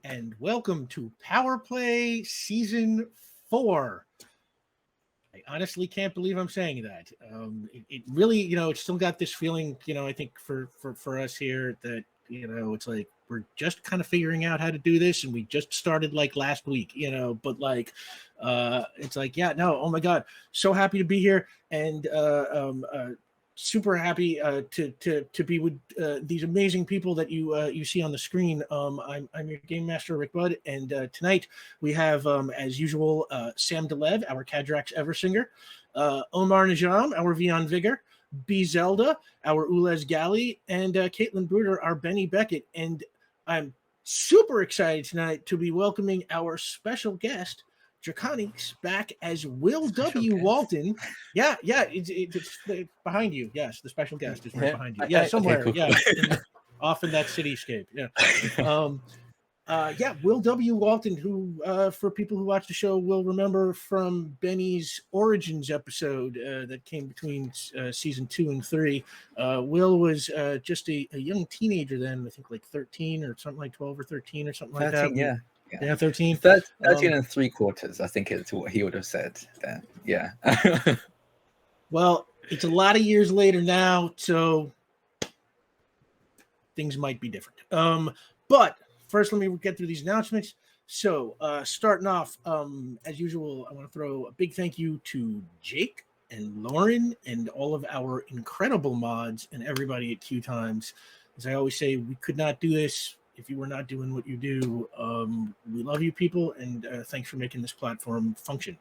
and welcome to Power Play Season 4. I honestly can't believe I'm saying that. It really, it's still got this feeling, I think for us here that, it's like we're just kind of figuring out how to do this, and we just started like last week, but like, it's like, yeah, no, oh my God, so happy to be here, and super happy to be with these amazing people that you see on the screen. I'm your game master, Rick Budd, and tonight we have, as usual, Sam Delev, our Kadrax Eversinger, Omar Najam, our Vion Vigor, B. Zelda, our Ulez Galley, and Caitlin Bruder, our Benny Beckett. And I'm super excited tonight to be welcoming our special guest, Drakoniques, back as Will W. Walton. Yeah, it's behind you. Yes, the special guest is right behind you. Yeah, somewhere. Okay, cool. Yeah, off in that cityscape. Yeah. Will W. Walton, who, for people who watch the show, will remember from Bennie's Origins episode that came between season 2 and 3. Will was just a young teenager then, I think like 13 or something, like 12 or 13 or something 13, like that. Yeah, 13. 13 and 3/4, I think it's what he would have said then. Yeah. Well, it's a lot of years later now, so things might be different. But first, let me get through these announcements. So, starting off, as usual, I want to throw a big thank you to Jake and Lauren and all of our incredible mods and everybody at QueueTimes. As I always say, we could not do this if you were not doing what you do. We love you people, and thanks for making this platform function.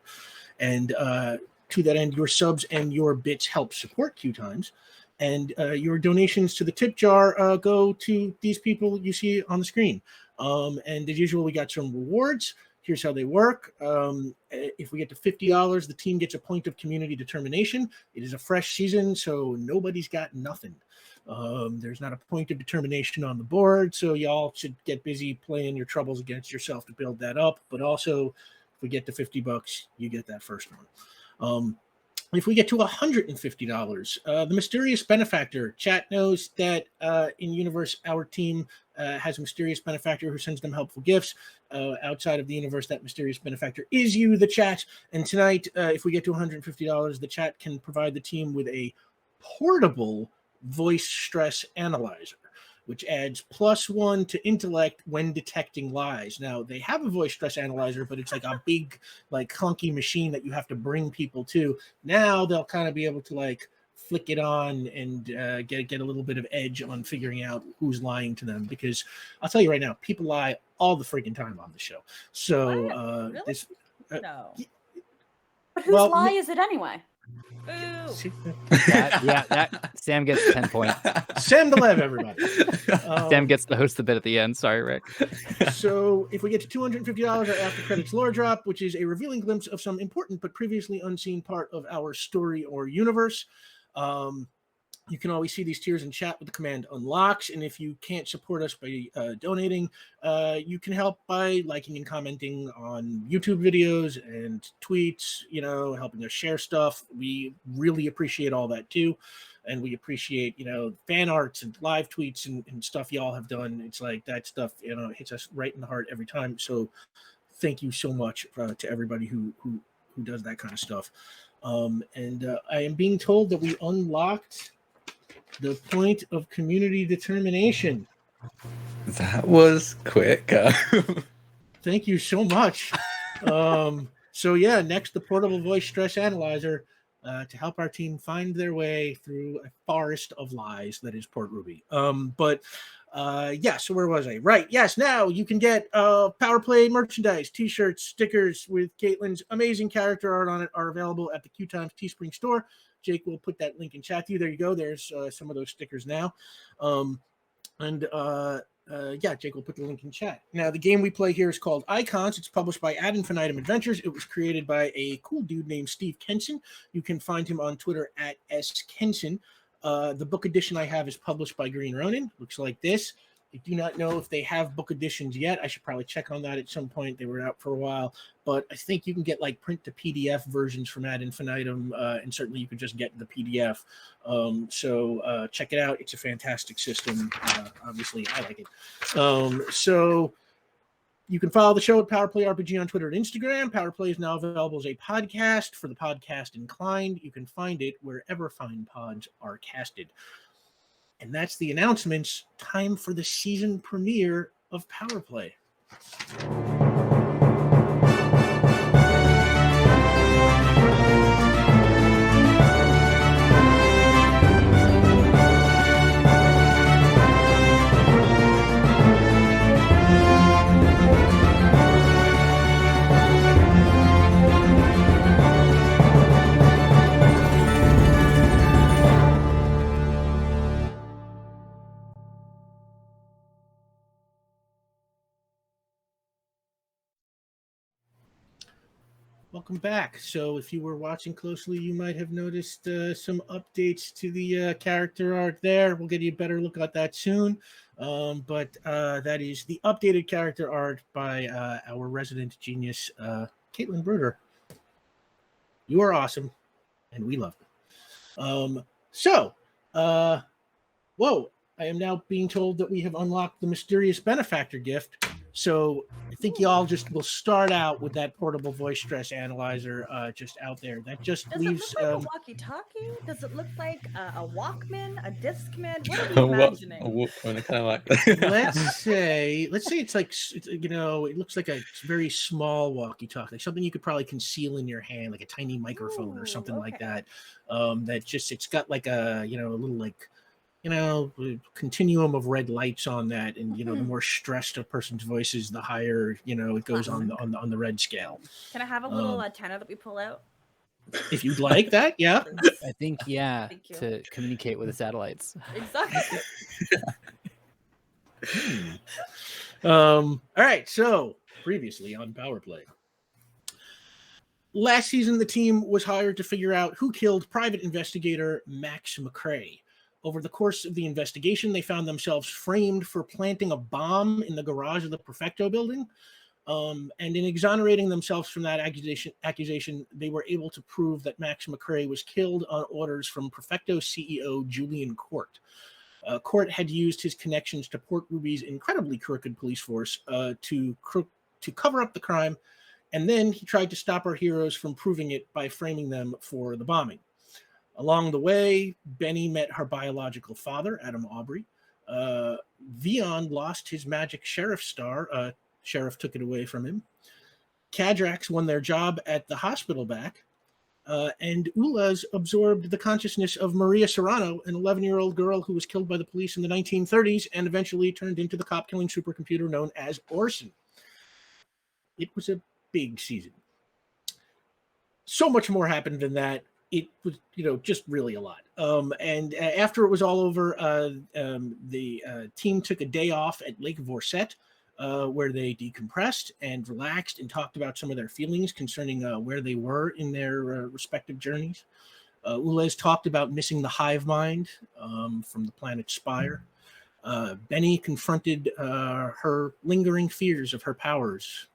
And to that end, your subs and your bits help support QueueTimes. And your donations to the tip jar go to these people you see on the screen. And as usual, we got some rewards. Here's how they work. If we get to $50, the team gets a point of community determination. It is a fresh season, so nobody's got nothing. There's not a point of determination on the board, so y'all should get busy playing your troubles against yourself to build that up. But also, if we get to $50, you get that first one. If we get to $150, the mysterious benefactor. Chat knows that in universe, our team has a mysterious benefactor who sends them helpful gifts. Outside of the universe, that mysterious benefactor is you, the chat. And tonight, if we get to $150, the chat can provide the team with a portable voice stress analyzer, which adds +1 to intellect when detecting lies. Now, they have a voice stress analyzer, but it's like a big, like clunky machine that you have to bring people to. Now they'll kind of be able to like flick it on and get a little bit of edge on figuring out who's lying to them. Because I'll tell you right now, people lie all the freaking time on the show. So really? this, no. But whose lie is it anyway? That Sam gets 10 points. Sam Delev, everybody. Sam gets to host the bit at the end. Sorry, Rick. So if we get to $250, our after credits lore drop, which is a revealing glimpse of some important but previously unseen part of our story or universe. You can always see these tiers in chat with the command unlocks. And if you can't support us by donating, you can help by liking and commenting on YouTube videos and tweets, helping us share stuff. We really appreciate all that too. And we appreciate, fan arts and live tweets and stuff y'all have done. It's like that stuff, hits us right in the heart every time. So thank you so much to everybody who does that kind of stuff. And I am being told that we unlocked the point of community determination. That was quick. Thank you so much. So yeah, next, the portable voice stress analyzer to help our team find their way through a forest of lies that is Port Ruby. So where was I? Right. Yes. Now you can get Power Play merchandise, t-shirts, stickers with Caitlin's amazing character art on it are available at the QueueTimes Teespring store. Jake will put that link in chat to you. There you go. There's some of those stickers now. Jake will put the link in chat. Now, the game we play here is called Icons. It's published by Ad Infinitum Adventures. It was created by a cool dude named Steve Kenson. You can find him on Twitter at @skenson. The book edition I have is published by Green Ronin. Looks like this. I do not know if they have book editions yet. I should probably check on that at some point. They were out for a while, but I think you can get like print to PDF versions from Ad Infinitum, and certainly you could just get the PDF. So check it out. It's a fantastic system. Obviously, I like it. So You can follow the show at Power Play RPG on Twitter and Instagram. Power Play is now available as a podcast for the podcast inclined. You can find it wherever fine pods are casted. And that's the announcements. Time for the season premiere of Power Play. Welcome back. So if you were watching closely, you might have noticed some updates to the character arc there. We'll get you a better look at that soon. But that is the updated character art by our resident genius, Caitlin Bruder. You are awesome, and we love you. Whoa, I am now being told that we have unlocked the mysterious Benefactor gift. So I think y'all just will start out with that portable voice stress analyzer just out there. That just leaves. Does it look like a walkie-talkie? Does it look like a Walkman, a Discman? What are you imagining? A Walkman, kind of like. let's say it's like, it looks like a very small walkie-talkie, like something you could probably conceal in your hand, like a tiny microphone or something like that. It's got like a little like. Continuum of red lights on that, and the more stressed a person's voice is, the higher it goes on the red scale. Can I have a little antenna that we pull out? If you'd like that, yeah. I think to communicate with the satellites. Exactly. All right. So previously on Power Play. Last season, the team was hired to figure out who killed private investigator Max McCrae. Over the course of the investigation, they found themselves framed for planting a bomb in the garage of the Prefecto building. And in exonerating themselves from that accusation, they were able to prove that Max McCrae was killed on orders from Prefecto CEO Julian Court. Court had used his connections to Port Ruby's incredibly crooked police force to cover up the crime, and then he tried to stop our heroes from proving it by framing them for the bombing. Along the way, Bennie met her biological father, Adam Aubrey. Vion lost his magic sheriff star. Sheriff took it away from him. Cadrax won their job at the hospital back. And Ulez absorbed the consciousness of Maria Serrano, an 11-year-old girl who was killed by the police in the 1930s and eventually turned into the cop-killing supercomputer known as Orson. It was a big season. So much more happened than that. It was, just really a lot. And after it was all over, the team took a day off at Lake Vorset, where they decompressed and relaxed and talked about some of their feelings concerning where they were in their respective journeys. Ulez talked about missing the hive mind from the planet Spire. Bennie confronted her lingering fears of her powers.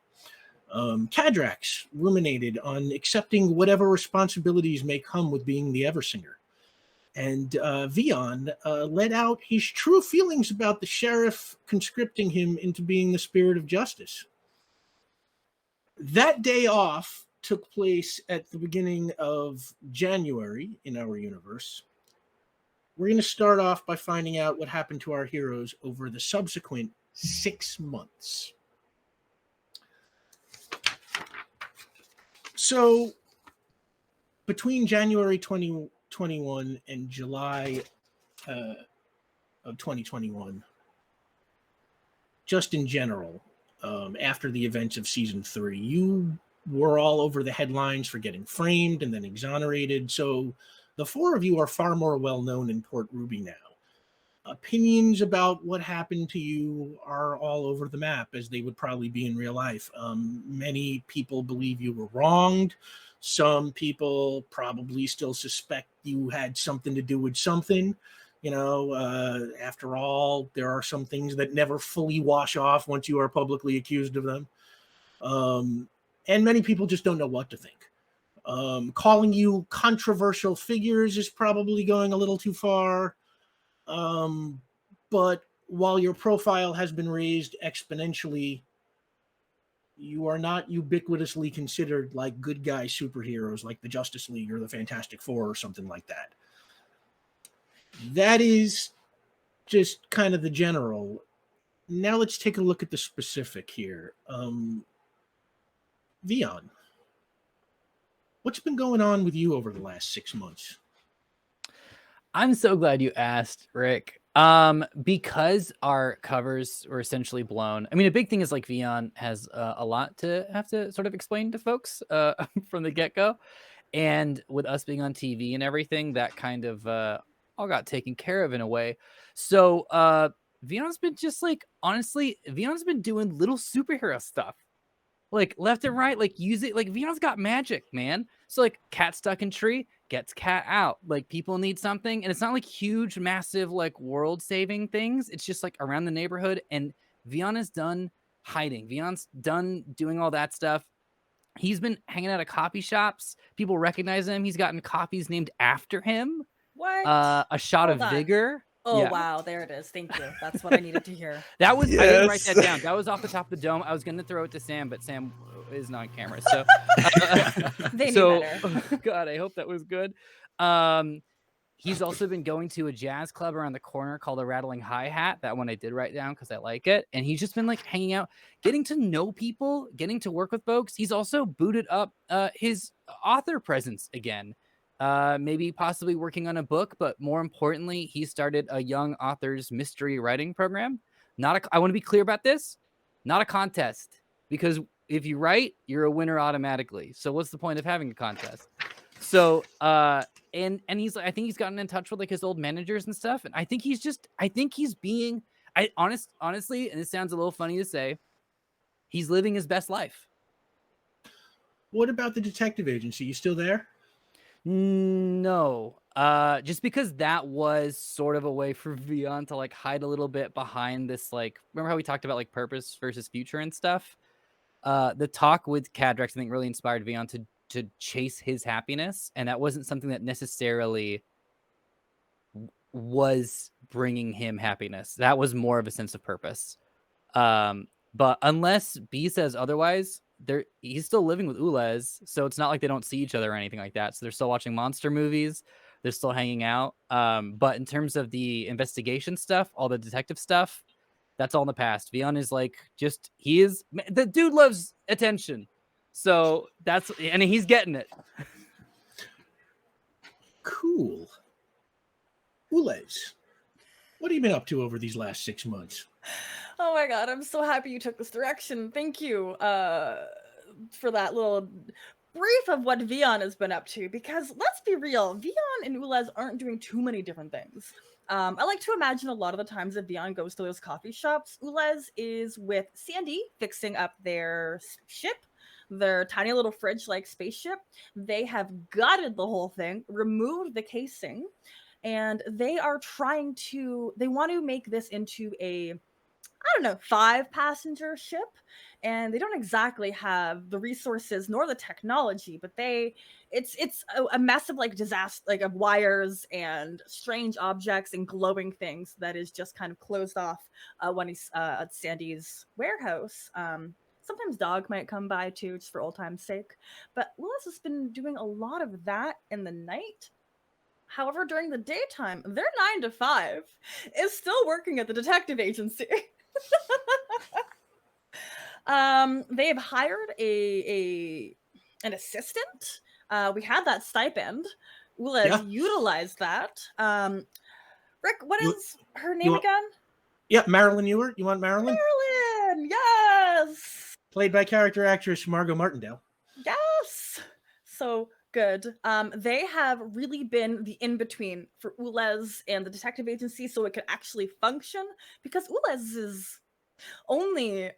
Cadrax ruminated on accepting whatever responsibilities may come with being the Eversinger. And Vion let out his true feelings about the sheriff conscripting him into being the spirit of justice. That day off took place at the beginning of January in our universe. We're going to start off by finding out what happened to our heroes over the subsequent 6 months. So, between January 2021 and July of 2021, just in general, after the events of season 3, you were all over the headlines for getting framed and then exonerated. So, the 4 of you are far more well known in Port Ruby now. Opinions about what happened to you are all over the map, as they would probably be in real life. Many people believe you were wronged. Some people probably still suspect you had something to do with something. After all, there are some things that never fully wash off once you are publicly accused of them. And many people just don't know what to think. Calling you controversial figures is probably going a little too far. But while your profile has been raised exponentially, You are not ubiquitously considered like good guy superheroes like the Justice League or the Fantastic Four or something like that. That is just kind of the general. Now let's take a look at the specific here. Vion, what's been going on with you over the last 6 months? I'm so glad you asked, Rick. Because our covers were essentially blown. I mean, a big thing is like Vion has a lot to have to sort of explain to folks from the get-go. And with us being on TV and everything, that kind of all got taken care of in a way. So Vion's been just like, honestly, Vion's been doing little superhero stuff. Like left and right, like use it. Like Vion's got magic, man. So like cat stuck in tree, gets cat out. Like people need something. And it's not like huge, massive, like world saving things. It's just like around the neighborhood. And Vion is done hiding. Vion's done doing all that stuff. He's been hanging out at coffee shops. People recognize him. He's gotten coffees named after him. What? A shot Hold of on. vigor. Oh, Yeah. wow. There it is. Thank you. That's what I needed to hear. That was, I didn't write that down. That was off the top of the dome. I was going to throw it to Sam, but Sam is not on camera. So, They knew better. God, I hope that was good. He's also been going to a jazz club around the corner called the Rattling Hi-Hat. That one I did write down because I like it. And he's just been like hanging out, getting to know people, getting to work with folks. He's also booted up his author presence again. Maybe possibly working on a book, but more importantly, he started a young authors mystery writing program. I want to be clear about this, not a contest, because if you write, you're a winner automatically. So what's the point of having a contest? So, and he's like, I think he's gotten in touch with like his old managers and stuff. And I think he's being, honestly, and it sounds a little funny to say, he's living his best life. What about the detective agency? You still there? No, just because that was sort of a way for Vion to like hide a little bit behind this, like, remember how we talked about like purpose versus future and stuff? The talk with Cadrex, I think, really inspired Vion to chase his happiness, and that wasn't something that necessarily was bringing him happiness. That was more of a sense of purpose. But unless B says otherwise, he's still living with Oleh, so it's not like they don't see each other or anything like that. So they're still watching monster movies, they're still hanging out. But in terms of the investigation stuff, all the detective stuff, that's all in the past. Vion is like, the dude loves attention. So and he's getting it. Cool. Oleh, what have you been up to over these last 6 months? Oh my God, I'm so happy you took this direction. Thank you for that little brief of what Vion has been up to, because let's be real, Vion and Oleh aren't doing too many different things. I like to imagine a lot of the times that Vion goes to those coffee shops, Oleh is with Sandy fixing up their ship, their tiny little fridge-like spaceship. They have gutted the whole thing, removed the casing, and they want to make this into a 5-passenger ship, and they don't exactly have the resources nor the technology, but it's a mess of like disaster, like of wires and strange objects and glowing things that is just kind of closed off when he's at Sandy's warehouse. Sometimes Dog might come by too, just for old time's sake. But Oleh has been doing a lot of that in the night. However, during the daytime, their 9 to 5 is still working at the detective agency. They've hired an assistant. We had that stipend. Oleh utilized that. Rick, what is her name again? Yeah, Marilyn Ewer. You want Marilyn? Marilyn, yes. Played by character actress Margot Martindale. Yes. So good. They have really been the in-between for Oleh and the detective agency, so it could actually function, because Oleh's only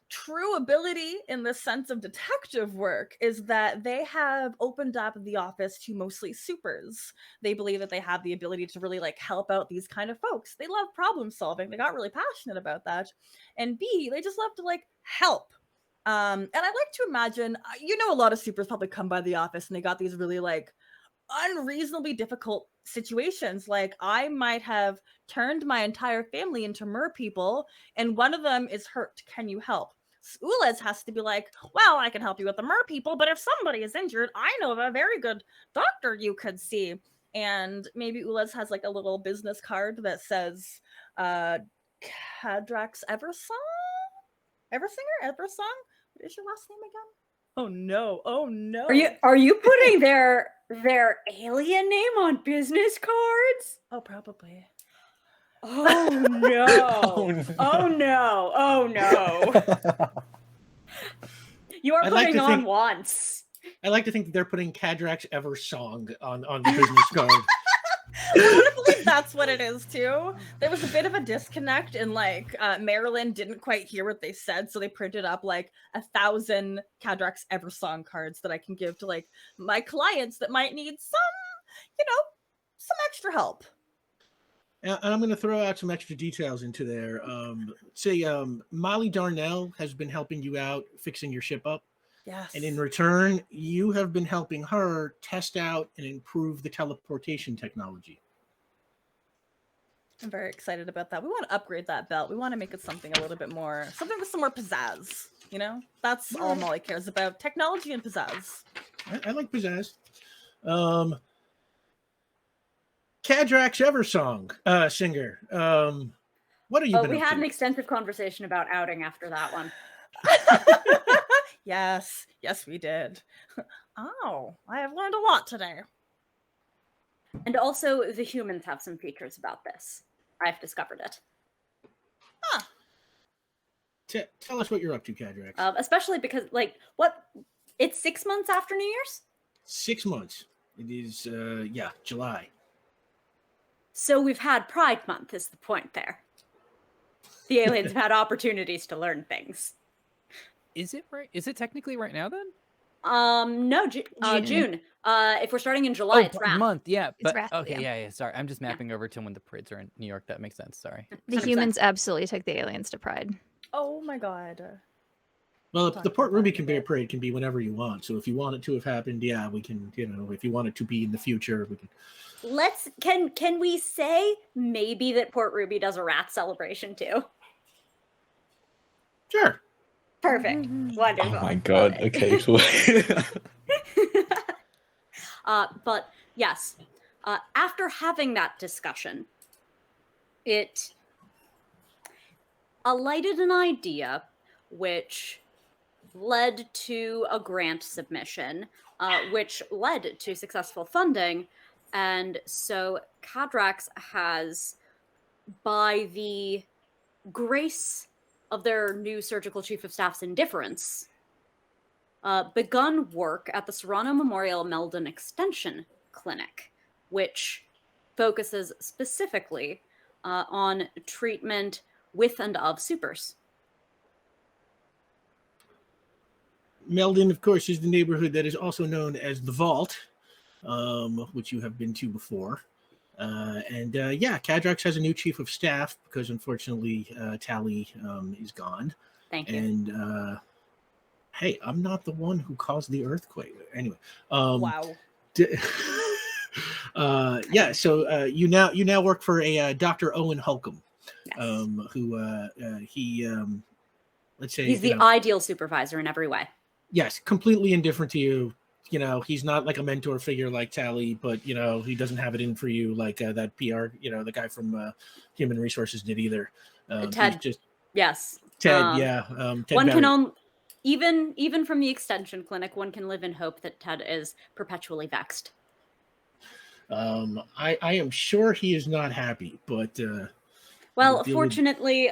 true ability in the sense of detective work is that they have opened up the office to mostly supers. They believe that they have the ability to really like help out these kind of folks. They love problem solving. They got really passionate about that. And B, they just love to like help. And I like to imagine, a lot of supers probably come by the office and they got these really like unreasonably difficult situations. Like, I might have turned my entire family into mer people and one of them is hurt. Can you help? Ulez has to be like, well, I can help you with the mer people, but if somebody is injured, I know of a very good doctor you could see. And maybe Ulez has like a little business card that says Kadrax Eversong? Eversong? What is your last name again? Oh no. Oh no. Are you putting their alien name on business cards? Oh, probably. Oh no. Oh no. Oh no. You are I'd like putting to on think- once. I like to think that they're putting Kadrax Eversong on the business card. I want to believe that's what it is too. There was a bit of a disconnect, and like Marilyn didn't quite hear what they said, so they printed up like 1,000 Kadrax Eversong cards that I can give to like my clients that might need some extra help. And I'm going to throw out some extra details into there. Molly Darnell has been helping you out fixing your ship up. Yes. And in return, you have been helping her test out and improve the teleportation technology. I'm very excited about that. We want to upgrade that belt. We want to make it something a little bit more, something with some more pizzazz. You know, that's all Molly cares about: technology and pizzazz. I like pizzazz. Kadrax Eversong, singer. What are you? We had an extensive conversation about outing after that one. Yes, we did. Oh, I have learned a lot today. And also, the humans have some features about this. I've discovered it. Huh. Tell us what you're up to, Kadrax. Especially because, it's 6 months after New Year's? 6 months. It is, July. So we've had Pride Month, is the point there. The aliens have had opportunities to learn things. Is it right? Is it technically right now then? No, June. If we're starting in July, it's Wrath. Month, yeah. But Wrath, okay, yeah. yeah. Sorry, I'm just mapping over to when the Prids are in New York. That makes sense. Sorry. The 100%. humans absolutely took the aliens to Pride. Oh my god. Well, the Port Ruby parade can be whenever you want. So if you want it to have happened, yeah, we can. If you want it to be in the future, we can. Can we say maybe that Port Ruby does a Wrath celebration too? Sure. Perfect. Wonderful. Oh my god. Okay. Cool. But yes, after having that discussion, it alighted an idea which led to a grant submission, which led to successful funding. And so Kadrax has, by the grace of their new surgical chief of staff's indifference, begun work at the Serrano Memorial Meldon Extension Clinic, which focuses specifically on treatment with and of supers. Meldon, of course, is the neighborhood that is also known as the Vault, which you have been to before. Kadrax has a new chief of staff because, unfortunately, Tally is gone. Thank you. And hey, I'm not the one who caused the earthquake. Anyway, Wow. So you now work for a Dr. Owen Holcomb, Yes. Let's say He's the ideal supervisor in every way. Yes, completely indifferent to you. He's not like a mentor figure like Tally, but he doesn't have it in for you like that PR, the guy from Human Resources did either. Ted. Yes, Ted. Ted One Barry. can even from the extension clinic, one can live in hope that Ted is perpetually vexed. I am sure he is not happy, but well, fortunately,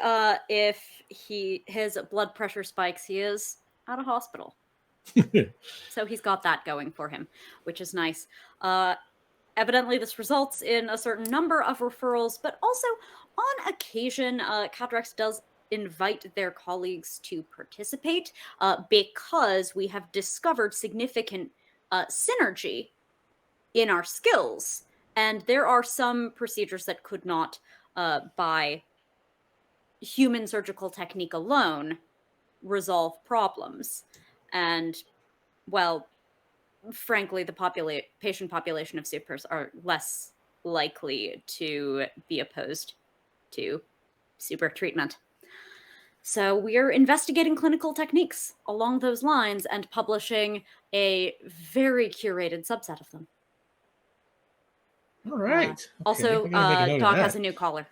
if his blood pressure spikes, he is at a hospital. So he's got that going for him, which is nice. Evidently, this results in a certain number of referrals, but also on occasion, Kadrax does invite their colleagues to participate because we have discovered significant synergy in our skills. And there are some procedures that could not, by human surgical technique alone, resolve problems. And, well, frankly, the patient population of supers are less likely to be opposed to super treatment. So we're investigating clinical techniques along those lines and publishing a very curated subset of them. All right. Okay, Also, I gotta make a note of Doc that. has a new collar.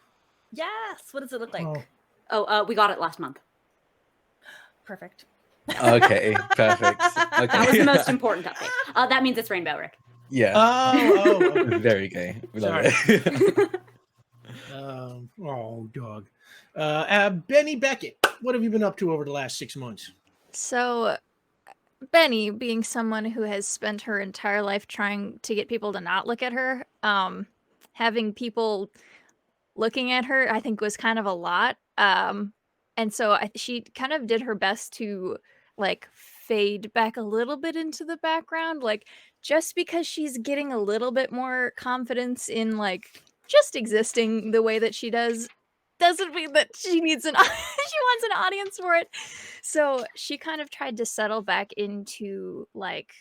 Yes. What does it look like? Oh. We got it last month. Perfect. Okay, perfect. Okay. That was the most important update. That means it's rainbow, Rick. Yeah. Oh, okay. Very gay. We love Sorry. it. Oh, dog. Benny Beckett, what have you been up to over the last 6 months? So, Bennie, being someone who has spent her entire life trying to get people to not look at her, having people looking at her, I think was kind of a lot. And so she kind of did her best to like fade back a little bit into the background, like just because she's getting a little bit more confidence in like just existing the way that she does doesn't mean that she needs she wants an audience for it. So she kind of tried to settle back into like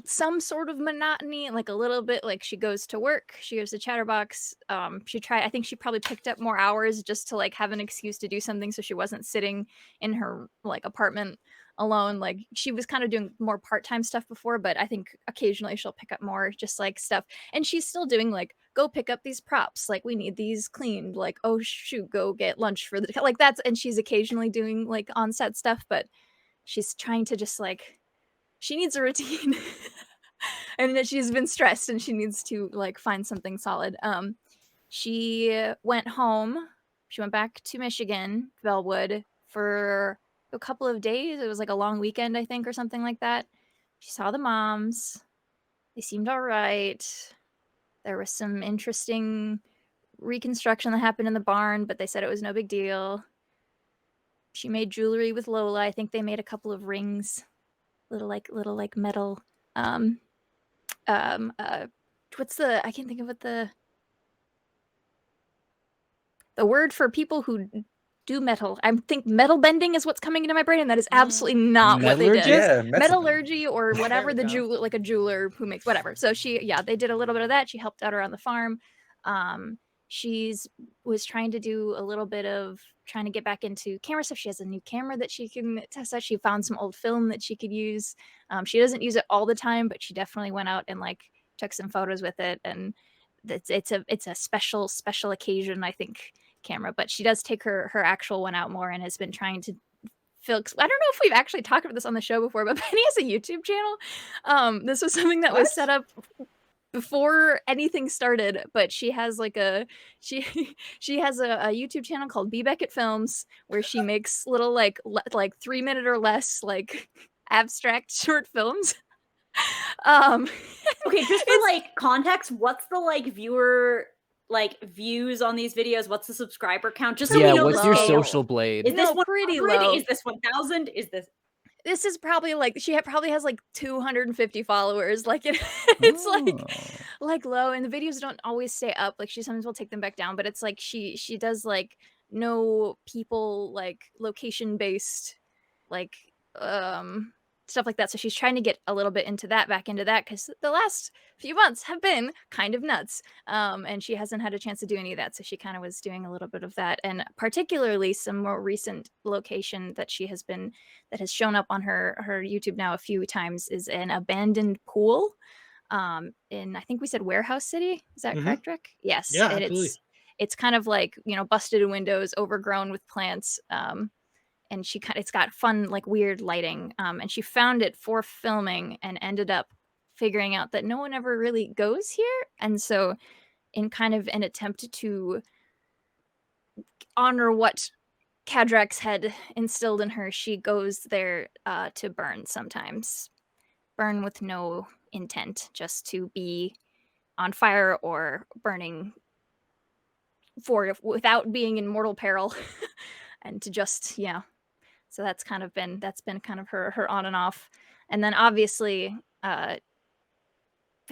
some sort of monotony, like a little bit. Like she goes to work, she goes to Chatterbox. I think she probably picked up more hours just to like have an excuse to do something, so she wasn't sitting in her like apartment alone. Like she was kind of doing more part-time stuff before, but I think occasionally she'll pick up more just like stuff. And she's still doing like, go pick up these props, like we need these cleaned, like oh shoot, go get lunch for the like that's. And she's occasionally doing like on-set stuff, but she's trying to just like, she needs a routine and that she's been stressed and she needs to like find something solid. She went home. She went back to Michigan, Bellwood, for a couple of days. It was like a long weekend, I think, or something like that. She saw the moms. They seemed all right. There was some interesting reconstruction that happened in the barn, but they said it was no big deal. She made jewelry with Lola. I think they made a couple of rings. Little like metal what's the, I can't think of what the word for people who do metal. I think metal bending is what's coming into my brain, and that is absolutely not what they did. Yeah, metallurgy or whatever, There the we go. jeweler, like a jeweler who makes whatever. So they did a little bit of that. She helped out around the farm. She's was trying to do a little bit of trying to get back into camera stuff. She has a new camera that she can test out. She found some old film that she could use. She doesn't use it all the time, but she definitely went out and like took some photos with it. And it's a special occasion, I think, camera. But she does take her actual one out more and has been trying to I don't know if we've actually talked about this on the show before, but Bennie has a YouTube channel. This was something that was set up before anything started, but she has like she has a YouTube channel called B Beckett Films, where she makes little like 3 minute or less like abstract short films. Okay, just for like context, what's the like viewer like views on these videos? What's the subscriber count? Just so we know what's the your scale. social blade? Is this No, pretty low. Is this 1,000? Is This is probably like probably has like 250 followers. Like it's like low, and the videos don't always stay up. Like she sometimes will take them back down, but it's like she does like no people, like location based like stuff like that. So she's trying to get a little bit back into that because the last few months have been kind of nuts. And she hasn't had a chance to do any of that. So she kind of was doing a little bit of that. And particularly some more recent location that has shown up on her YouTube now a few times is an abandoned pool in, I think we said Warehouse City. Is that correct, Rick? Yes. Yeah, and absolutely. it's kind of like, busted in windows, overgrown with plants. And it's got fun, like weird lighting. And she found it for filming and ended up figuring out that no one ever really goes here. And so in kind of an attempt to honor what Cadrax had instilled in her, she goes there to burn sometimes. Burn with no intent, just to be on fire or burning without being in mortal peril. And to just, So that's been kind of her on and off. And then obviously it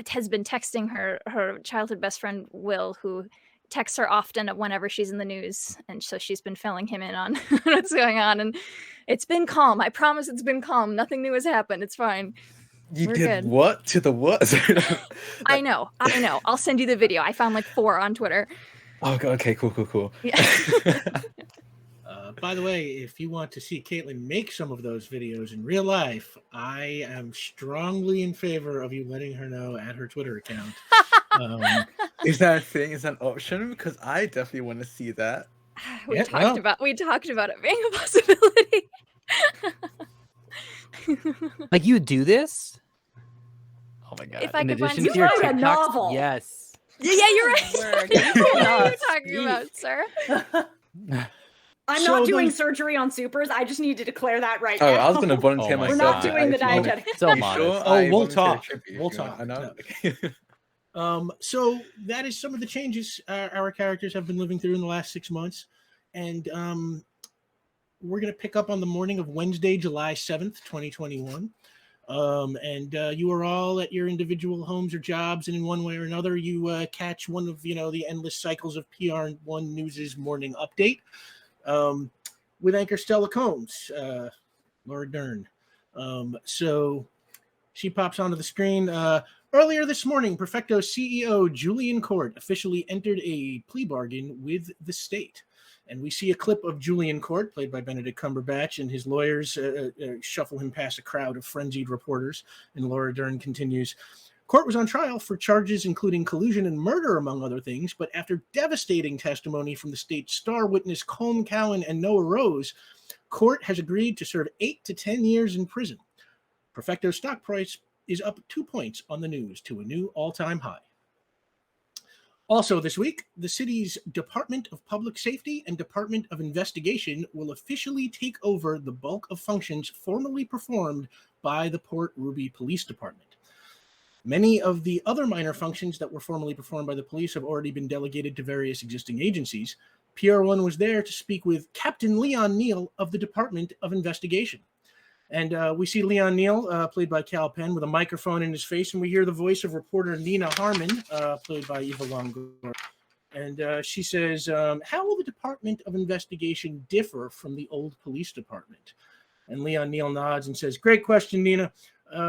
has been texting her childhood best friend Will, who texts her often whenever she's in the news, and so she's been filling him in on what's going on. And it's been calm. I promise it's been calm. Nothing new has happened. It's fine. You We're did good. what to the what? I know. I'll send you the video. I found like 4 on Twitter. Oh, okay, cool. Yeah. By the way, if you want to see Caitlin make some of those videos in real life, I am strongly in favor of you letting her know at her Twitter account. Is that a thing? Is that an option? Because I definitely want to see that. We talked about it being a possibility. Like, you do this? Oh my god! If I In could find addition You to your write a TikToks, novel. yes. Yeah, you're right. Word. What are you Yes. talking about, sir? I'm So not doing those- surgery on supers. I just need to declare that right Oh, now. I was going to volunteer Oh my We're myself. not God. doing the if you want. diegetic. So You modest. sure? Oh, I we'll volunteer talk. tribute if We'll you want. talk. I know. So that is some of the changes our characters have been living through in the last 6 months. And we're going to pick up on the morning of Wednesday, July 7th, 2021. And you are all at your individual homes or jobs, and in one way or another, you catch one of the endless cycles of PR1 News's morning update with anchor Stella Combs, Laura Dern. So she pops onto the screen. Earlier this morning, Perfecto CEO Julian Court officially entered a plea bargain with the state. And we see a clip of Julian Court, played by Benedict Cumberbatch, and his lawyers shuffle him past a crowd of frenzied reporters. And Laura Dern continues, Court was on trial for charges including collusion and murder, among other things, but after devastating testimony from the state's star witness Colm Cowan and Noah Rose, Court has agreed to serve 8 to 10 years in prison. Perfecto's stock price is up 2 points on the news to a new all-time high. Also this week, the city's Department of Public Safety and Department of Investigation will officially take over the bulk of functions formerly performed by the Port Ruby Police Department. Many of the other minor functions that were formerly performed by the police have already been delegated to various existing agencies. PR1 was there to speak with Captain Leon Neal of the Department of Investigation. And we see Leon Neal, played by Cal Penn, with a microphone in his face, and we hear the voice of reporter Nina Harmon, played by Eva Longoria. And she says, how will the Department of Investigation differ from the old police department? And Leon Neal nods and says, great question, Nina.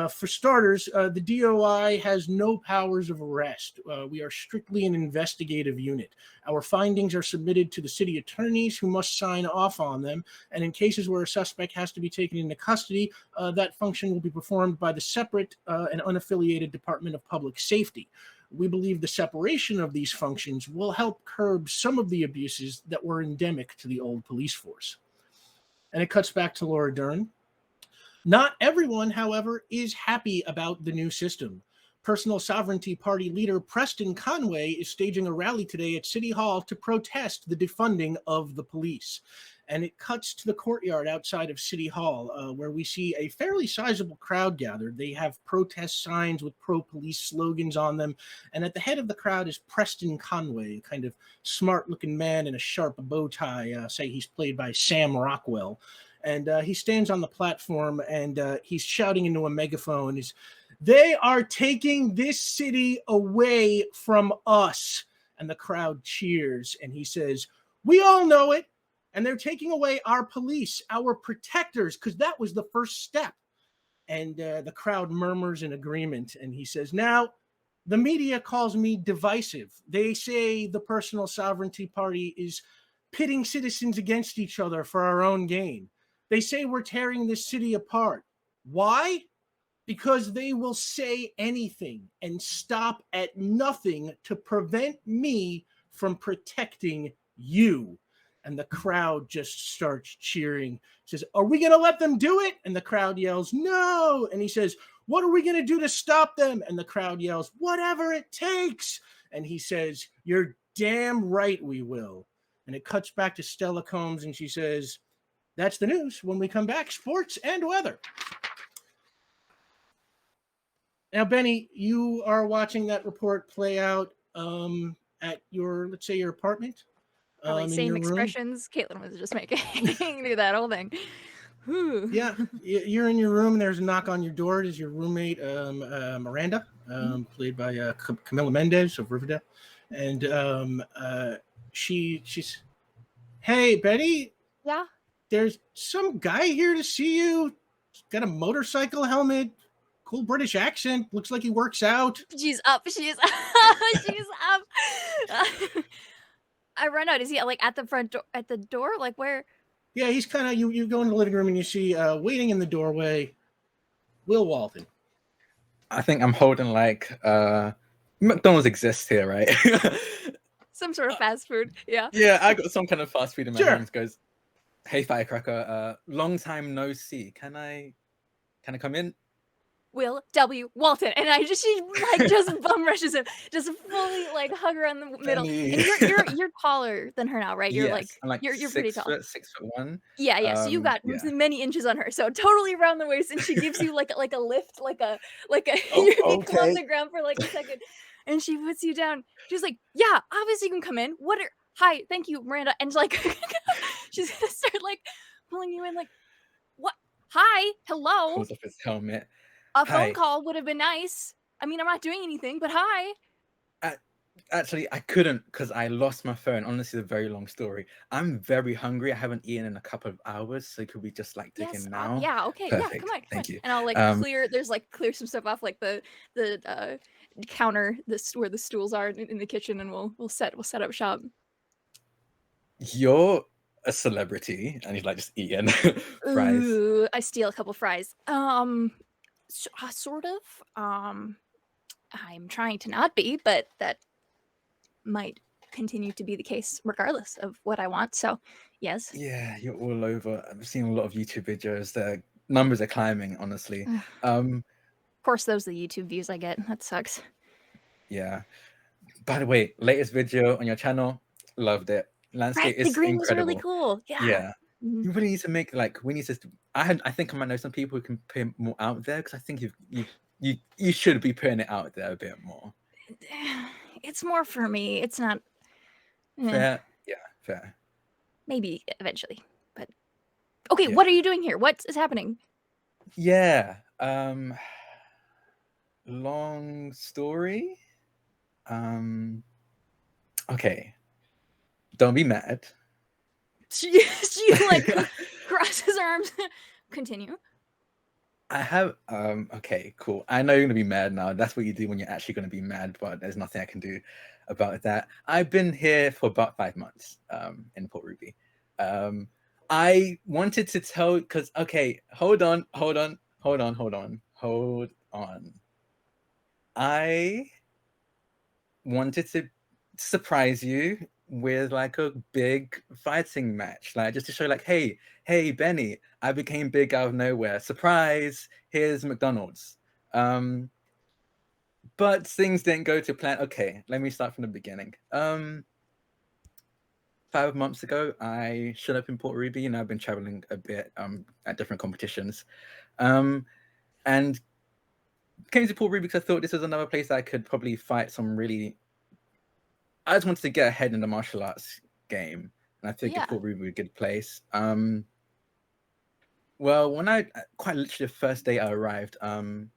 For starters, the DOI has no powers of arrest. We are strictly an investigative unit. Our findings are submitted to the city attorneys, who must sign off on them. And in cases where a suspect has to be taken into custody, that function will be performed by the separate and unaffiliated Department of Public Safety. We believe the separation of these functions will help curb some of the abuses that were endemic to the old police force. And it cuts back to Laura Dern. Not everyone, however, is happy about the new system. Personal Sovereignty Party leader Preston Conway is staging a rally today at City Hall to protest the defunding of the police. And it cuts to the courtyard outside of City Hall, where we see a fairly sizable crowd gathered. They have protest signs with pro-police slogans on them. And at the head of the crowd is Preston Conway, a kind of smart-looking man in a sharp bow tie. Say he's played by Sam Rockwell. And he stands on the platform, and he's shouting into a megaphone, they are taking this city away from us. And the crowd cheers, and he says, we all know it, and they're taking away our police, our protectors, because that was the first step. And the crowd murmurs in agreement, and he says, now, the media calls me divisive. They say the Personal Sovereignty Party is pitting citizens against each other for our own gain. They say we're tearing this city apart. Why? Because they will say anything and stop at nothing to prevent me from protecting you. And the crowd just starts cheering. He says, are we going to let them do it? And the crowd yells, no. And he says, what are we going to do to stop them? And the crowd yells, whatever it takes. And he says, you're damn right we will. And it cuts back to Stella Combs, and she says, that's the news. When we come back, sports and weather. Now, Benny, you are watching that report play out at your, let's say, your apartment. Probably in same your room. expressions Caitlin was just making. Do that whole thing. Whew. Yeah, you're in your room, and there's a knock on your door. It is your roommate, Miranda, played by Camila Mendez of Riverdale. And she's, hey, Benny. Yeah. There's some guy here to see you. He's got a motorcycle helmet, cool British accent. Looks like he works out. She's up. She's up. She's up. I run out. Is he like at the front door? At the door? Like where? Yeah, he's kind of you go in the living room and you see waiting in the doorway, Will Walton. I think I'm holding like McDonald's exists here, right? Some sort of fast food. Yeah. Yeah, I got some kind of fast food in my Sure. hands. Goes, hey Firecracker, long time no see. Can I come in? Will W. Walton, and she like just bum rushes him, just fully like hug her on the middle. Bennie. And you're taller than her now, right? You're Yes, I'm like you're pretty tall. 6'1". Yeah. So you got Yeah. many inches on her, so totally around the waist, and she gives you like a lift, like a Oh, you come okay. off the ground for like a second, and she puts you down. She's like, "Yeah, obviously you can come in. Hi, thank you, Miranda," and like she's gonna start like pulling you in, like, what? Hi, hello. Pulls off his helmet. A Hi. phone call would have been nice. I mean, I'm not doing anything, but hi. Actually, I couldn't because I lost my phone. Honestly, it's a very long story. I'm very hungry. I haven't eaten in a couple of hours, so could we just like take Yes. it now? Yeah. Okay. Perfect. Yeah. Come on. Thank you. And I'll like clear. There's like clear some stuff off, like the counter, where the stools are in the kitchen, and we'll set up shop. You're a celebrity, and he's like just eating fries. Ooh, I steal a couple fries. Sort of. I'm trying to not be, but that might continue to be the case regardless of what I want. So, yes. Yeah, you're all over. I've seen a lot of YouTube videos. The numbers are climbing, honestly. Of course, those are the YouTube views I get. That sucks. Yeah. By the way, latest video on your channel, loved it. Landscape Right, the is green incredible. was really cool. Yeah. Mhm. You really need to make like we need to. I think I might know some people who can put it more out there because I think you should be putting it out there a bit more. It's more for me. It's not. Fair. Yeah, fair. Maybe eventually, but okay. Yeah. What are you doing here? What is happening? Yeah. Long story. Okay. Don't be mad. She like crosses her arms. Continue. I have okay, cool. I know you're gonna be mad now. That's what you do when you're actually gonna be mad, but there's nothing I can do about that. I've been here for about 5 months in Port Ruby. I wanted to tell because okay, hold on. I wanted to surprise you with like a big fighting match, like just to show like, hey Benny, I became big out of nowhere, surprise, here's McDonald's. But things didn't go to plan. Okay, let me start from the beginning. 5 months ago I showed up in Port Ruby, and I've been traveling a bit at different competitions, and came to Port Ruby because I thought this was another place that I could probably fight some really. I just wanted to get ahead in the martial arts game, and I figured Port Ruby would be a good place. Well, when I quite literally the first day I arrived, I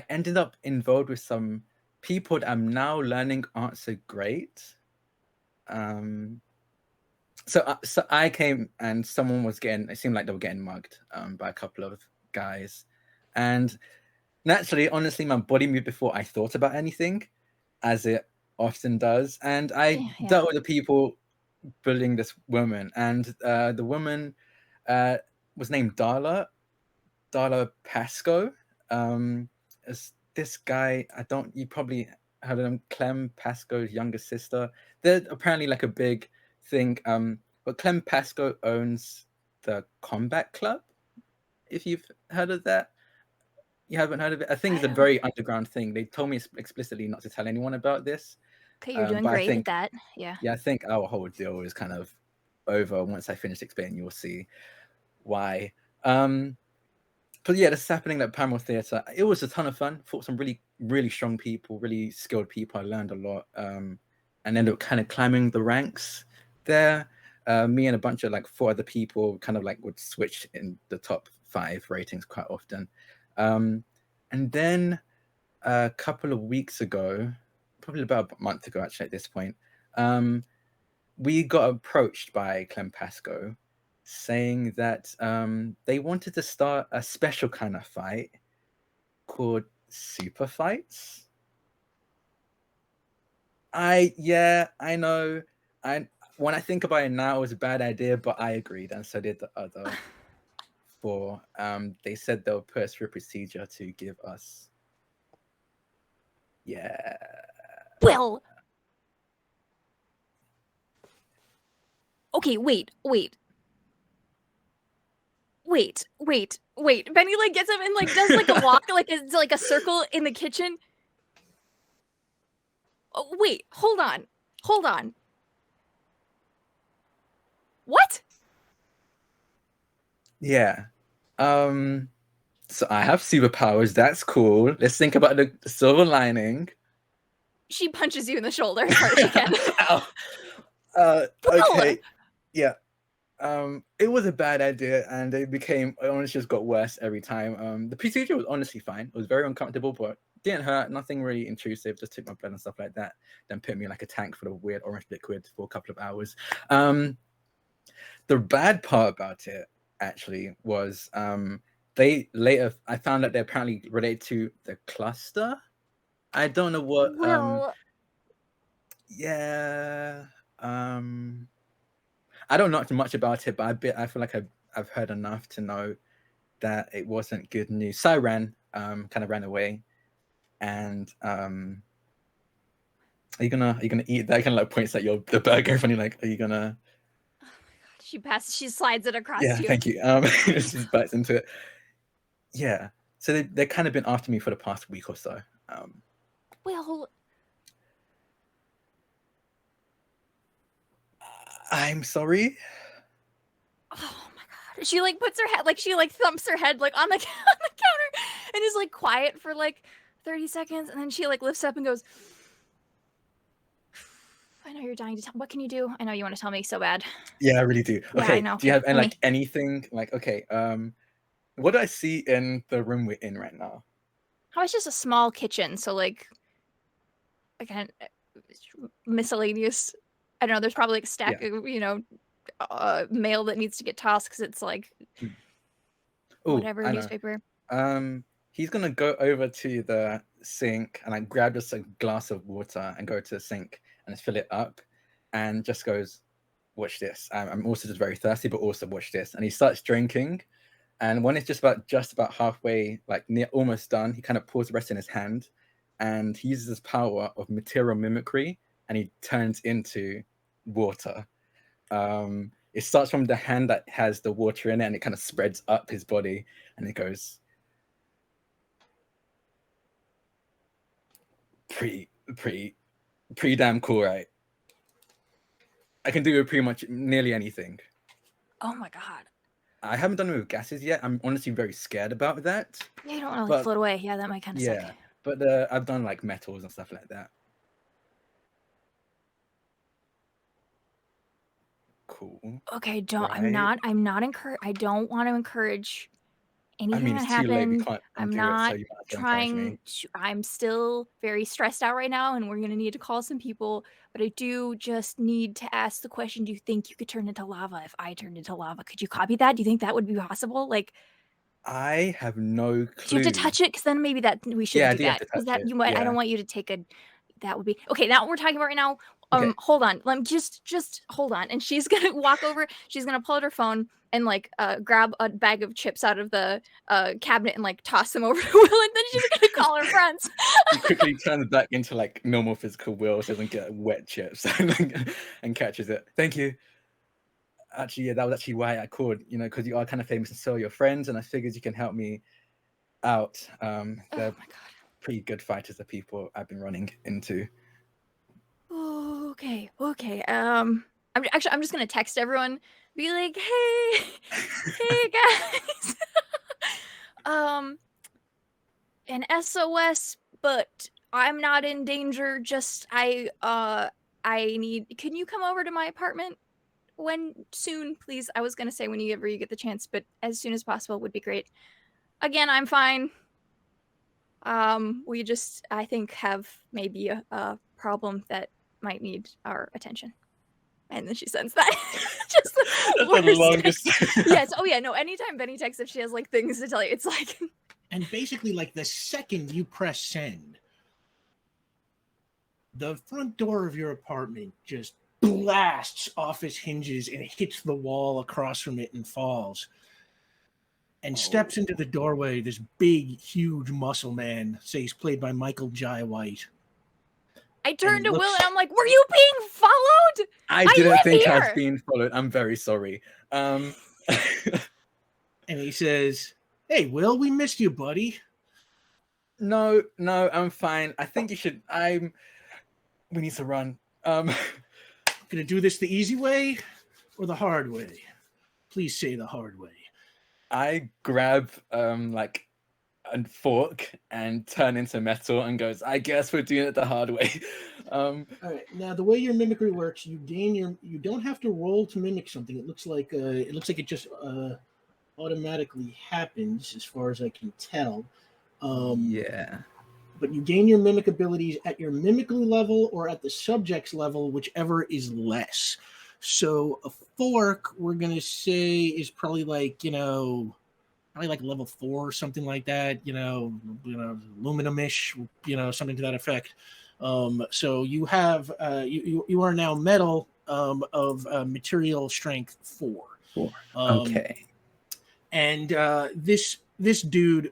ended up involved with some people that I'm now learning aren't so great. So I came and someone was getting. It seemed like they were getting mugged by a couple of guys, and naturally, honestly, my body moved before I thought about anything, as it often does, and I dealt with the people bullying this woman, and the woman was named Darla Pasco. This guy, you probably heard of him, Clem Pasco's younger sister. They're apparently like a big thing, but Clem Pasco owns the Combat Club, if you've heard of that. You haven't heard of it? I think it's a very underground thing. They told me explicitly not to tell anyone about this. Okay, you're doing great at that. Yeah. Yeah, I think our whole deal is kind of over. Once I finish explaining, you'll see why. But yeah, this is happening at Paramount Theatre. It was a ton of fun. Fought some really, really strong people, really skilled people. I learned a lot. And ended up kind of climbing the ranks there. Me and a bunch of like 4 other people kind of like would switch in the top 5 ratings quite often. And then a couple of weeks ago, probably about a month ago actually at this point, we got approached by Clem Pasco saying that they wanted to start a special kind of fight called super fights. I know. when I think about it now, it was a bad idea, but I agreed, and so did the other 4. They said they'll put us through a procedure to give us. Yeah. Well, okay, wait. Benny like gets up and like does like a walk, like it's like a circle in the kitchen. Oh, wait, hold on. What? Yeah. So I have superpowers. That's cool. Let's think about the silver lining. She punches you in the shoulder as hard as she can. Ow. Okay. Yeah. It was a bad idea, and it honestly just got worse every time. The procedure was honestly fine. It was very uncomfortable, but didn't hurt. Nothing really intrusive. Just took my blood and stuff like that. Then put me in like a tank full of weird orange liquid for a couple of hours. The bad part about it actually was I found that they're apparently related to the cluster. I don't know what. Well, Yeah. I don't know much about it, but I feel like I've heard enough to know that it wasn't good news. So I kind of ran away, and are you gonna eat that? Kind of like points at the burger, and you're like, are you gonna? oh my god, she slides it across Yeah, you. thank you. Just bites into it. Yeah, so they've kind of been after me for the past week or so. Well, I'm sorry. oh my god. She like puts her head, like she like thumps her head like on the counter and is like quiet for like 30 seconds, and then she like lifts up and goes, I know you're dying to tell. What can you do? I know you want to tell me so bad. Yeah, I really do. Yeah, Okay, I know. do you have Tell me. anything like what do I see in the room we're in right now? Oh, it's just a small kitchen, so like again, miscellaneous. I don't know. There's probably like a stack of mail that needs to get tossed because it's like whatever newspaper. He's gonna go over to the sink and like grab just a glass of water and go to the sink and just fill it up, and just goes, "Watch this. I'm also just very thirsty, but also watch this." And he starts drinking, and when it's just about halfway, like almost done, he kind of pours the rest in his hand, and he uses his power of material mimicry, and he turns into water. It starts from the hand that has the water in it, and it kind of spreads up his body, and it goes pretty damn cool, right? I can do pretty much nearly anything. Oh my god. I haven't done it with gases yet. I'm honestly very scared about that. Yeah, you don't want to like float away. Yeah, that might kind of suck. But I've done like metals and stuff like that. Cool. Okay, Right. I don't want to encourage anything that it's too late. We happened. can't I'm undo not it, so you might as well encourage trying me. to, I'm still very stressed out right now, and we're gonna need to call some people, but I do just need to ask the question, do you think you could turn into lava if I turned into lava? Could you copy that? Do you think that would be possible? Like, I have no clue. do you have to touch it? Because then maybe that we shouldn't do that. Because that you might. I don't want you to take a. That would be okay. Now what we're talking about right now. Hold on. Let me just hold on. And she's gonna walk over. She's gonna pull out her phone and like grab a bag of chips out of the cabinet and like toss them over to Will. And then she's gonna call her friends. She quickly turns back into like normal physical Will, so doesn't get wet chips and catches it. Thank you. Actually, yeah, that was actually why I called, because you are kind of famous and so are your friends, and I figured you can help me out. They're pretty good fighters, the people I've been running into. Okay. I'm just gonna text everyone, be like, hey guys. An SOS, but I'm not in danger. Just I need. Can you come over to my apartment? When soon, please? I was gonna say whenever you get the chance, but as soon as possible would be great. Again, I'm fine. We just, I think, have maybe a problem that might need our attention. And then she sends that. Just That's the longest. Yes. Oh yeah. No. Anytime Benny texts, if she has like things to tell you, it's like. And basically, like the second you press send, the front door of your apartment just blasts off its hinges and hits the wall across from it and falls. And steps into the doorway this big, huge muscle man. Say he's played by Michael Jai White. I turned to Will and I'm like, "Were you being followed? I didn't think I was here." being followed. I'm very sorry. And he says, "Hey, Will, we missed you, buddy." No, I'm fine. I think you should. We need to run. Gonna do this the easy way or the hard way? Please say the hard way. I grab like a fork and turn into metal and goes, I guess we're doing it the hard way. All right. Now the way your mimicry works, you don't have to roll to mimic something. It looks like it just automatically happens as far as I can tell. Yeah. But you gain your mimic abilities at your mimicry level or at the subject's level, whichever is less. So a fork, we're gonna say, is probably like, probably like level 4 or something like that, aluminum-ish, something to that effect. So you have you are now metal of material strength 4. Okay. And this dude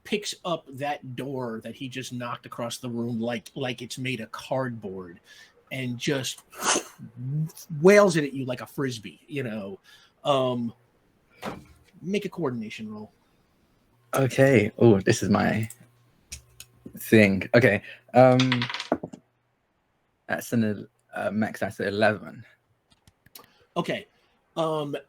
picks up that door that he just knocked across the room like it's made of cardboard and just wails it at you like a frisbee, Make a coordination roll. Okay. Oh, this is my thing. Okay. That's an max out of 11. Okay.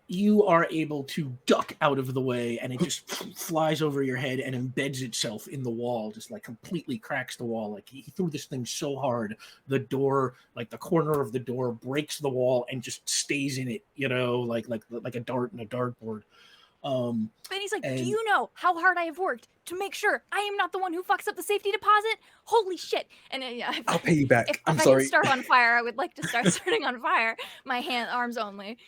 You are able to duck out of the way, and it just flies over your head and embeds itself in the wall, just like completely cracks the wall. Like he threw this thing so hard, the door, like the corner of the door, breaks the wall and just stays in it. Like a dart in a dartboard. Benny's like, "Do you know how hard I have worked to make sure I am not the one who fucks up the safety deposit? Holy shit!" And I'll pay you back. If sorry. I can start on fire, I would like to start starting on fire. My arms only.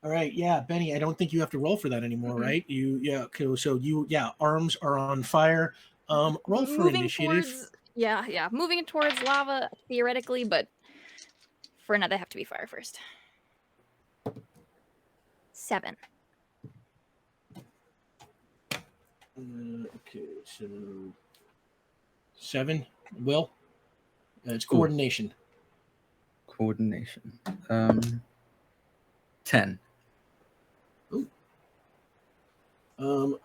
All right, yeah, Benny, I don't think you have to roll for that anymore, right? Arms are on fire. Roll for initiative. Moving towards lava theoretically, but for now they have to be fire first. 7. Okay, so 7. Will? It's coordination. Coordination. 10.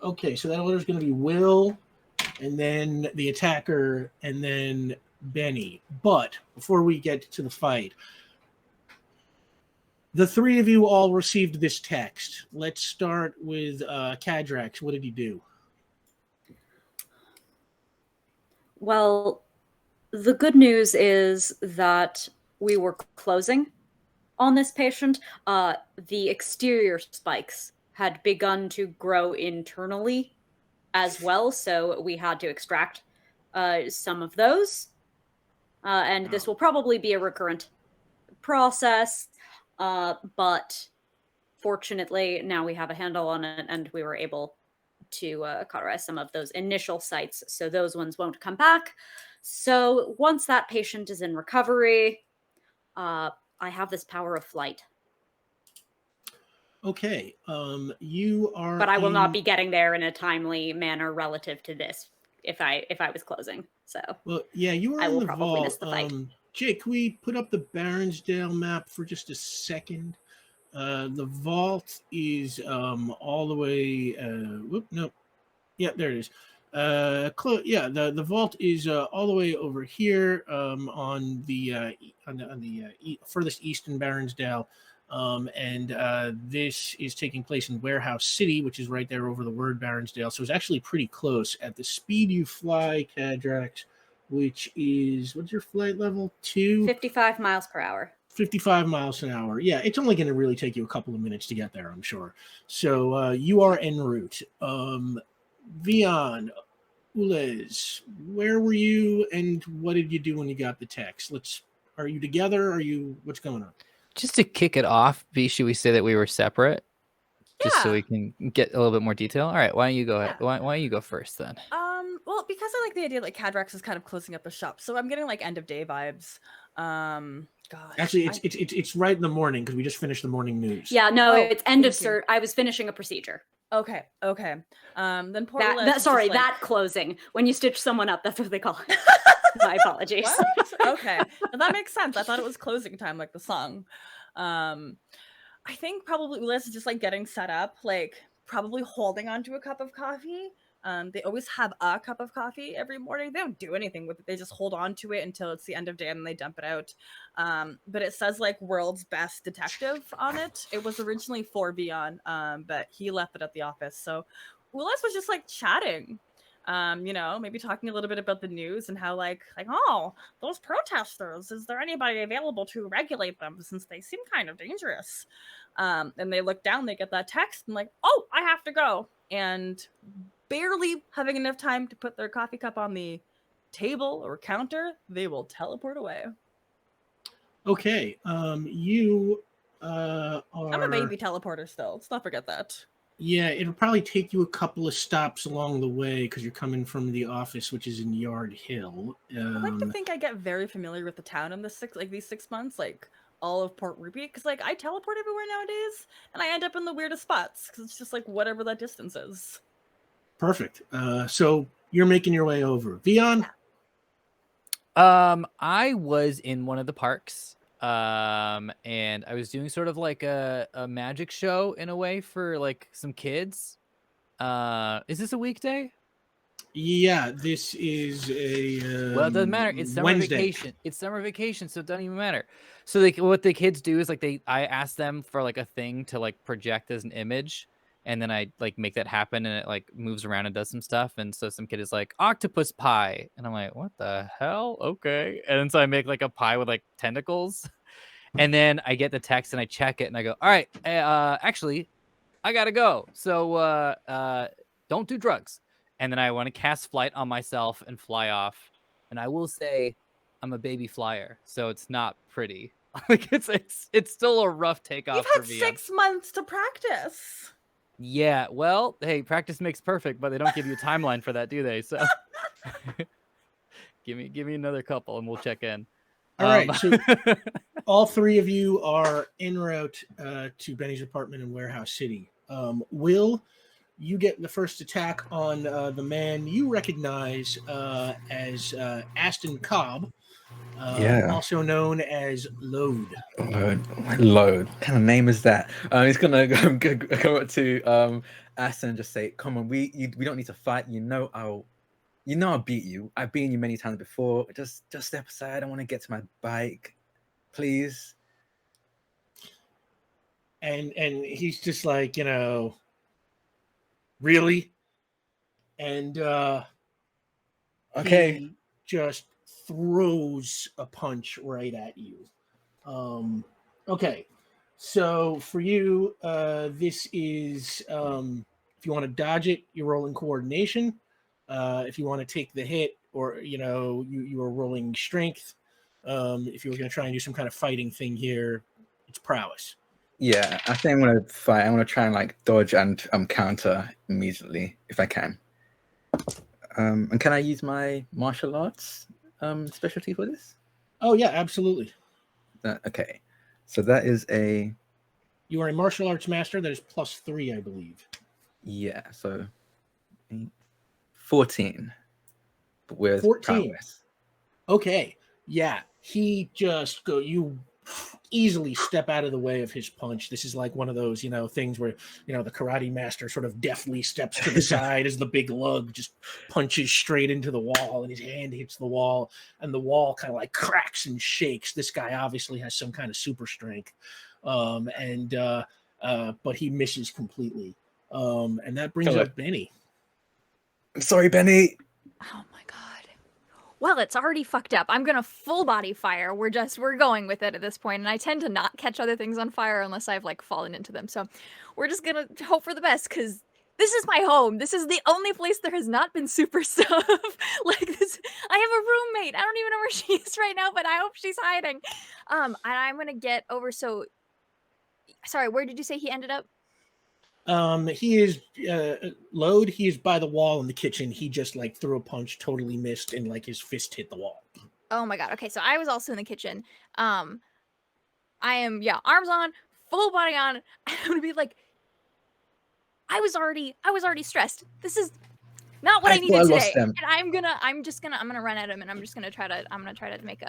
Okay, so that order is going to be Will, and then the attacker, and then Benny. But before we get to the fight, the 3 of you all received this text. Let's start with Kadrax. What did he do? Well, the good news is that we were closing on this patient. The exterior spikes had begun to grow internally as well, so we had to extract some of those. And this will probably be a recurrent process, but fortunately now we have a handle on it, and we were able to cauterize some of those initial sites, so those ones won't come back. So once that patient is in recovery, I have this power of flight. Okay, you are. But I will not be getting there in a timely manner relative to this if I was closing. So well, yeah, you are. I will in the probably vault. miss the fight. Jake, can we put up the Baronsdale map for just a second? The vault is all the way. There it is. The vault is all the way over here on the furthest east in Baronsdale. And this is taking place in Warehouse City, which is right there over the word Baronsdale. So it's actually pretty close. At the speed you fly, Kadrax, which is, what's your flight level? 2? 55 miles per hour. 55 miles an hour. Yeah, it's only going to really take you a couple of minutes to get there, I'm sure. So you are en route. Vion, Ulez, where were you and what did you do when you got the text? Are you together? What's going on? Just to kick it off, should we say that we were separate? Just so we can get a little bit more detail. All right, why don't you go ahead? Why don't you go first then? Well, because I like the idea like Kadrax is kind of closing up the shop, so I'm getting like end of day vibes. Gosh. Actually, it's right in the morning because we just finished the morning news. Yeah, no, Oh, it's end of thank you. cert. I was finishing a procedure. Okay. Then poor That, Oleh that is sorry, just like, that closing. When you stitch someone up, that's what they call it. My apologies. What? Okay. Now that makes sense. I thought it was closing time, like the song. I think probably Oleh is just like getting set up, like probably holding onto a cup of coffee. They always have a cup of coffee every morning. They don't do anything with it. They just hold on to it until it's the end of day and then they dump it out. But it says like world's best detective on it. It was originally for Vion, but he left it at the office. So Oleh was just like chatting. Maybe talking a little bit about the news and how like, oh, those protesters, is there anybody available to regulate them since they seem kind of dangerous? And they look down, they get that text and like, oh, I have to go. And barely having enough time to put their coffee cup on the table or counter, they will teleport away. Okay. You are. I'm a baby teleporter still. Let's not forget that. Yeah, it'll probably take you a couple of stops along the way because you're coming from the office, which is in Yard Hill. I like to think I get very familiar with the town in these 6 months, like all of Port Ruby, because like I teleport everywhere nowadays, and I end up in the weirdest spots because it's just like whatever that distance is. Perfect. So you're making your way over. Vion? I was in one of the parks, and I was doing sort of like a magic show in a way for like some kids. Is this a weekday? Yeah, this is a well, it doesn't matter. It's summer Wednesday. vacation. It's summer vacation, so it doesn't even matter. So what the kids do is like I ask them for like a thing to like project as an image, and then I like make that happen, and it like moves around and does some stuff. And so some kid is like octopus pie, and I'm like, what the hell? Okay. And then so I make like a pie with like tentacles, and then I get the text and I check it and I go, all right, actually, I gotta go. So don't do drugs. And then I want to cast flight on myself and fly off. And I will say I'm a baby flyer, so it's not pretty. Like it's still a rough takeoff. You've had 6 months to practice. Yeah, well, hey, practice makes perfect, but they don't give you a timeline for that, do they? So give me another couple and we'll check in. All right, so all three of you are en route to Benny's apartment in Warehouse City. Will, you get the first attack on the man you recognize as Aston Cobb, also known as Load. Load. What kind of name is that? He's gonna go up to Aston and just say, "Come on, we don't need to fight. I'll beat you. I've beaten you many times before. Just step aside. I want to get to my bike, please." And he's just like, really? And okay, he just throws a punch right at you. Okay, so for you, this is if you want to dodge it, you're rolling coordination. If you want to take the hit, or you are rolling strength. If you were going to try and do some kind of fighting thing here, it's prowess. Yeah, I think I'm gonna fight. I'm gonna try and like dodge and counter immediately if I can. And can I use my martial arts specialty for this? Oh yeah, absolutely. Okay, so that is a. You are a martial arts master. That is +3, I believe. Yeah, so 14 with 14. prowess. Okay, yeah, he just you easily step out of the way of his punch. This is like one of those, things where, the karate master sort of deftly steps to the side as the big lug just punches straight into the wall and his hand hits the wall and the wall kind of like cracks and shakes. This guy obviously has some kind of super strength. But he misses completely. And that brings up Benny. I'm sorry, Benny. Oh my god. Well, it's already fucked up. I'm gonna full body fire. We're going with it at this point, and I tend to not catch other things on fire unless I've like fallen into them. So we're just gonna hope for the best because this is my home. This is the only place there has not been super stuff like this. I have a roommate. I don't even know where she is right now, but I hope she's hiding. And I'm gonna get over. So sorry, where did you say he ended up? He is Load. He is by the wall in the kitchen. He just like threw a punch, totally missed, and like his fist hit the wall. Oh my god. Okay, so I was also in the kitchen. I am, arms on, full body on. And I'm gonna be like, I was already stressed. This is not what I needed today. And I'm gonna run at him, and I'm gonna try to make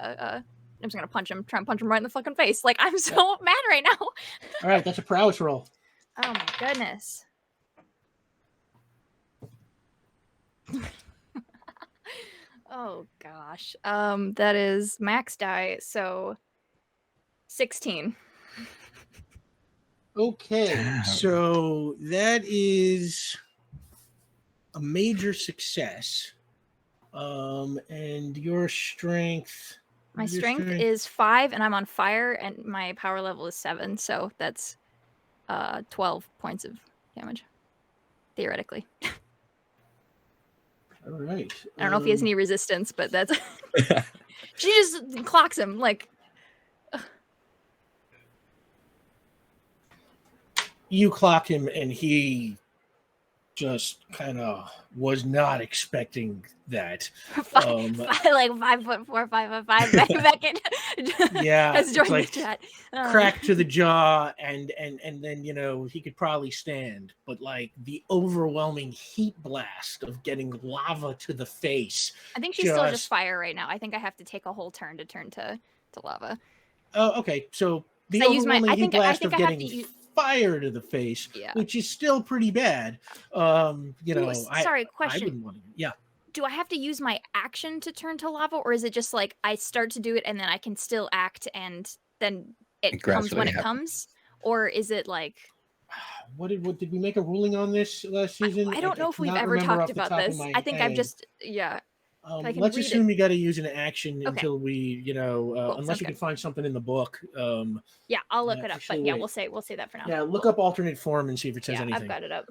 I'm just gonna try and punch him right in the fucking face. Like, I'm so mad right now. All right, that's a prowess roll. Oh my goodness. Oh gosh. That is max die, so 16. Okay, so that is a major success. And your strength. My strength is 5, and I'm on fire, and my power level is 7, so that's 12 points of damage, theoretically. All right. I don't know if he has any resistance, but that's she just clocks him like. You clock him, and he just kind of was not expecting that. Like 5'4", 5'5", back in. Yeah, has joined like the chat. Crack to the jaw, and then he could probably stand, but like the overwhelming heat blast of getting lava to the face. I think she's still just fire right now. I think I have to take a whole turn to turn to lava. Oh, okay. So the overwhelming heat blast of getting fire to the face, which is still pretty bad. Sorry, question. I wouldn't want to. Yeah. Do I have to use my action to turn to lava, or is it just like I start to do it and then I can still act and then it comes when it comes? Or is it like what did we make a ruling on this last season? I don't know if we've ever talked about this. I think I've just let's assume you got to use an action until we, unless you can find something in the book. I'll look it up. But we'll say that for now. Yeah, look up alternate form and see if it says anything. I've got it up.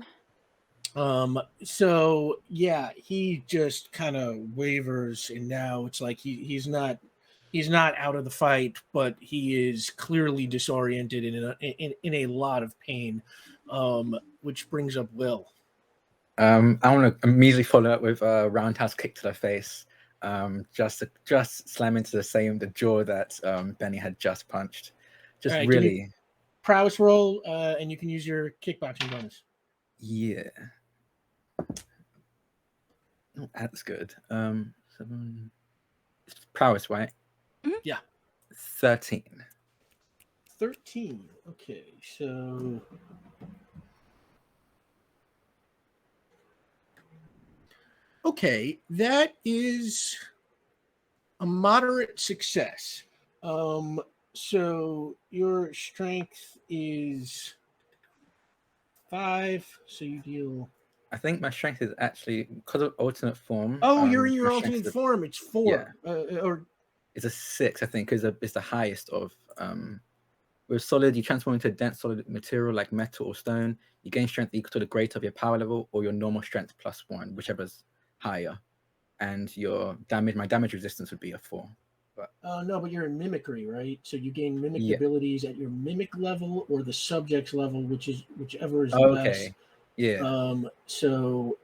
So he just kind of wavers, and now it's like he's not out of the fight, but he is clearly disoriented in a lot of pain. Which brings up Will. I want to immediately follow up with a roundhouse kick to the face, just slam into the jaw that Bennie had just punched. Just right, really prowess roll, and you can use your kickboxing bonus. Yeah, that's good. 7 prowess, right? Mm-hmm. Yeah, 13. 13. Okay, so. Okay, that is a moderate success. So your strength is 5, so you deal. I think my strength is actually because of alternate form. Oh, you're in your alternate form. It's 4, or it's a 6. I think because it's the highest of. With solid, you transform into a dense solid material like metal or stone. You gain strength equal to the greater of your power level or your normal strength +1, whichever's higher, and my damage resistance would be a 4. But no, but you're in mimicry, right? So you gain mimic abilities at your mimic level or the subject's level, whichever is less. So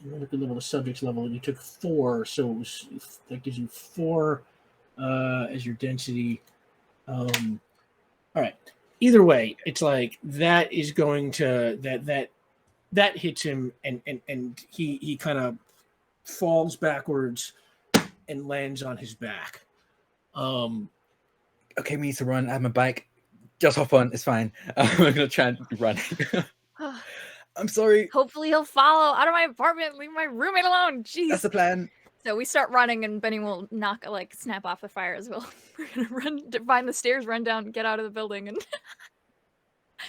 mimic level, the subject's level, and you took 4, so that gives you 4 as your density. All right. Either way, it's like that is going to that hits him, and he kind of falls backwards and lands on his back. Okay, we need to run. I have my bike. Just hop on. It's fine. I'm gonna try and be running. I'm sorry. Hopefully he'll follow out of my apartment. Leave my roommate alone. Jeez. That's the plan. So we start running, and Bennie will snap off the fire as well. We're gonna run to find the stairs, run down, get out of the building, and.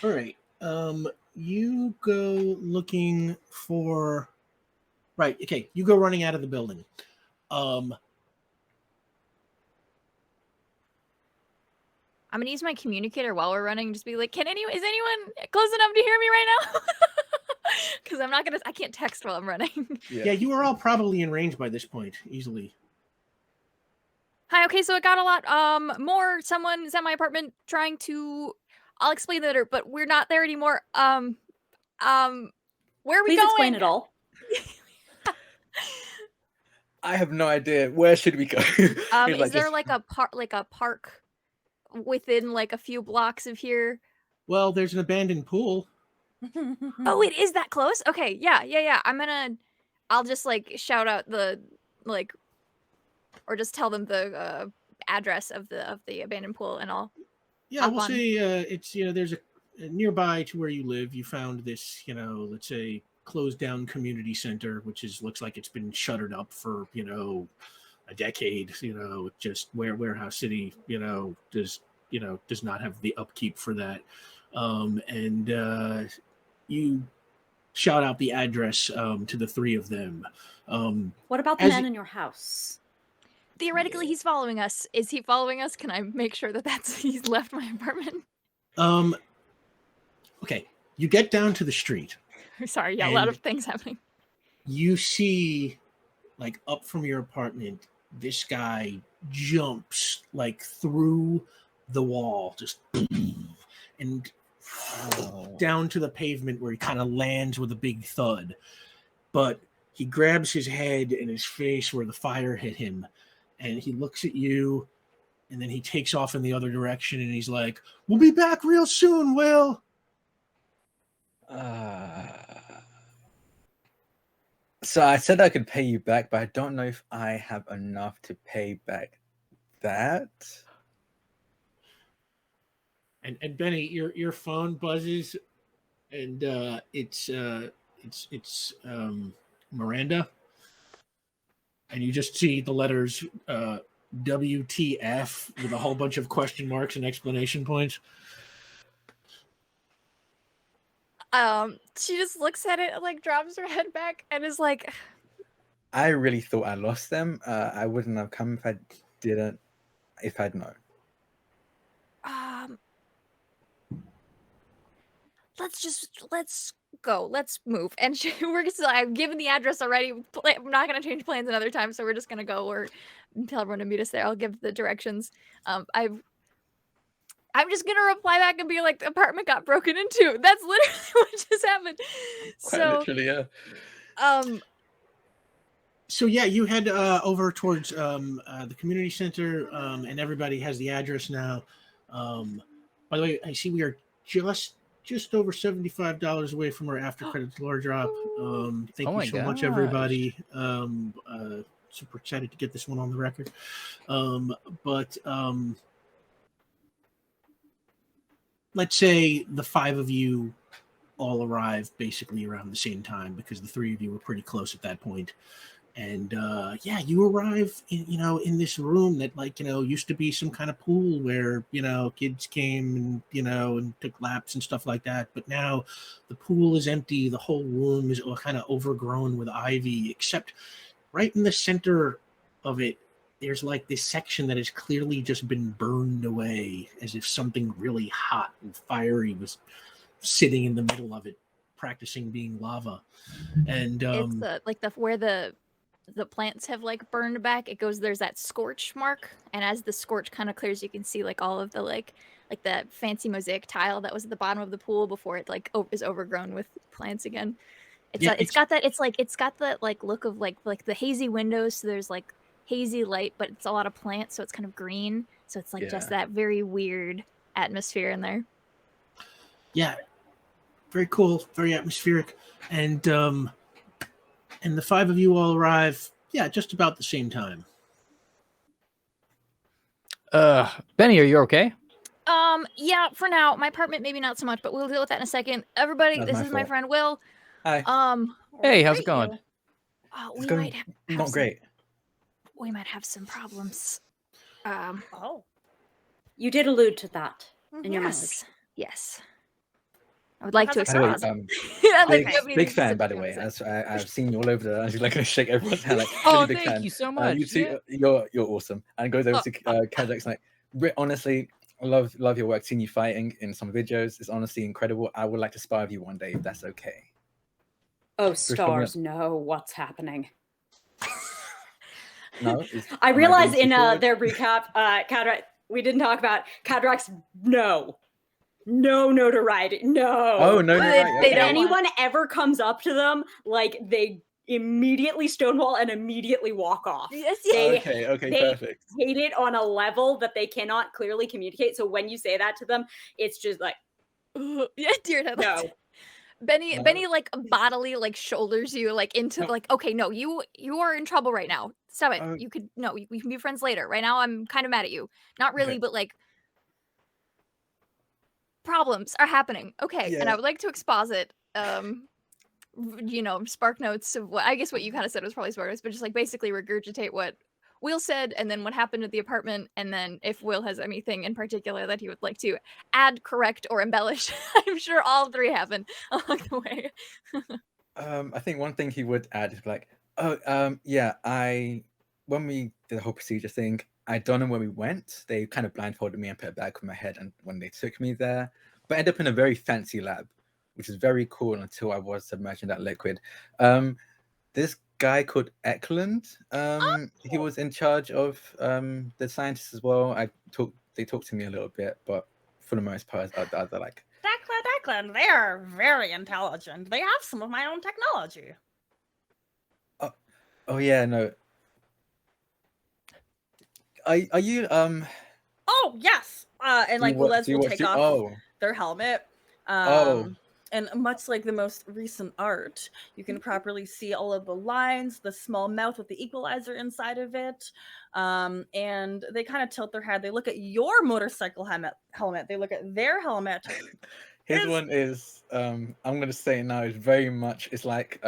All right. You go looking for. Right. Okay. You go running out of the building. I'm gonna use my communicator while we're running. Just be like, is anyone close enough to hear me right now? Because I can't text while I'm running. Yeah, you are all probably in range by this point, easily. Hi. Okay, so it got a lot more. Someone's at my apartment trying to. I'll explain later, but we're not there anymore. Where are we Please going? Explain it all. I have no idea. Where should we go? Is there like a park within like a few blocks of here? Well, there's an abandoned pool. Oh, it is that close? Okay, yeah. I'll just like shout out the like, or just tell them the address of the abandoned pool, and I'll. Yeah, hop we'll on. say it's there's a nearby to where you live. You found this let's say closed down community center, which looks like it's been shuttered up for a decade. Just where Warehouse City does not have the upkeep for that. And you shout out the address to the three of them. What about the man in your house? Theoretically, he's following us. Is he following us? Can I make sure that he's left my apartment? Okay, you get down to the street. Sorry, yeah, a lot of things happening. You see, like, up from your apartment, this guy jumps like through the wall, just and down to the pavement where he kind of lands with a big thud. But he grabs his head and his face where the fire hit him, and he looks at you, and then he takes off in the other direction, and he's like, "We'll be back real soon, Will." So I said I could pay you back, but I don't know if I have enough to pay back that. And Benny, your phone buzzes, and it's Miranda, and you just see the letters WTF with a whole bunch of question marks and exclamation points. She just looks at it, like drops her head back, and is like, I really thought I lost them. I wouldn't have come if I'd known. let's go. Let's move. And I've given the address already. I'm not going to change plans another time, so we're just going to go or tell everyone to meet us there. I'll give the directions. I'm just going to reply back and be like, the apartment got broken into. That's literally what just happened. Quite literally, yeah. So yeah, you head over towards the community center, and everybody has the address now. By the way, I see we are just over $75 away from our after credits lore drop. Thank you so much, everybody. Super excited to get this one on the record. But let's say the five of you all arrive basically around the same time, because the three of you were pretty close at that point. And yeah, you arrive in this room that used to be some kind of pool where kids came and took laps and stuff like that. But now the pool is empty. The whole room is kind of overgrown with ivy, except right in the center of it, there's like this section that has clearly just been burned away, as if something really hot and fiery was sitting in the middle of it, practicing being lava. And it's like where the plants have like burned back. There's that scorch mark, and as the scorch kind of clears, you can see like all of the like the fancy mosaic tile that was at the bottom of the pool before it is overgrown with plants again. It's got the like look of like the hazy windows, so there's like hazy light, but it's a lot of plants, so it's kind of green, so it's like just that very weird atmosphere in there. Yeah, very cool, very atmospheric. And the five of you all arrive, just about the same time. Benny, are you okay? Yeah, for now. My apartment, maybe not so much, but we'll deal with that in a second. Everybody, this is my friend Will. Hi. Hey, how's it going? We might have not great. We might have some problems. You did allude to that in your message. Yes. I would like to expand. Big fan, by the way. I've seen you all over there. I'm like going to shake everyone's hand. Big thank fan. You so much. You two, you're awesome. And goes over to Kadek's like, honestly, I love your work. Seeing you fighting in some videos is honestly incredible. I would like to spar with you one day if that's okay. Oh, stars know what's happening. No, I realize in their recap, Kadrak, we didn't talk about Kadrak's no notoriety. No. Oh, no notoriety. If anyone ever comes up to them, like immediately stonewall and immediately walk off. Yes, They, Okay, they perfect. hate it on a level that they cannot clearly communicate. So when you say that to them, it's just like, Yeah, dear headlights. no. Benny, No. Benny, like bodily, like shoulders you like into No. like, okay, no, you are in trouble right now. Stop it. Oh. You could no, we can be friends later. Right now, I'm kind of mad at you. Not really, Okay. but like problems are happening. Okay, and I Yeah. would like to exposit. Spark notes of what I guess what you kind of said was probably spark notes, but just like basically regurgitate what Will said, and then what happened at the apartment, and then if Will has anything in particular that he would like to add, correct, or embellish. I'm sure all three happen along the way. I think one thing he would add is like, yeah, when we did the whole procedure thing, I don't know where we went. They kind of blindfolded me and put a bag on my head, and when they took me there, but I ended up in a very fancy lab, which is very cool until I was submerged in that liquid. This guy called Eklund, he was in charge of the scientists as well. They talked to me a little bit, but for the most part, they're like, Declan, they are very intelligent. They have some of my own technology. oh yeah, no. Are you Oh yes. And like Ulez will take off their helmet. And much like the most recent art, you can properly see all of the lines, the small mouth with the equalizer inside of it. And they kind of tilt their head. They look at your motorcycle helmet. They look at their helmet. His one is I'm gonna say now is very much it's like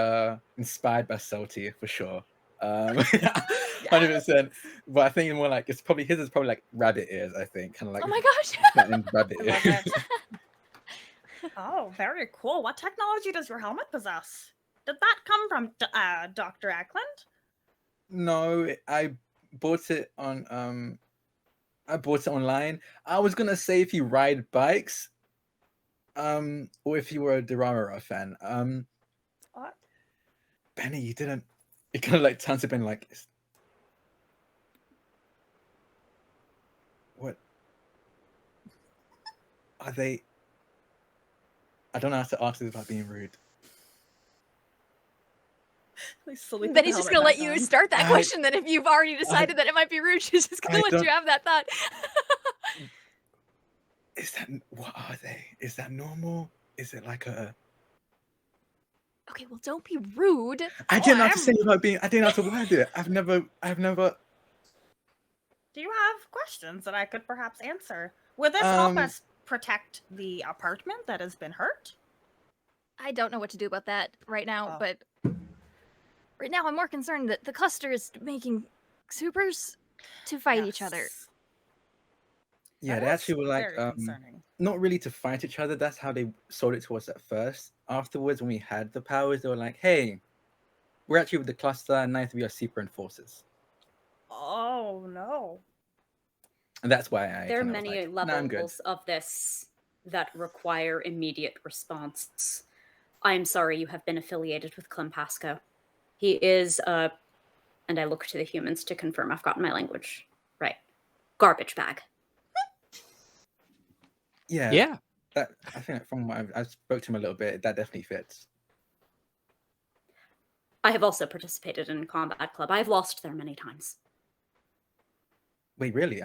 inspired by Salty for sure. 100%. But I think more like his is probably like rabbit ears, I think. Kind of like Oh my gosh. rabbit I love ears. it. Oh, very cool. What technology does your helmet possess? Did that come from Dr. Eklund? No, I bought it on online. I was gonna say if you ride bikes, or if you were a Durarara fan. What? Benny, you didn't. It kind of like turns to Benny like, what are they? I don't know how to ask this without being rude. Benny's just gonna let you start that question. Then, if you've already decided that it might be rude, she's just gonna let you have that thought. What are they? Is that normal? Is it like a? Okay, well, don't be rude. I didn't know how to say it without being. I didn't know how to word it. I've never. Do you have questions that I could perhaps answer? Would this help us protect the apartment that has been hurt? I don't know what to do about that right now, but right now I'm more concerned that the cluster is making supers to fight each other. Yeah, they actually were like not really to fight each other. That's how they sold it to us at first. Afterwards, when we had the powers, they were like, "Hey, we're actually with the cluster, and now we are super enforcers." Oh no! And that's why there are many levels of this that require immediate response. I'm sorry you have been affiliated with Clem Pasco. He is and I look to the humans to confirm I've gotten my language right. Garbage bag. Yeah. I think from what I spoke to him a little bit, that definitely fits. I have also participated in a combat club. I've lost there many times. Wait, really?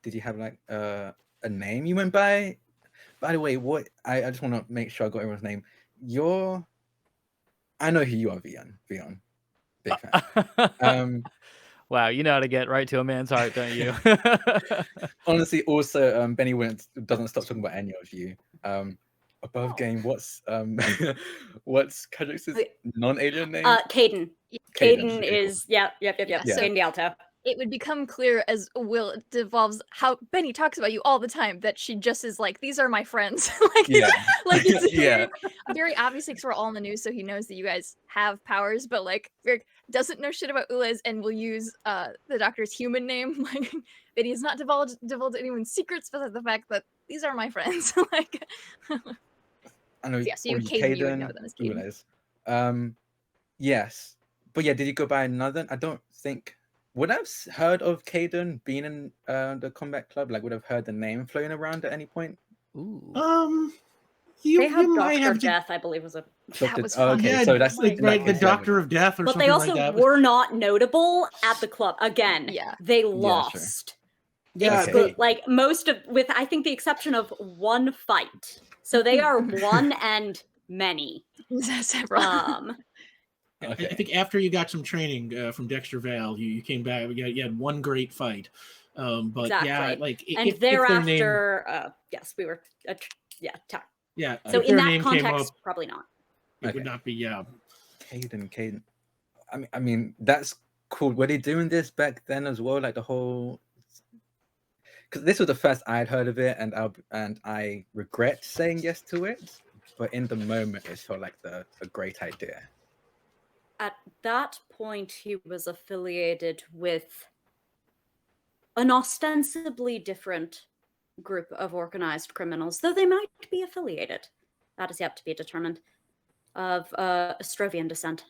Did you have like a name you went by? By the way, what I just want to make sure I got everyone's name. I know who you are, Vion. Big fan. Wow, you know how to get right to a man's heart, don't you? Honestly, also, Benny doesn't stop talking about any of you. Above game, what's Kedrick's non-alien name? Caden. Caden is yep. Caden D'Alto. It would become clear as Will devolves how Benny talks about you all the time that she just is like, these are my friends. It's very obvious because we're all in the news, so he knows that you guys have powers, but like Vic doesn't know shit about Ulez and will use the doctor's human name. Like that he has not divulged anyone's secrets, but the fact that these are my friends. Like I know. Yeah, so you would know them as Caden. Yes. But yeah, did you go by another? I don't think. Would I have heard of Caden being in the combat club? Like, would I have heard the name floating around at any point? Ooh. You, They had you might Doctor have to, Death, I believe, was a. That was fun. Okay, Yeah, so that's my in that right, the case, yeah, Doctor of Death or But something they also like that. were not notable at the club. Again, Yeah. they sure. lost. Yeah, Okay. they, Like most of, with I think the exception of one fight. So they are one and many. Several. I Okay. think after you got some training from Dexter Vale, you came back. You had one great fight. But Exactly. yeah, like And if their name, thereafter, yes, we were, yeah, So if in their that name came context, up, probably not. it Okay. would not be. Yeah, Caden. I mean, that's cool. Were they doing this back then as well? Like the whole, because this was the first I'd heard of it, and I regret saying yes to it. But in the moment, it felt like a great idea. At that point, he was affiliated with an ostensibly different group of organized criminals, though they might be affiliated. That is yet to be determined. Of Ostrovian descent.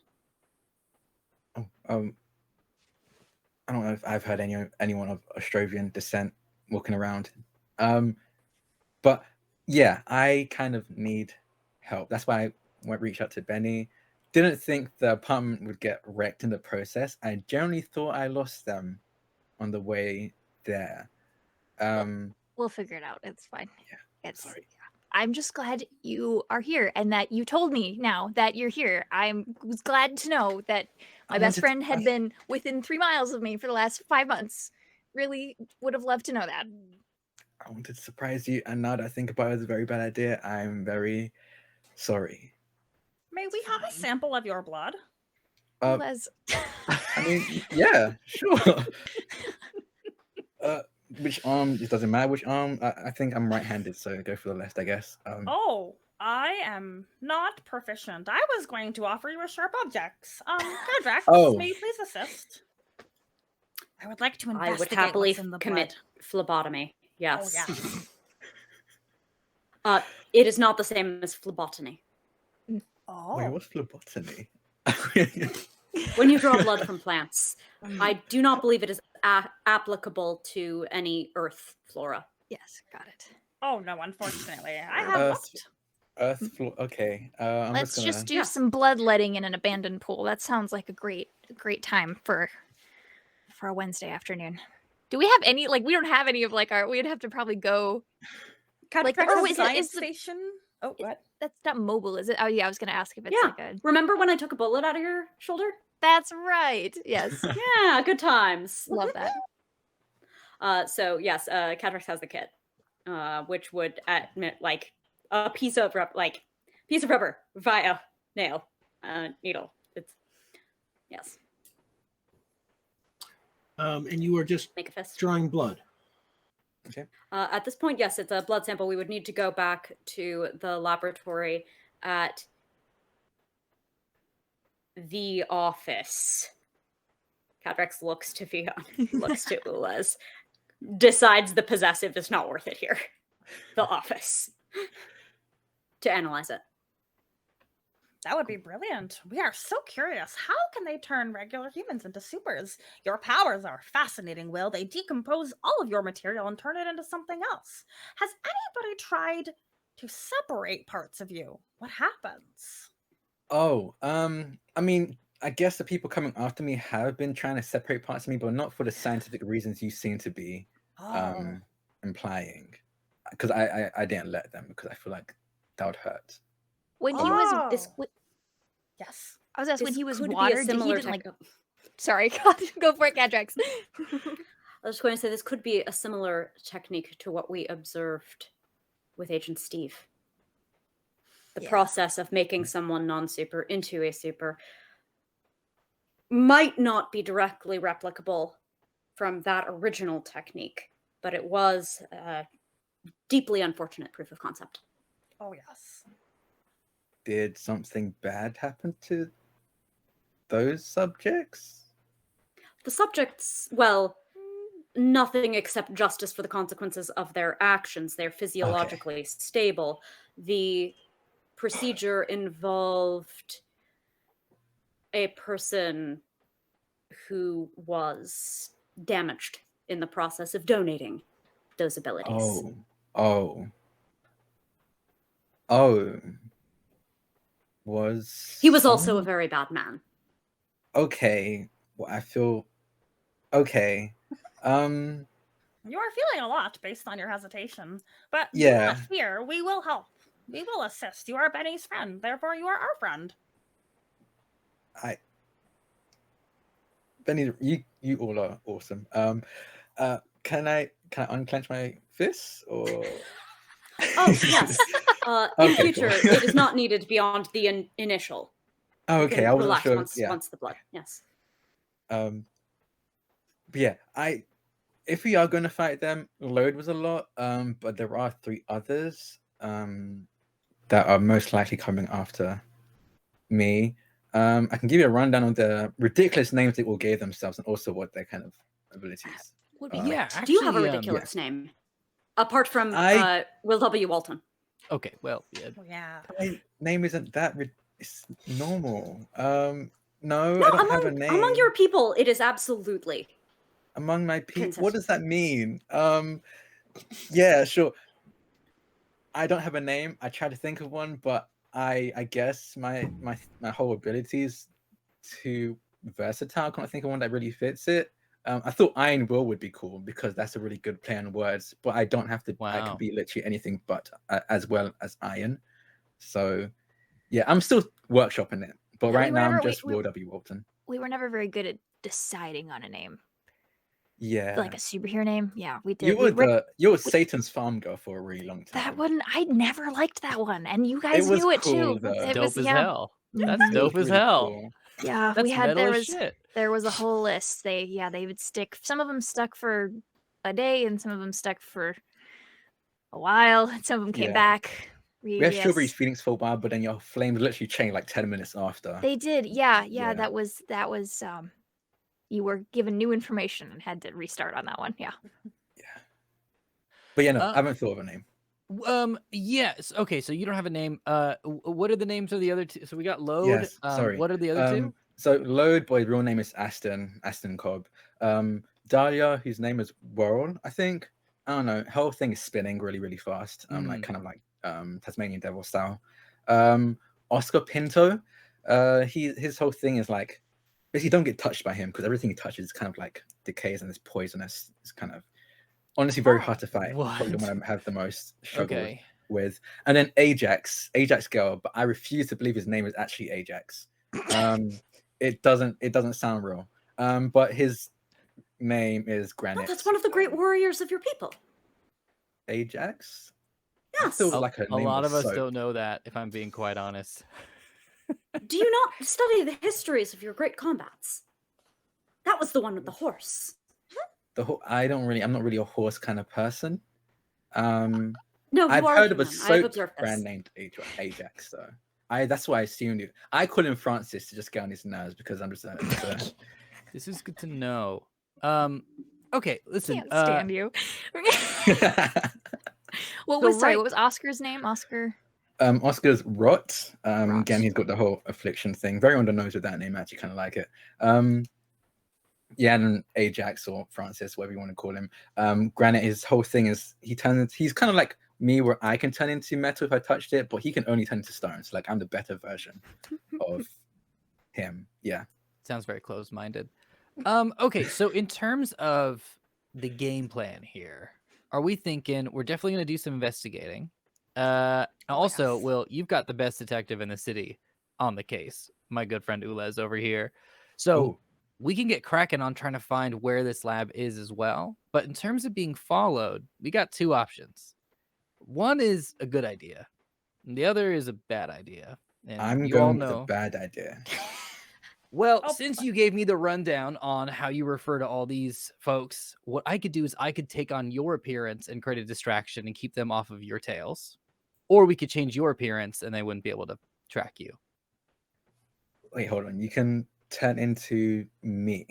Oh, I don't know if I've heard anyone of Ostrovian descent walking around. But yeah, I kind of need help. That's why I reached out to Bennie. Didn't think the apartment would get wrecked in the process. I generally thought I lost them on the way there. We'll figure it out. It's fine. Yeah, It's. sorry. I'm just glad you are here and that you told me now that you're here. Was glad to know that my best friend had been within 3 miles of me for the last 5 months. Really would have loved to know that. I wanted to surprise you, and now that I think about it, it's a very bad idea. I'm very sorry. May we have a sample of your blood? Les. I mean, yeah, sure. Which arm? It doesn't matter which arm. I think I'm right-handed, so go for the left, I guess. Oh, I am not proficient. I was going to offer you a sharp objects. Drax, Oh. may you please assist? I would like to I investigate would happily what's in the commit blood. phlebotomy. Yes. Oh, yeah. It is not the same as phlebotomy. Oh. Wait, what's phlebotomy? When you draw blood from plants, I do not believe it is applicable to any earth flora. Yes, got it. Oh, no, unfortunately. I have looked. Earth floor. Okay. I'm Let's just just gonna... do some bloodletting in an abandoned pool. That sounds like a great time for a Wednesday afternoon. Do we have any, like, we don't have any of, like, we'd have to probably go. Like, is the station? Oh, what? That's not mobile, is it? Oh, yeah, I was going to ask if it's Yeah. like a. Remember when I took a bullet out of your shoulder? That's right. Yes. Yeah, good times. Love that. So yes, Catrix has the kit, which would admit like a piece of rubber via nail, needle. It's yes. and you are just Make a fist. drawing blood. Okay. At this point, yes, it's a blood sample. We would need to go back to the laboratory at the office. Cadrex looks to Vion, looks to Ulez, decides the possessive is not worth it here. The office. To analyze it. That would be brilliant. We are so curious. How can they turn regular humans into supers? Your powers are fascinating, Will. They decompose all of your material and turn it into something else. Has anybody tried to separate parts of you? What happens? Oh, I mean, I guess the people coming after me have been trying to separate parts of me, but not for the scientific reasons you seem to be implying. Because I didn't let them, because I feel like that would hurt. When he was this, yes, I was asking when This he was could be a watered. He similar didn't like. tech- Sorry, go for it, Cadrex. I was going to say this could be a similar technique to what we observed with Agent Steve. The process of making someone non-super into a super might not be directly replicable from that original technique, but it was a deeply unfortunate proof of concept. Oh, yes. Did something bad happen to those subjects? The subjects, well, nothing except justice for the consequences of their actions. They're physiologically stable. The procedure involved a person who was damaged in the process of donating those abilities. Oh. Oh, He was also a very bad man. Okay. Well, I feel okay. You are feeling a lot based on your hesitation, but do Yeah. not fear. We will help. We will assist. You are Benny's friend, therefore you are our friend. Benny, you all are awesome. Can I unclench my fists or? Oh yes. In Okay, future, cool. it is not needed beyond the initial. Oh, You okay, can I wasn't relax sure. once the blood. Yes. But yeah, if we are going to fight them, load was a lot. But there are 3 others that are most likely coming after me. I can give you a rundown of the ridiculous names they all gave themselves and also what their kind of abilities. Yeah, Do you have a actually, ridiculous name apart from Will W. Walton? Okay, well, yeah. Yeah. My name isn't that it's normal. No, No, I don't have a name. among your people, it is absolutely. Among my people, consistent. what does that mean? Yeah, sure. I don't have a name. I tried to think of one, but I guess my whole ability is too versatile. I can't think of one that really fits it. I thought Iron Will would be cool because that's a really good play on words, but I don't have to. I Wow. could be literally anything but as well as Iron. So yeah, I'm still workshopping it, but Yeah, right now I'm just Will W. Walton. We were never very good at deciding on a name. Yeah, Like a superhero name. Yeah, we did. You were Satan's farm girl for a really long time. That one, I never liked that one, and you guys was knew it cool, too. though. It Dope was as yeah. hell. Mhm. That's dope as really hell. cool. Yeah, That's we had metal there as was shit. there was a whole list. They would stick. Some of them stuck for a day, and some of them stuck for a while. And some of them came Yeah. back. We had Strawberry's feelings for a while, but then your flames literally changed like 10 minutes after. They did. Yeah. Yeah. That was you were given new information and had to restart on that one. Yeah. But yeah, no, I haven't thought of a name. Yes. Okay, so you don't have a name. What are the names of the other 2? So we got Load. Yes, sorry. What are the other 2? So Load, boy, real name is Aston Cobb. Dahlia, whose name is Whirl, I think. I don't know. Her whole thing is spinning really, really fast. Like kind of like Tasmanian Devil style. Oscar Pinto. His whole thing is like basically don't get touched by him because everything he touches kind of like decays and is poisonous. It's kind of honestly very hard to fight. Probably the one I have the most struggle with. And then Ajax girl, but I refuse to believe his name is actually Ajax. It doesn't sound real. But his name is Granite. Oh, that's one of the great warriors of your people. Ajax? Yes. Like a lot of us don't know that, if I'm being quite honest. Do you not study the histories of your great combats? That was the one with the horse. I'm not really a horse kind of person. No, I've heard of a soap brand brand named Ajax, so that's why I assumed it. I call him Francis to just get on his nerves because I'm just This is good to know. Okay, listen. Can't stand you. What was Oscar's name? Oscar. Oscar's Rot. Again, he's got the whole affliction thing. Very on the nose with that name. I actually kind of like it. Yeah, and Ajax or Francis, whatever you want to call him. Granite, his whole thing is he's kind of like me where I can turn into metal if I touched it, but he can only turn into stone. So like I'm the better version of him. Yeah. Sounds very closed-minded. Okay, so in terms of the game plan here, are we thinking we're definitely going to do some investigating? Also, yes. Will, you've got the best detective in the city on the case. My good friend Oleh is over here. So we can get cracking on trying to find where this lab is as well. But in terms of being followed, we got 2 options. One is a good idea, and the other is a bad idea. And I'm going with a bad idea. Well, since you gave me the rundown on how you refer to all these folks, what I could do is I could take on your appearance and create a distraction and keep them off of your tails. Or we could change your appearance and they wouldn't be able to track you. Wait, hold on. You can turn into me.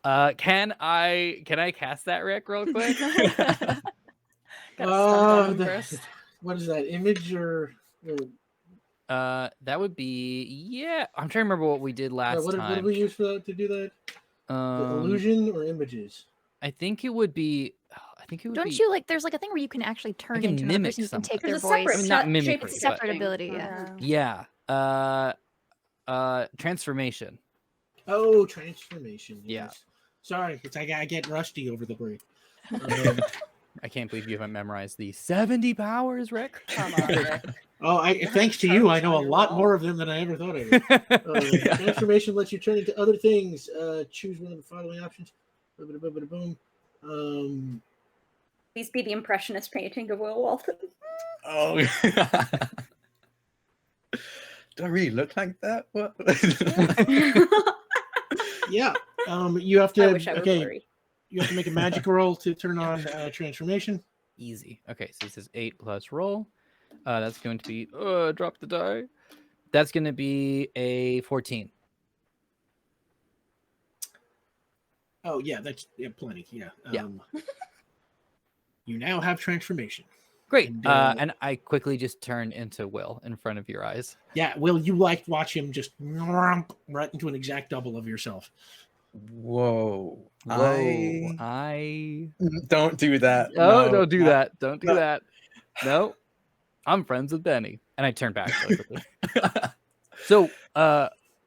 Can I cast that, Rick, real quick? What is that? Image or that would be I'm trying to remember what we did last time. What did we use for that to do that? The illusion or images? I think it would be I think it would Don't be. you like? There's like a thing where you can actually turn can into another mimic person. You can take someone. their There's a voice. separate I mean, not shape mimicry, shifting. Separate ability, yeah. Yeah. Transformation. Oh, transformation. Yeah. Yes. Sorry, it's I get rusty over the break. I can't believe you haven't memorized the 70 powers, Rick. Come on, Rick. Thanks to you, I know a lot more of them than I ever thought I would. Transformation lets you turn into other things. Choose one of the following options. Boom. Please be the impressionist painting of Will Walton. Oh. Do I really look like that? What? Yeah. You have to. I wish I were blurry. You have to make a magic roll to turn on transformation. Easy. Okay, so this is 8 plus roll. That's going to be drop the die. That's going to be a 14. Oh yeah, that's plenty. Yeah. Yeah. You now have transformation. Great. And, And I quickly just turn into Will in front of your eyes. Yeah, Will, you watch him just right into an exact double of yourself. Whoa. I Don't do that. Oh, No, don't do not- that. Don't do that. No. I'm friends with Bennie. And I turn back really quickly. So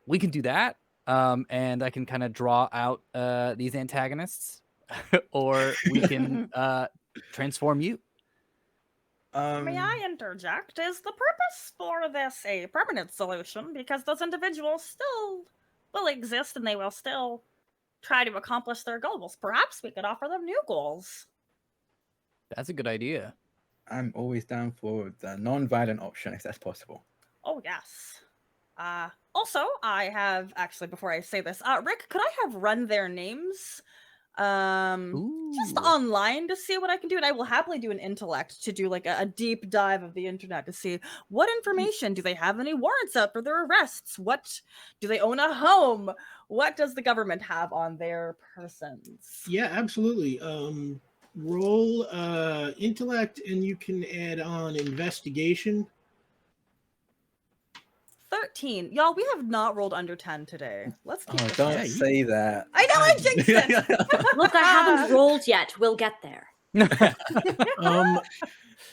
we can do that. And I can kind of draw out these antagonists. Or we can transform you. May I interject? Is the purpose for this a permanent solution? Because those individuals still will exist and they will still try to accomplish their goals. Perhaps we could offer them new goals. That's a good idea. I'm always down for the non-violent option if that's possible. Oh, yes. Also, I have, actually, before I say this, Rick, could I have run their names? Just Ooh. online to see what I can do, and I will happily do an intellect to do like a deep dive of the internet to see what information do they have, any warrants out for their arrests, what do they own a home, what does the government have on their persons. Yeah, absolutely. Roll intellect, and you can add on investigation. 13. Y'all, we have not rolled under 10 today. Let's keep this Don't up. say that. I know I jinxed it. Look, I haven't rolled yet. We'll get there.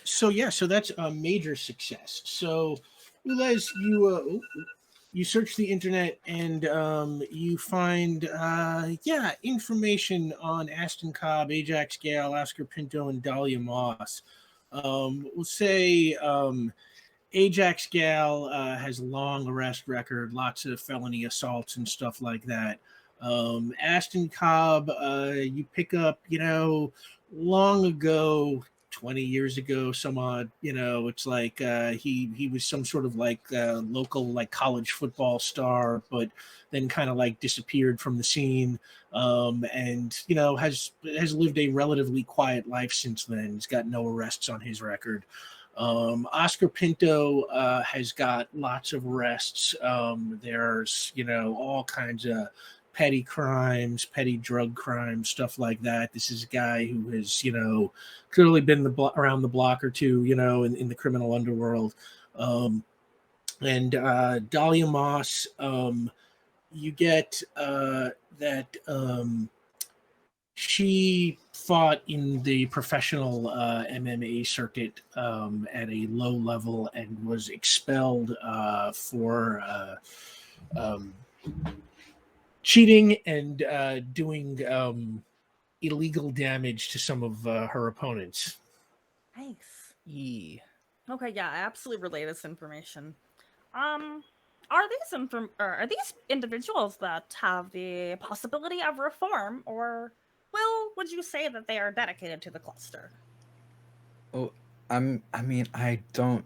So that's a major success. So, Ulez, you search the internet and you find information on Aston Cobb, Ajax Gale, Oscar Pinto, and Dahlia Moss. We'll say Ajax Gale has a long arrest record, lots of felony assaults and stuff like that. Aston Cobb, you pick up, long ago, 20 years ago, some odd, it's like he was some sort of like local like college football star, but then kind of like disappeared from the scene, and has lived a relatively quiet life since then. He's got no arrests on his record. Oscar Pinto has got lots of arrests. There's all kinds of petty crimes, petty drug crimes, stuff like that. This is a guy who has clearly been around the block or two, in the criminal underworld. And Dahlia Moss, you get that she fought in the professional MMA circuit at a low level and was expelled for cheating and doing illegal damage to some of her opponents. Nice. Yeah. Okay, yeah, I absolutely relay this information. Are these individuals that have the possibility of reform, or would you say that they are dedicated to the cluster? Oh, I mean, I don't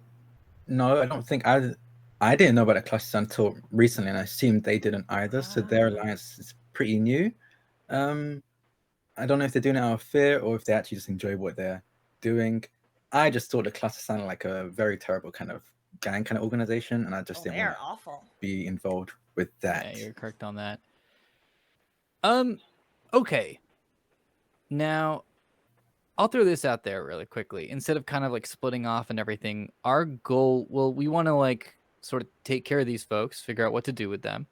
know. I don't think I didn't know about the clusters until recently, and I assumed they didn't either. So their alliance is pretty new. I don't know if they're doing it out of fear or if they actually just enjoy what they're doing. I just thought the cluster sounded like a very terrible kind of gang kind of organization, and I just didn't want awful. to be involved with that. Yeah, you're correct on that. Okay. Now, I'll throw this out there really quickly. Instead of kind of like splitting off and everything, our goal, we want to like sort of take care of these folks, figure out what to do with them,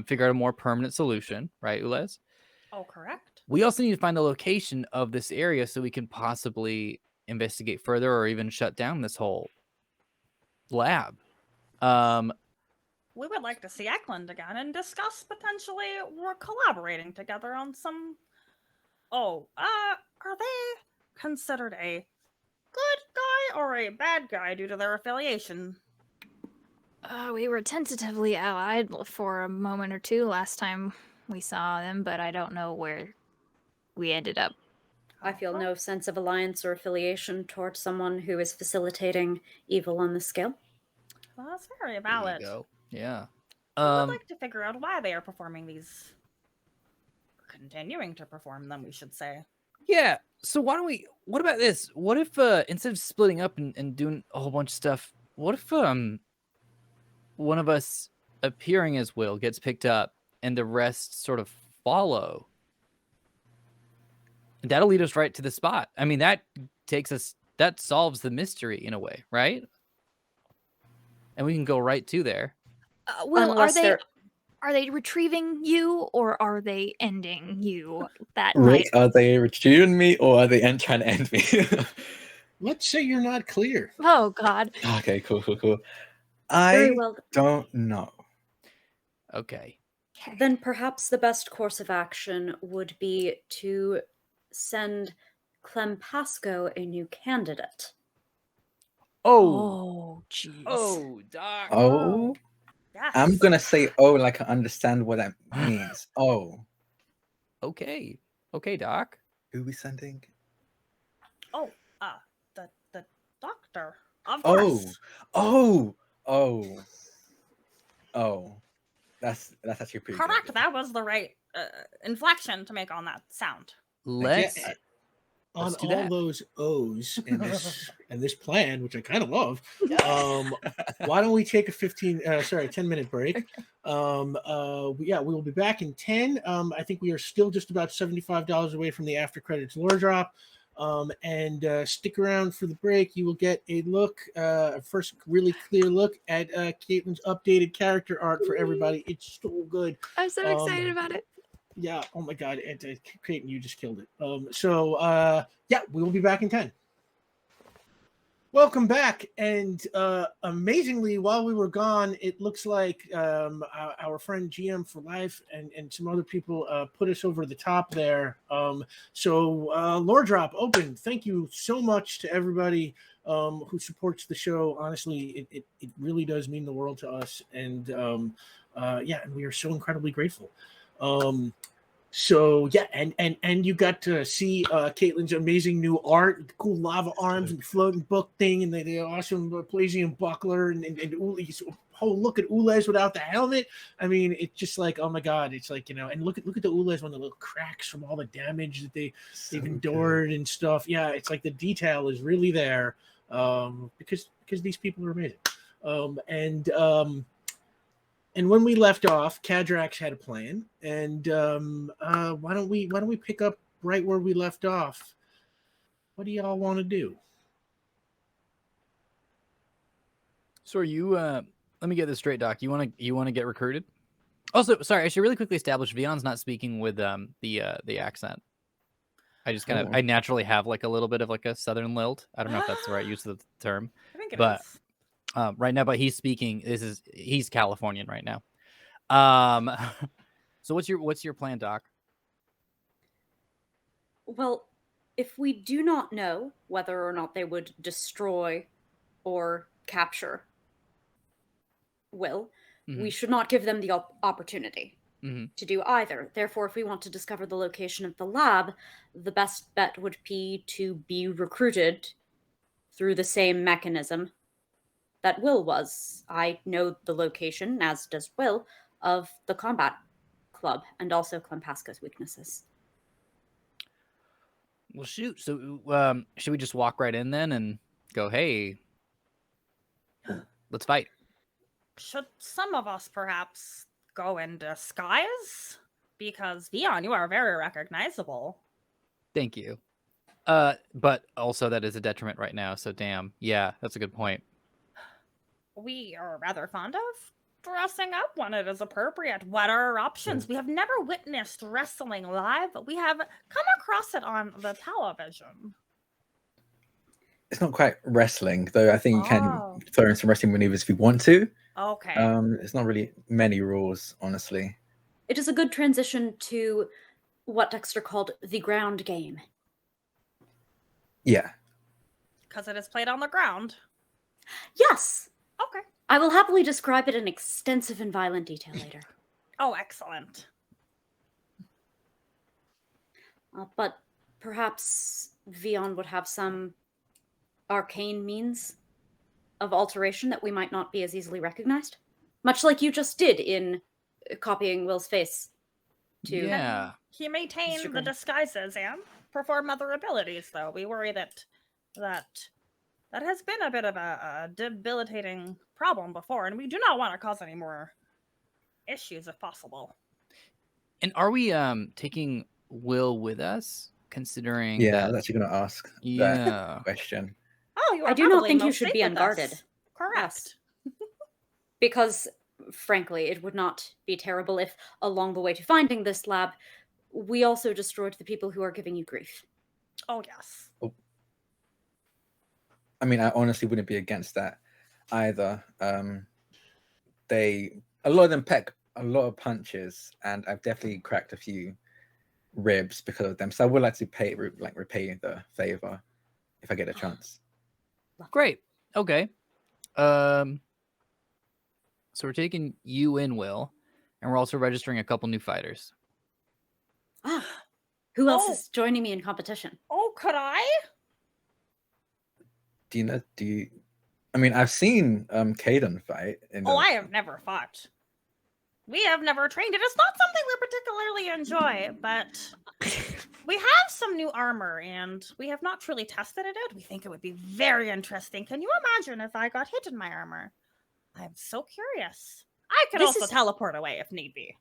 figure out a more permanent solution, right, Ulez? Oh, correct. We also need to find the location of this area so we can possibly investigate further or even shut down this whole lab. We would like to see Eklund again and discuss potentially we're collaborating together on some. Oh, are they considered a good guy or a bad guy due to their affiliation? We were tentatively allied for a moment or two last time we saw them, but I don't know where we ended up. I feel no sense of alliance or affiliation towards someone who is facilitating evil on the scale. Well, that's very There valid. you go. Yeah. I would like to figure out why they are performing these. Continuing to perform them, we should say. Yeah. So what about this? What if instead of splitting up and doing a whole bunch of stuff, what if one of us appearing as Will gets picked up and the rest sort of follow? And that'll lead us right to the spot. I mean, that solves the mystery in a way, right? And we can go right to there. Will, Unless are they retrieving you or are they ending you that Rick, night? are they retrieving me or are they trying to end me? Let's say you're not clear. Oh, God. Okay, cool. Very I well. don't know. Okay. Then perhaps the best course of action would be to send Clem Pasco a new candidate. Oh, jeez. Oh, Doc. Oh, Yes. I'm gonna say oh like I understand what that means. Oh, Okay. Okay, Doc. who we sending? Oh, the doctor. Of Oh, course. oh. That's actually pretty Correct. good. That was the right inflection to make on that sound. Let's On Let's do all that. those O's and this plan, which I kind of love, why don't we take a 10-minute break? We will be back in 10. I think we are still just about $75 away from the after credits lore drop. And stick around for the break. You will get a look, first really clear look at Caitlin's updated character art for everybody. It's so good. I'm so excited about it. Yeah. Oh my God. Creighton, you just killed it. We will be back in 10. Welcome back. And amazingly, while we were gone, it looks like our friend GM for Life and some other people put us over the top there. Lore Drop open. Thank you so much to everybody who supports the show. Honestly, it really does mean the world to us. And and we are so incredibly grateful. And you got to see Caitlin's amazing new art, cool lava arms and floating book thing, and the awesome Plasian buckler and Oleh's whole look at Oleh's without the helmet. I mean, it's just like, oh my God, it's like, and look at the Oleh's one, the little cracks from all the damage that they've endured and stuff. Yeah, it's like the detail is really there because these people are amazing. And when we left off, Kadrax had a plan, and why don't we pick up right where we left off? What do y'all want to do? So are you let me get this straight, Doc. You want to get recruited? Also, sorry, I should really quickly establish Vion's not speaking with the accent. I just I naturally have like a little bit of like a southern lilt. I don't know if that's the right use of the term. I think it is. Right now, but he's speaking. He's Californian right now. So what's your plan, Doc? Well, if we do not know whether or not they would destroy or capture Will, we should not give them the opportunity to do either. Therefore, if we want to discover the location of the lab, the best bet would be to be recruited through the same mechanism that Will was. I know the location, as does Will, of the combat club and also Clem Pasco's weaknesses. Well, shoot. So, should we just walk right in then and go, hey, let's fight? Should some of us perhaps go in disguise? Because Vion, you are very recognizable. Thank you. But also that is a detriment right now. So damn. Yeah, that's a good point. We are rather fond of dressing up when it is appropriate. What are our options? We have never witnessed wrestling live, but we have come across it on the television. It's not quite wrestling, though. I think you can throw in some wrestling maneuvers if you want to. Okay. It's not really many rules, honestly. It is a good transition to what Dexter called the ground game. Yeah. Because it is played on the ground. Yes! Okay. I will happily describe it in extensive and violent detail later. Oh, excellent. But perhaps Vion would have some arcane means of alteration that we might not be as easily recognized. Much like you just did in copying Will's face. Yeah. He maintained the disguises and perform other abilities, though. We worry that has been a bit of a debilitating problem before, and we do not want to cause any more issues if possible. And are we taking Will with us, considering Yeah, that... I was actually going to ask that question. Oh, you are I do not probably think you most should safe be with unguarded. us. Correct. Yes. Because, frankly, it would not be terrible if, along the way to finding this lab, we also destroyed the people who are giving you grief. Oh, yes. I mean, I honestly wouldn't be against that either. A lot of them peck a lot of punches, and I've definitely cracked a few ribs because of them. So I would like to repay the favor if I get a chance. Great. Okay. So we're taking you in, Will, and we're also registering a couple new fighters. Ah, who else is joining me in competition? Oh, could I? I mean, I've seen Caden fight. I have never fought. We have never trained. It is not something we particularly enjoy, but we have some new armor, and we have not truly tested it out. We think it would be very interesting. Can you imagine if I got hit in my armor? I'm so curious. I could also teleport away if need be.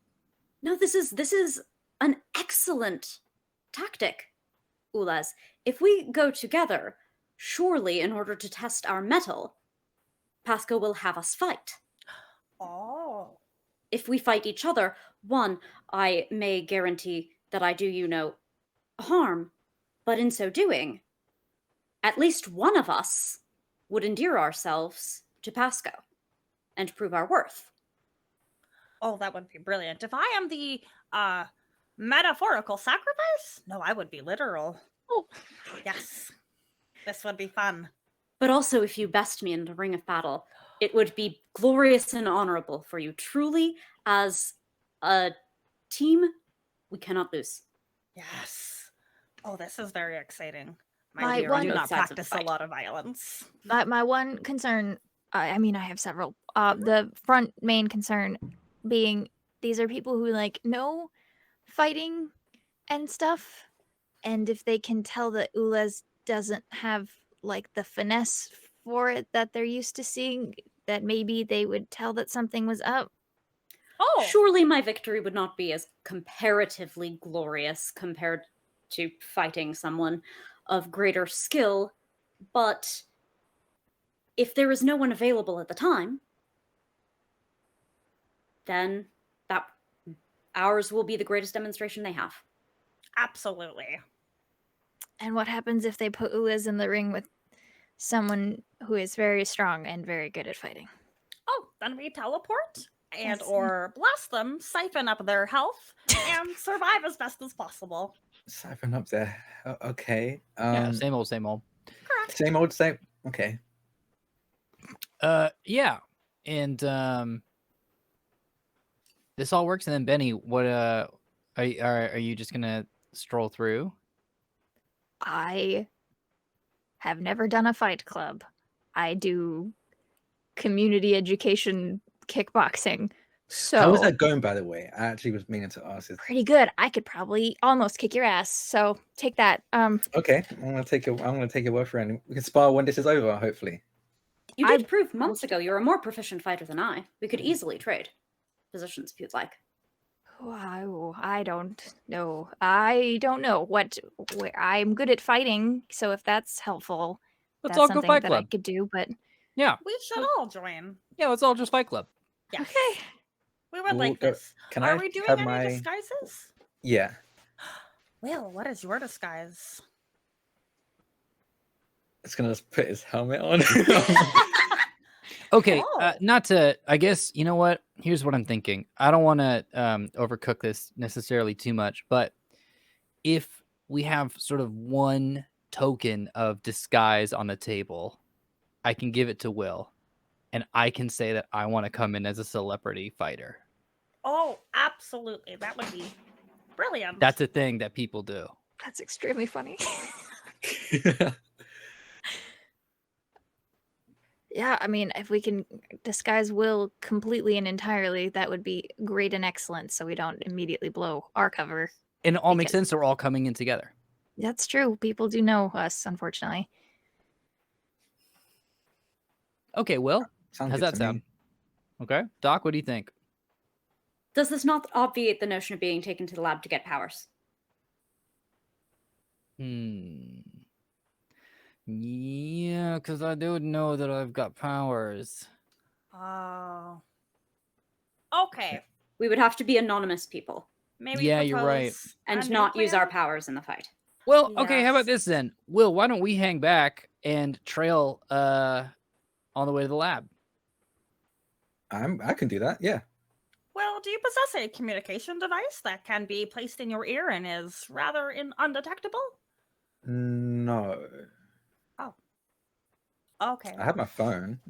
No, this is an excellent tactic, Ulez. If we go together, surely in order to test our mettle, Pasco will have us fight. Oh. If we fight each other, one, I may guarantee that I do you no harm, but in so doing, at least one of us would endear ourselves to Pasco and prove our worth. Oh, that would be brilliant. If I am the metaphorical sacrifice? No, I would be literal. Oh. Yes. This would be fun. But also, if you best me in the ring of battle, it would be glorious and honorable for you. Truly, as a team, we cannot lose. Yes. Oh, this is very exciting. My dear, I do not practice a lot of violence. My one concern, I mean, I have several. The front main concern being these are people who know fighting and stuff, and if they can tell that Ulez doesn't have the finesse for it that they're used to seeing, that maybe they would tell that something was up. Oh, surely my victory would not be as comparatively glorious compared to fighting someone of greater skill, but if there is no one available at the time, then ours will be the greatest demonstration they have. Absolutely. And what happens if they put Ulez in the ring with someone who is very strong and very good at fighting? Oh, then we teleport and or blast them, siphon up their health, and survive as best as possible. Siphon up there. Okay. Yeah, same old. Correct. Same old. Okay. Yeah. And this all works. And then Benny, what are you just gonna stroll through? I have never done a fight club. I do community education kickboxing. So how was that going, by the way? I actually was meaning to ask. Pretty good. I could probably almost kick your ass. So take that. Okay, I'm gonna take your word for it. We can spar when this is over, hopefully. You did prove months ago you're a more proficient fighter than I. We could easily trade positions if you'd like. Wow, I don't know. I'm good at fighting, so if that's helpful, let's that's all go something fight that club. I could do. But yeah, we should all join. Yeah, let's all just fight club. Yes. Okay. We would We'll like go- this. Can Are I we doing have any my? disguises? Yeah. Will, what is your disguise? It's gonna just put his helmet on. Okay, Oh. not to. I guess you know what. Here's what I'm thinking. I don't want to overcook this necessarily too much, but if we have sort of one token of disguise on the table, I can give it to Will, and I can say that I want to come in as a celebrity fighter. Oh, absolutely. That would be brilliant. That's a thing that people do. That's extremely funny. Yeah, I mean, if we can disguise Will completely and entirely, that would be great and excellent, so we don't immediately blow our cover. And it all makes Because- sense. We're all coming in together. That's true. People do know us, unfortunately. Okay, Will, Sounds how's good that to sound? me. Okay, Doc, what do you think? Does this not obviate the notion of being taken to the lab to get powers? Yeah, because I do know that I've got powers. Oh. Okay. We would have to be anonymous people Maybe Yeah, you're right. propose and a new not use our plan? powers in the fight. Well, okay, how Yes. about this then? Will, why don't we hang back and trail on the way to the lab? I can do that. Yeah. Well, do you possess a communication device that can be placed in your ear and is rather undetectable? No. Okay. I have my phone.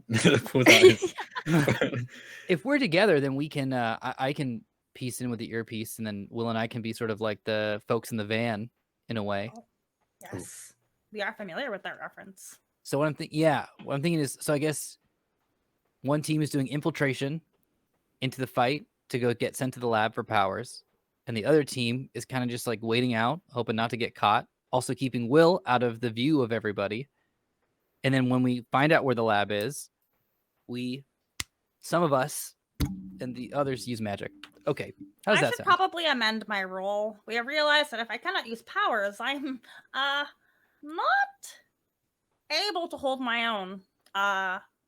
Pulls out his phone. If we're together, then we can I can piece in with the earpiece, and then Will and I can be sort of like the folks in the van in a way. Yes. We are familiar with that reference. So what I'm thinking is, so I guess one team is doing infiltration into the fight to go get sent to the lab for powers, and the other team is kind of just like waiting out, hoping not to get caught, also keeping Will out of the view of everybody. And then when we find out where the lab is, some of us and the others use magic. Okay, how does I that should sound? probably amend my role. We have realized that if I cannot use powers, I'm not able to hold my own.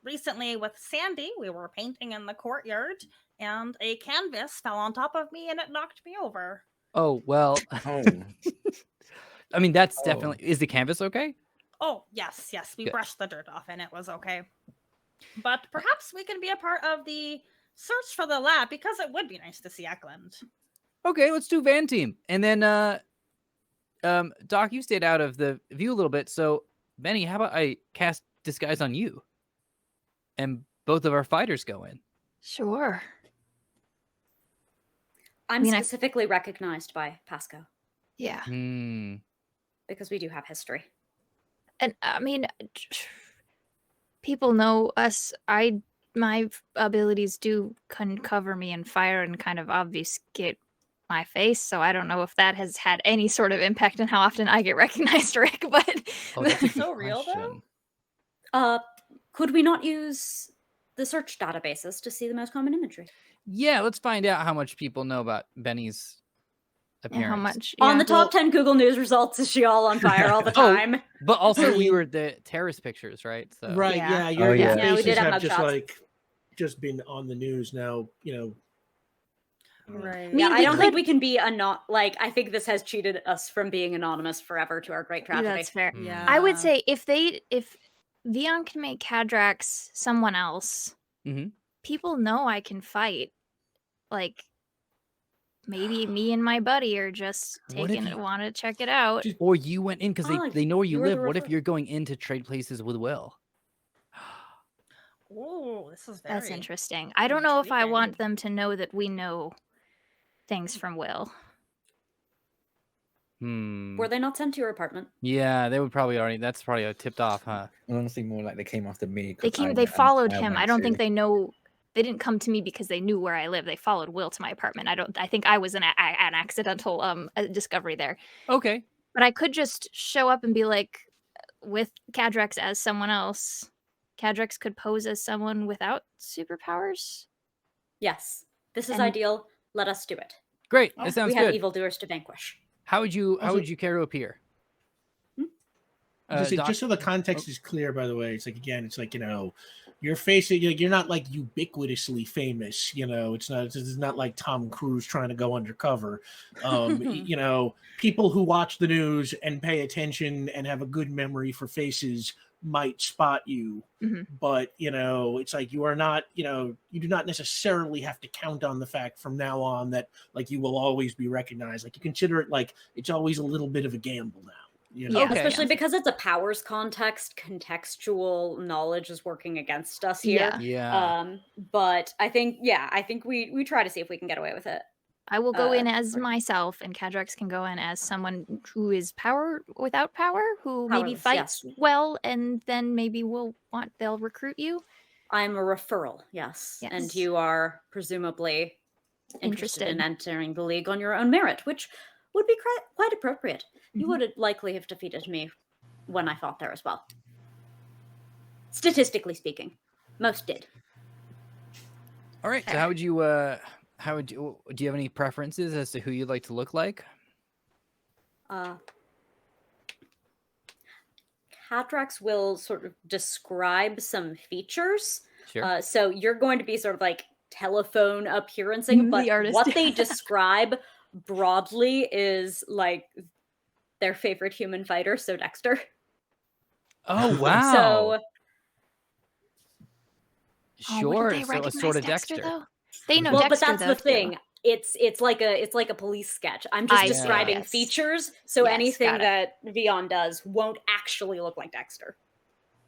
Recently with Sandy, we were painting in the courtyard and a canvas fell on top of me and it knocked me over. Oh, well, Oh. I mean, that's Oh. definitely, is the canvas okay? Oh, yes, we Good. brushed the dirt off and it was okay. But perhaps we can be a part of the search for the lab because it would be nice to see Eklund. Okay, let's do van team. And then, Doc, you stayed out of the view a little bit. So, Benny, how about I cast disguise on you? And both of our fighters go in. Sure. I'm mean, I- specifically recognized by Pasco Yeah. because we do have history. And I mean, people know us. My abilities do cover me in fire and kind of obfuscate my face. So I don't know if that has had any sort of impact on how often I get recognized, Rick. But Oh, that's a So good real, though? question. Could we not use the search databases to see the most common imagery? Yeah, let's find out how much people know about Benny's and appearance. how much On yeah. the top 10 Google News results, is she all on fire all the Oh, time? But also, I we mean- were the terrorist pictures, right? So. Right? Yeah. Yeah, Oh, your yeah. Yeah, we faces did have have mugshots. just been on the news now. Right. mean, Yeah, I we don't think could- we can be I think this has cheated us from being anonymous forever to our great tragedy. That's fair. Hmm. Yeah. I would say if Vion can make Cadrax someone else, Mhm. people know I can fight. Like maybe me and my buddy are just What if taking you- want to check it out. Or you went in because Ah, they know where you you were the live. What if refer- you're going in to trade places with Will? Oh, this is very That's interesting. I don't know if I intriguing. want them to know that we know things from Will. Were they not sent to your apartment? Yeah, they would probably already. That's probably tipped off, huh? Honestly, more like they came after me. They 'cause I came. went They and followed I him. I went don't think too. they know. They didn't come to me because they knew where I live. They followed Will to my apartment. I think I was an accidental discovery there. Okay. But I could just show up and be like, with Cadrax as someone else. Cadrax could pose as someone without superpowers. Yes. This is And- ideal. Let us do it. Great. Oh, That sounds we have good. evildoers to vanquish. How would you Also- care to appear? Hmm? Just Doc- so the context is clear, by the way, it's like again, it's like Your face, you're not like ubiquitously famous, it's not like Tom Cruise trying to go undercover. People who watch the news and pay attention and have a good memory for faces might spot you, but it's like you are not, you do not necessarily have to count on the fact from now on that like you will always be recognized. Like you consider it like it's always a little bit of a gamble now. Yeah, especially because it's a powers context, contextual knowledge is working against us here. Yeah. But I think we try to see if we can get away with it. I will go in as myself, and Cadrax can go in as someone who is without power, who maybe fights well, and then maybe they'll recruit you. I'm a referral, yes. And you are presumably interested in entering the league on your own merit, which would be quite appropriate. You would likely have defeated me when I fought there as well. Statistically speaking, most did. All right. So do you have any preferences as to who you'd like to look like? Cadrax will sort of describe some features. Sure. So you're going to be sort of like telephone appearancing, but what they describe broadly is like their favorite human fighter, so Dexter. Oh wow! So sure, so a sort of Dexter. Though? They know Dexter, but that's though, the thing. It's like a police sketch. I'm just describing features, so anything that Vion does won't actually look like Dexter.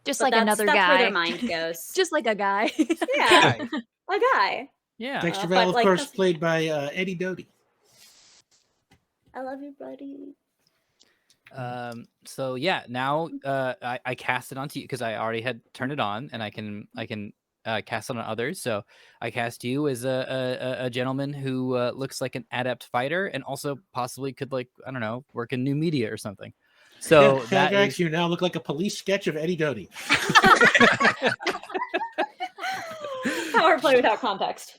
Just like another guy. That's where their mind goes. Just like a guy. Yeah, a guy. Yeah. Dexter Vale, of course, played by Eddie Doty. I love you, buddy. So yeah, now I cast it onto you because I already had turned it on, and I can cast it on others. So I cast you as a gentleman who looks like an adept fighter, and also possibly could, like, I don't know, work in new media or something. So that you now look like a police sketch of Eddie Doty. Power play without context.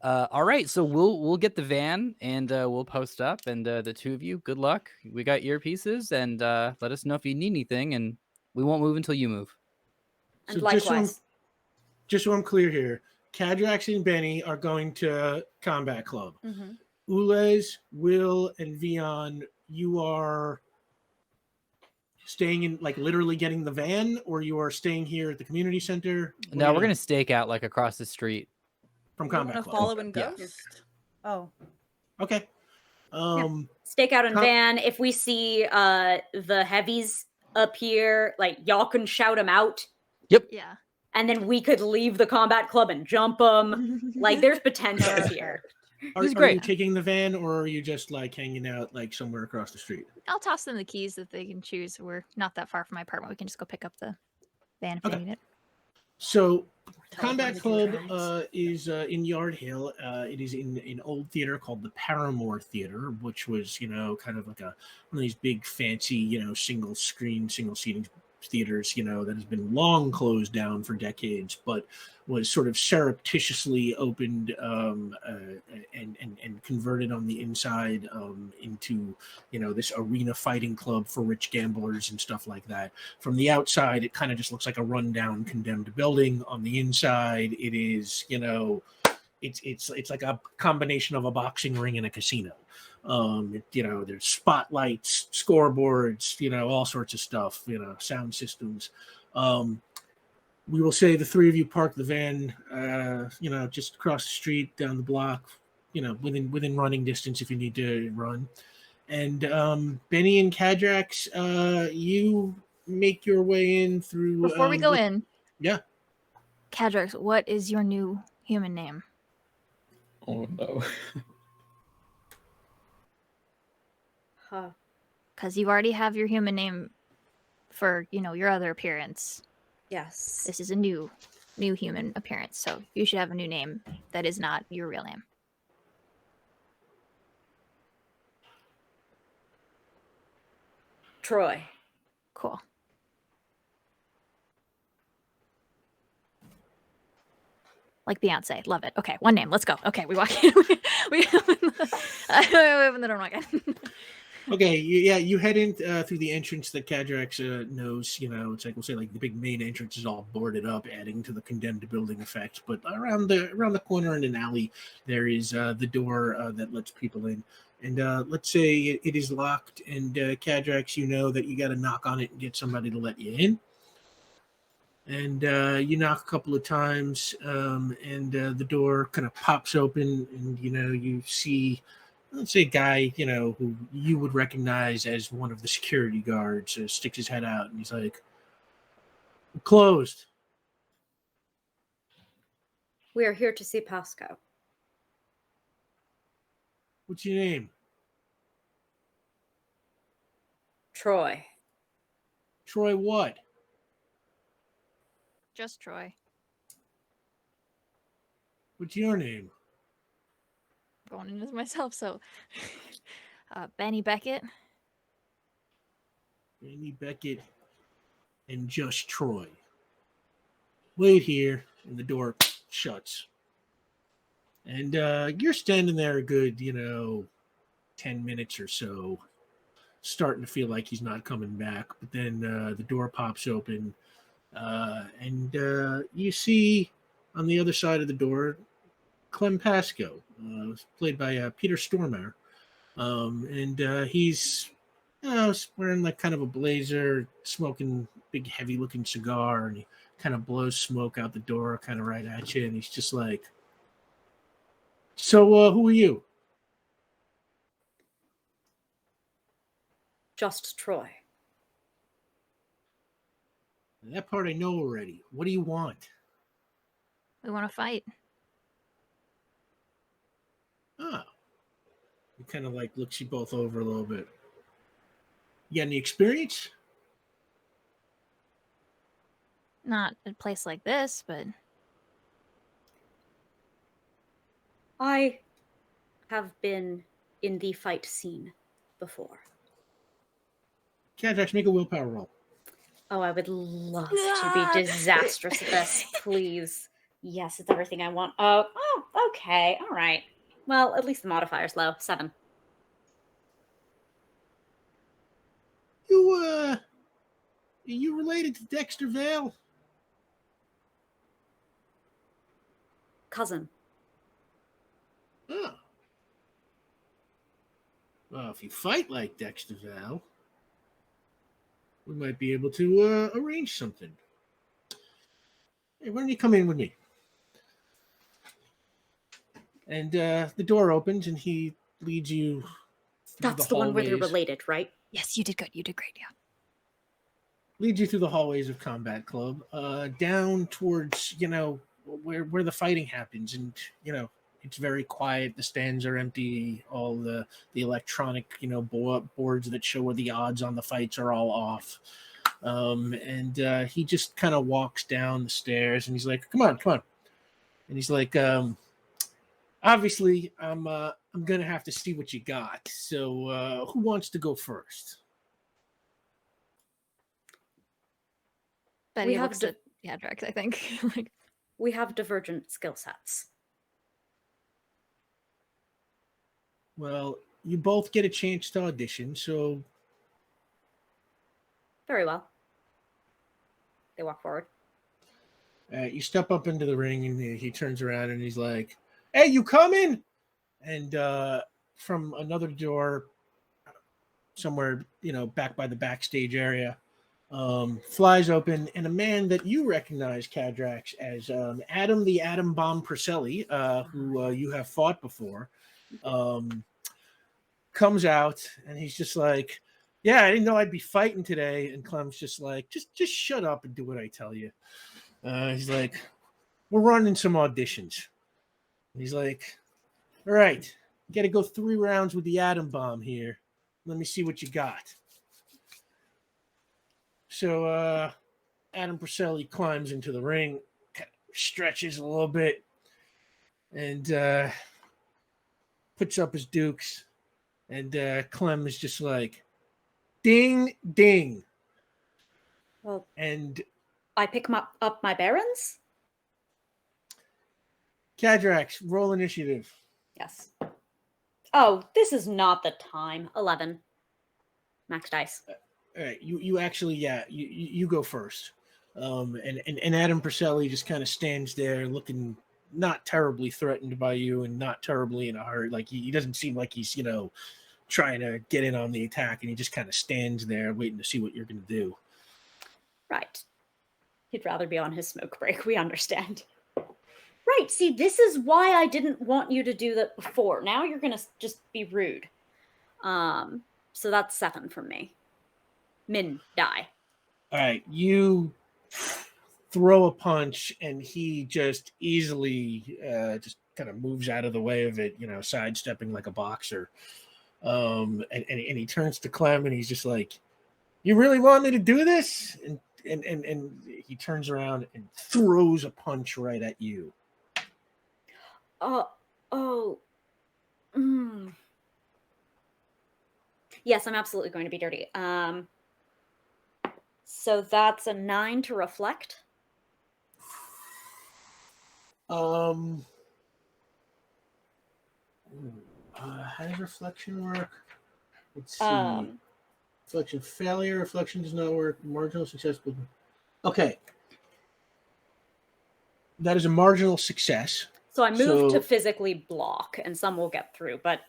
All right, so we'll get the van and we'll post up, and the two of you, good luck. We got earpieces, and let us know if you need anything, and we won't move until you move. And so likewise. Just so I'm clear here, Cadrax and Bennie are going to Combat Club. Oleh, Will, and Vion, you are staying in, like, literally getting the van, or you are staying here at the community center? No, we're going to stake out, like, across the street. From Combat Club. Follow and ghost? Yes. Oh. Okay. Stake out in van. If we see the heavies up here, like, y'all can shout them out. Yep. Yeah. And then we could leave the Combat Club and jump them. Like, there's potential here. Are you taking the van, or are you just, like, hanging out, like, somewhere across the street? I'll toss them the keys that they can choose. We're not that far from my apartment. We can just go pick up the van if they need it. So, Combat Club is in Yard Hill. It is in an old theater called the Paramore Theater, which was, kind of like one of these big, fancy, single screen, single seating theaters, that has been long closed down for decades, but was sort of surreptitiously opened and converted on the inside into, this arena fighting club for rich gamblers and stuff like that. From the outside, it kind of just looks like a rundown, condemned building. On the inside, it is, it's like a combination of a boxing ring and a casino. There's spotlights, scoreboards, all sorts of stuff, sound systems. We will say the three of you park the van, just across the street, down the block, within running distance if you need to run. And Bennie and Cadrax, you make your way in through. Before we go in. Yeah. Cadrax, what is your new human name? Oh, no. Because you already have your human name for, your other appearance. Yes. This is a new human appearance, so you should have a new name that is not your real name. Troy. Cool. Like Beyonce. Love it. Okay, one name. Let's go. Okay, we walk in. we open the door. Okay, you head in through the entrance that Cadrax knows. It's like we'll say like the big main entrance is all boarded up, adding to the condemned building effect. But around the corner in an alley, there is the door that lets people in. And let's say it is locked, and Cadrax, you know that you got to knock on it and get somebody to let you in. And you knock a couple of times, and the door kind of pops open, and you see, let's say, a guy who you would recognize as one of the security guards sticks his head out, and he's like, "Closed." We are here to see Pasco. What's your name? Troy. Troy what? Just Troy. What's your name? Going in as myself, so Benny Beckett. Benny Beckett and just Troy. Wait here, and the door shuts. And you're standing there a good, 10 minutes or so, starting to feel like he's not coming back. But then the door pops open, and you see on the other side of the door Clem Pasco, played by Peter Stormare. And he's wearing like kind of a blazer, smoking big heavy looking cigar, and he kind of blows smoke out the door kind of right at you, and he's just like, "So who are you?" Just Troy. That part I know already. What do you want? We want to fight. Oh. He kind of like looks you both over a little bit. You got any experience? Not a place like this, but I have been in the fight scene before. Cadrax, make a willpower roll. Oh, I would love to be disastrous at this, please. Yes, it's everything I want. Oh, okay, all right. Well, at least the modifier's low. 7. You related to Dexter Vale? Cousin. Oh. Well, if you fight like Dexter Vale, we might be able to arrange something. Hey, why don't you come in with me? And the door opens, and he leads you through That's the one where they're hallways. related, right? yes, you did good. You did great, yeah. Leads you through the hallways of Combat Club, down towards, where the fighting happens. And, it's very quiet. The stands are empty. All the electronic, boards that show where the odds on the fights are all off. And he just kind of walks down the stairs, and he's like, come on. And he's like, obviously, I'm going to have to see what you got. So who wants to go first? Betty looks at Cadrax, I think. Like, We have divergent skill sets. Well, you both get a chance to audition, so... Very well. They walk forward. You step up into the ring, and he turns around, and he's like, "Hey, you coming?" And from another door, somewhere, back by the backstage area, flies open, and a man that you recognize, Cadrax, as Adam the Atom Bomb Perselli, who you have fought before, comes out, and he's just like, "Yeah, I didn't know I'd be fighting today." And Clem's just like, just shut up and do what I tell you. He's like, "We're running some auditions." And he's like, "All right, got to go 3 rounds with the atom bomb here. Let me see what you got." So Adam Perselli climbs into the ring, kind of stretches a little bit, and puts up his dukes. And Clem is just like, "Ding, ding." Well, and I pick up my barons? Cadrax, roll initiative. Yes. Oh, this is not the time. 11. Max dice. All right, you actually, you go first. And Adam Purcelli just kind of stands there looking not terribly threatened by you and not terribly in a hurry. Like he doesn't seem like he's, trying to get in on the attack, and he just kind of stands there waiting to see what you're going to do. Right. He'd rather be on his smoke break. We understand. Right. See, this is why I didn't want you to do that before. Now you're going to just be rude. So that's 7 from me. Min, die. All right, you throw a punch, and he just easily just kind of moves out of the way of it, sidestepping like a boxer. And he turns to Clem, and he's just like, "You really want me to do this?" And he turns around and throws a punch right at you. Yes, I'm absolutely going to be dirty. So that's a 9 to reflect. How does reflection work? Let's see. Reflection failure. Reflection does not work. Marginal success. Okay. That is a marginal success. So I moved to physically block, and some will get through, but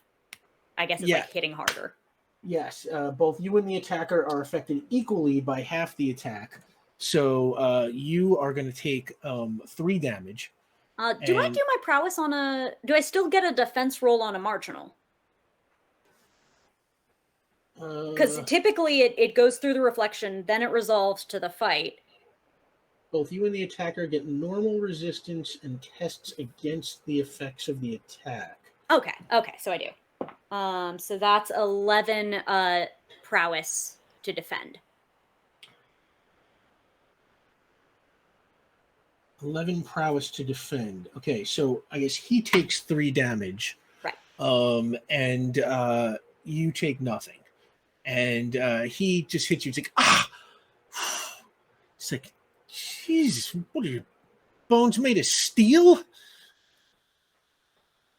I guess it's like hitting harder. Yes. Both you and the attacker are affected equally by half the attack. So you are going to take 3 damage. Do I do my prowess on a... Do I still get a defense roll on a marginal? Because typically it goes through the reflection, then it resolves to the fight. Both you and the attacker get normal resistance and tests against the effects of the attack. Okay, so I do. So that's 11 prowess to defend. 11 prowess to defend. Okay, so I guess he takes 3 damage. Right. And you take nothing. And he just hits you. It's like, ah! It's like, Jesus, what are your bones made of steel?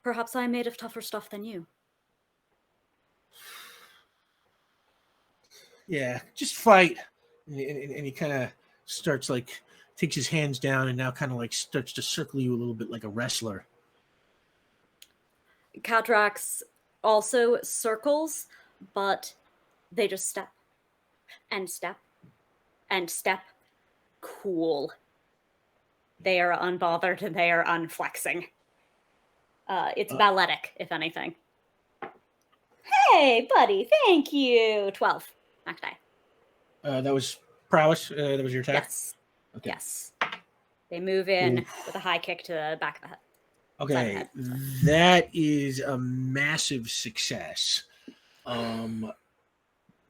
Perhaps I'm made of tougher stuff than you. Yeah, just fight. And he kind of starts like, takes his hands down and now kind of like starts to circle you a little bit like a wrestler. Catrax also circles, but they just step and step and step. Cool. They are unbothered and they are unflexing. It's balletic, if anything. Hey, buddy, thank you. 12. Max die. That was prowess. That was your attack? Yes. Okay. Yes. They move in with a high kick to the back of the head. Okay, that is a massive success.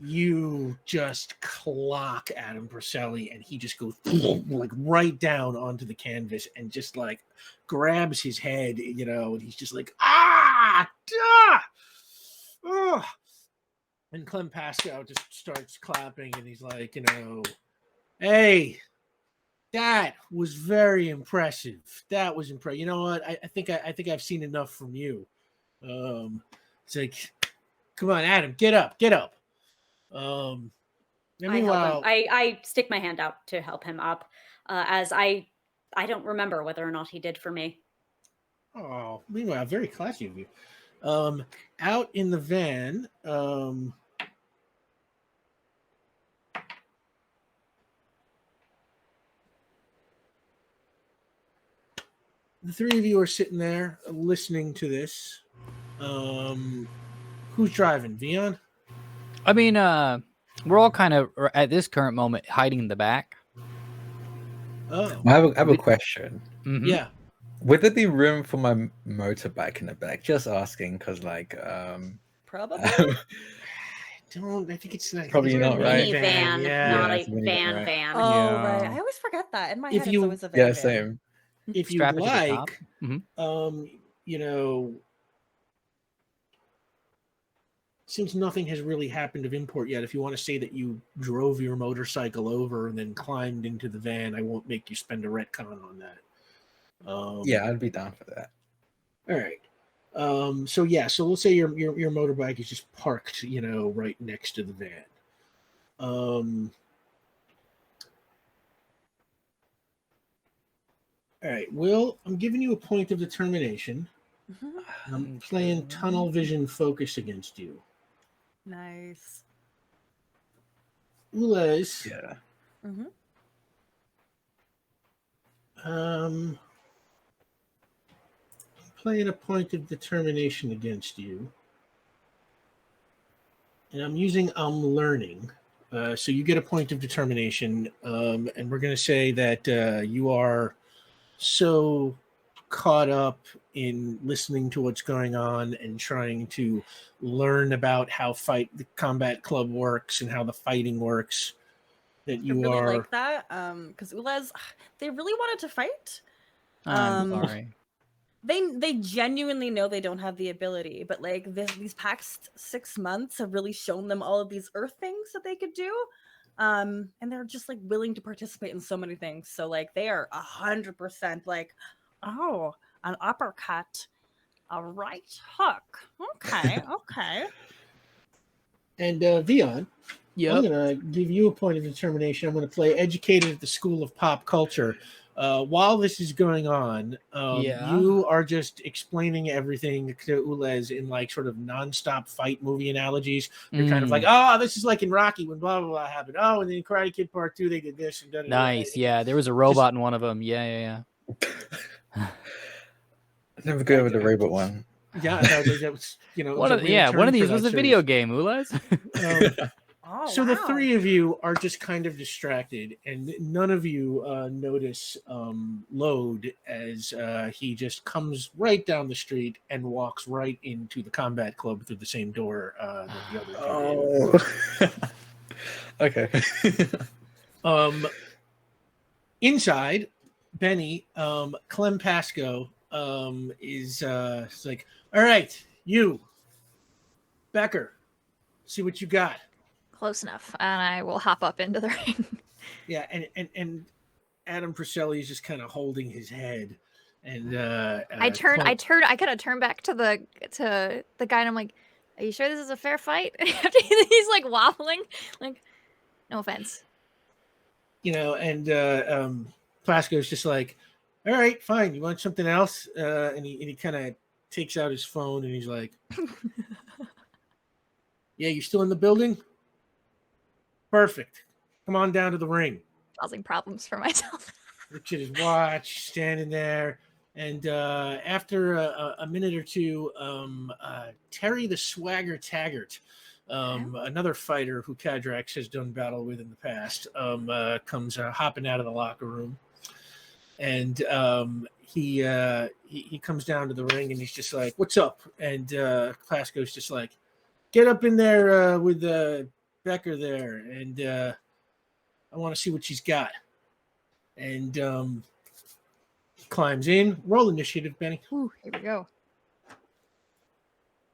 You just clock Adam Purcelli, and he just goes like right down onto the canvas and just like grabs his head, and he's just like, ah, duh! Oh. And Clem Pascoe just starts clapping, and he's like, hey, that was very impressive. That was impressive. You know what? I think I've seen enough from you. It's like, come on, Adam, get up. Meanwhile, I stick my hand out to help him up, as I don't remember whether or not he did for me. Oh, meanwhile, very classy of you. Out in the van, the 3 of you are sitting there listening to this. Who's driving? Vion? I mean, we're all kind of at this current moment hiding in the back. Oh, I have a question. Mm-hmm. Yeah. Would there be room for my motorbike in the back? Just asking, because Probably. I think it's like Probably not, right? Minivan, Yeah. not it's a a minivan, van. Oh, Yeah. right. I always forget that. In my If head, you- it's always a van. Yeah, same. If you Strap it to the top. like, since nothing has really happened of import yet, if you want to say that you drove your motorcycle over and then climbed into the van, I won't make you spend a retcon on that. Yeah, I'd be down for that. All right. So let's say your motorbike is just parked, right next to the van. All right, Will, I'm giving you a point of determination. And I'm playing tunnel vision focus against you. Nice. Ulez. Yeah. Playing a point of determination against you. And I'm using learning. So you get a point of determination. And we're going to say that you are so caught up in listening to what's going on and trying to learn about how the combat club works and how the fighting works that you I really are like that because Ulez, they really wanted to fight. I'm sorry. They genuinely know they don't have the ability, but like these past 6 months have really shown them all of these earth things that they could do. And they're just like willing to participate in so many things. So like they are 100% like, oh, an uppercut, a right hook. Okay, okay. and Vion, Yep. I'm going to give you a point of determination. I'm going to play educated at the School of Pop Culture. While this is going on, you are just explaining everything to Ulez in like sort of nonstop fight movie analogies. You're kind of like, oh, this is like in Rocky when blah, blah, blah happened. Oh, and then Karate Kid Part 2, they did this. And Nice. Yeah, there was a robot in one of them. Yeah. Never go with the robot one. Yeah, that was, One of these was a video game, Ulez. So the three of you are just kind of distracted, and none of you notice Load as he just comes right down the street and walks right into the combat club through the same door that the other two did. Okay. Inside, Benny, Clem Pasco is like, all right, you, Becker, see what you got. Close enough, and I will hop up into the ring. Yeah, and Adam Priscelli is just kind of holding his head, and I kind of turn back to the guy, and I'm like, "Are you sure this is a fair fight?" After he's like wobbling, like, no offense, and Plasko's just like, "All right, fine. You want something else?" And he kind of takes out his phone, and he's like, "Yeah, you still in the building? Perfect. Come on down to the ring." Causing problems for myself. Looks at his watch, standing there, and after a minute or two, Terry the Swagger Taggart, another fighter who Kadrax has done battle with in the past, comes hopping out of the locker room, and he comes down to the ring, and he's just like, "What's up?" And Plasko's just like, "Get up in there with Becker there, and I want to see what she's got." And climbs in. Roll initiative, Benny. Ooh, here we go.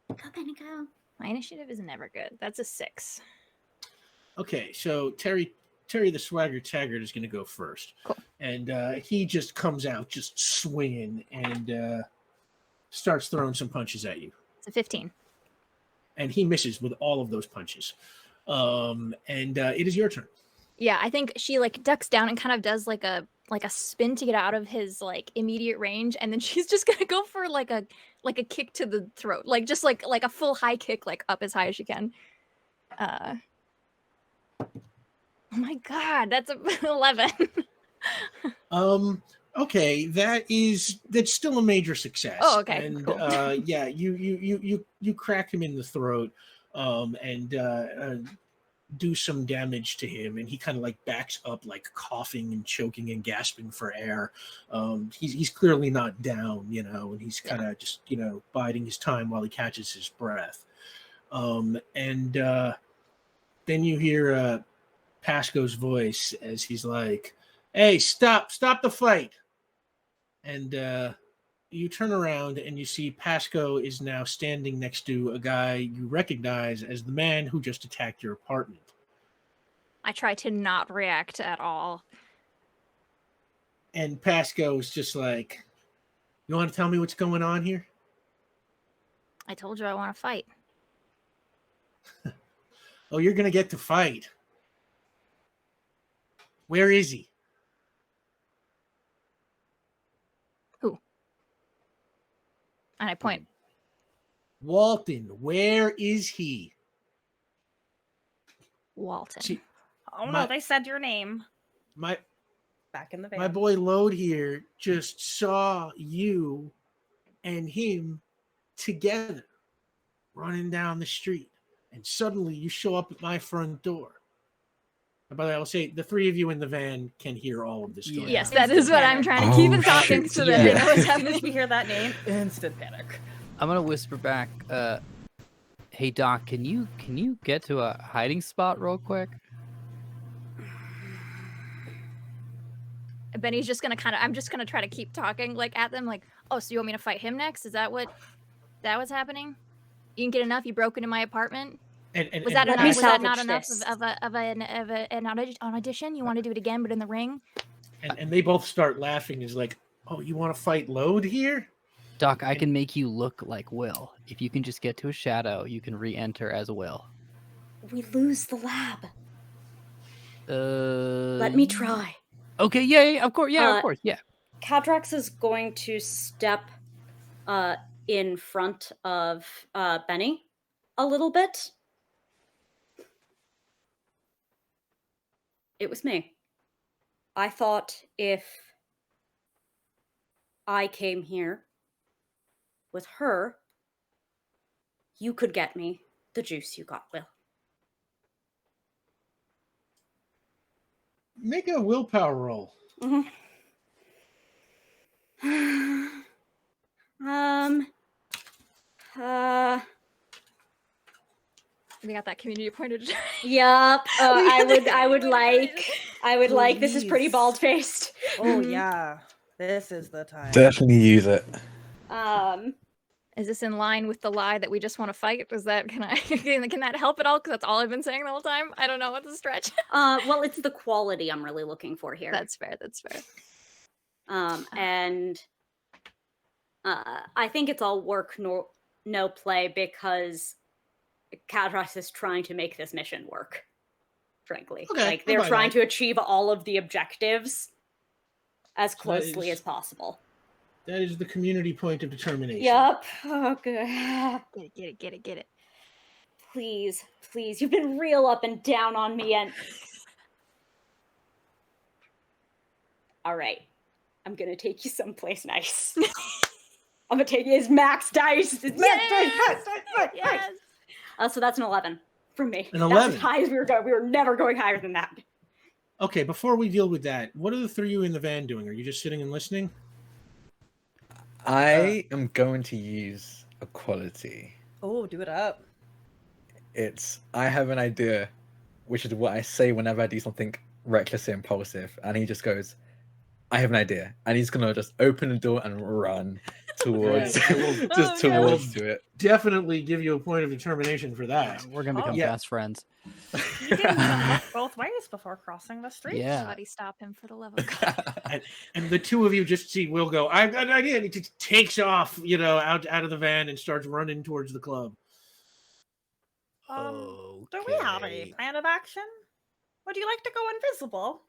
Go, Benny, go. My initiative is never good. That's a 6. Okay, so Terry the Swagger Taggart is going to go first. Cool. And he just comes out just swinging and starts throwing some punches at you. It's a 15. And he misses with all of those punches. And it is your turn. Yeah, I think she like ducks down and kind of does like a spin to get out of his like immediate range, and then she's just gonna go for like a kick to the throat, like just like a full high kick, like up as high as she can. Oh my god, that's a 11. Okay, that's still a major success. Oh, okay. And Cool. yeah, you crack him in the throat, and do some damage to him, and he kind of like backs up, like coughing and choking and gasping for air. He's clearly not down, and he's kind of just biding his time while he catches his breath. And then you hear Pasco's voice as he's like, "Hey, stop the fight!" And you turn around and you see Pasco is now standing next to a guy you recognize as the man who just attacked your apartment. I try to not react at all. And Pasco is just like, "You want to tell me what's going on here?" I told you I want to fight. "Oh, you're going to get to fight. Where is he? Who? And I point. Walton, where is he? Walton. See, Oh My- no, they said your name. my Back in the van. my boy Lode here just saw you and him together running down the street, and suddenly you show up at my front door. And by the way, I'll say the three of you in the van can hear all of this story. Yes, that is what I'm trying to keep it talking shit. so that they know what's As soon as happening. we hear that name, instant panic. I'm gonna whisper back. Hey Doc, can you get to a hiding spot real quick? Benny's just gonna I'm just gonna try to keep talking like at them, like, oh, so you want me to fight him next? Is that what's happening? You didn't get enough? You broke into my apartment? And Was that Let enough? me Was that not salvage enough this. of an audition? You want to do it again, but in the ring? and they both start laughing. Is like, oh, you want to fight Lode here? Doc, I can make you look like Will. If you can just get to a shadow, you can re-enter as Will. We lose the lab. Let Let me try. Okay, yeah, of course, yeah. Cadrax is going to step in front of Benny a little bit. It was me. I thought if I came here with her, you could get me the juice you got, Will. Make a willpower roll. Mm-hmm. We got that community appointed. Yup. I would like. This is pretty Please. bald faced. Oh yeah, this is the time. Definitely use it. Is this in line with the lie that we just want to fight? Is that can that help at all? Because that's all I've been saying the whole time. I don't know what to stretch. Well, it's the quality I'm really looking for here. That's fair. That's fair. And I think it's all work no play because Cadras is trying to make this mission work. Frankly, Okay, like they're I'll buy trying that. to achieve all of the objectives as So that closely is- as possible. That is the community point of determination. Yup. Oh, good. Get it. Please, you've been real up and down on me, and all right, I'm gonna take you someplace nice. I'm gonna take you as max dice. It's max dice. Yes. So that's an 11 from me. An That's 11? as high as we were going. We were never going higher than that. Okay, before we deal with that, what are the three of you in the van doing? Are you just sitting and listening? I am going to use a quality. Oh, do it up. It's I have an idea, which is what I say whenever I do something reckless and impulsive, and he just goes, I have an idea, and he's gonna just open the door and run towards Right, I will- just Oh, no. towards to it. Definitely give you a point of determination for that. We're gonna become Yeah. fast friends. You didn't even look both ways before crossing the street. Yeah. Somebody stop him for the love of God. And the two of you just see Will go, I've got an idea. And he just takes off, out of the van and starts running towards the club. Do we have a Okay. plan of action? Would you like to go invisible?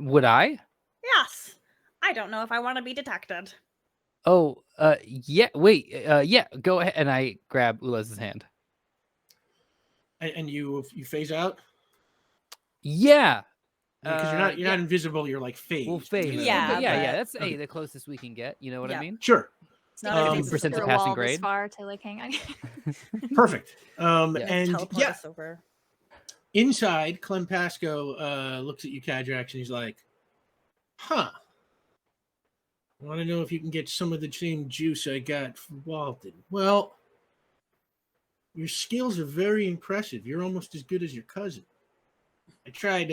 Would I? Yes. I don't know if I want to be detected. Oh, yeah. Wait, yeah. Go ahead, and I grab Ulez's hand. And you phase out? Yeah. Because you're not invisible, you're like phased. We'll phase. Yeah, yeah. but- That's the closest we can get. You know what I Yeah. mean? Sure. It's not not a like decent it's percent through of a passing wall grade. this far to like hang on. Perfect. Yeah. And Teleport yeah, us over. inside, Clem Pasco looks at you, Cadrax, and he's like, huh. I want to know if you can get some of the same juice I got from Walton. Well, your skills are very impressive. You're almost as good as your cousin. I tried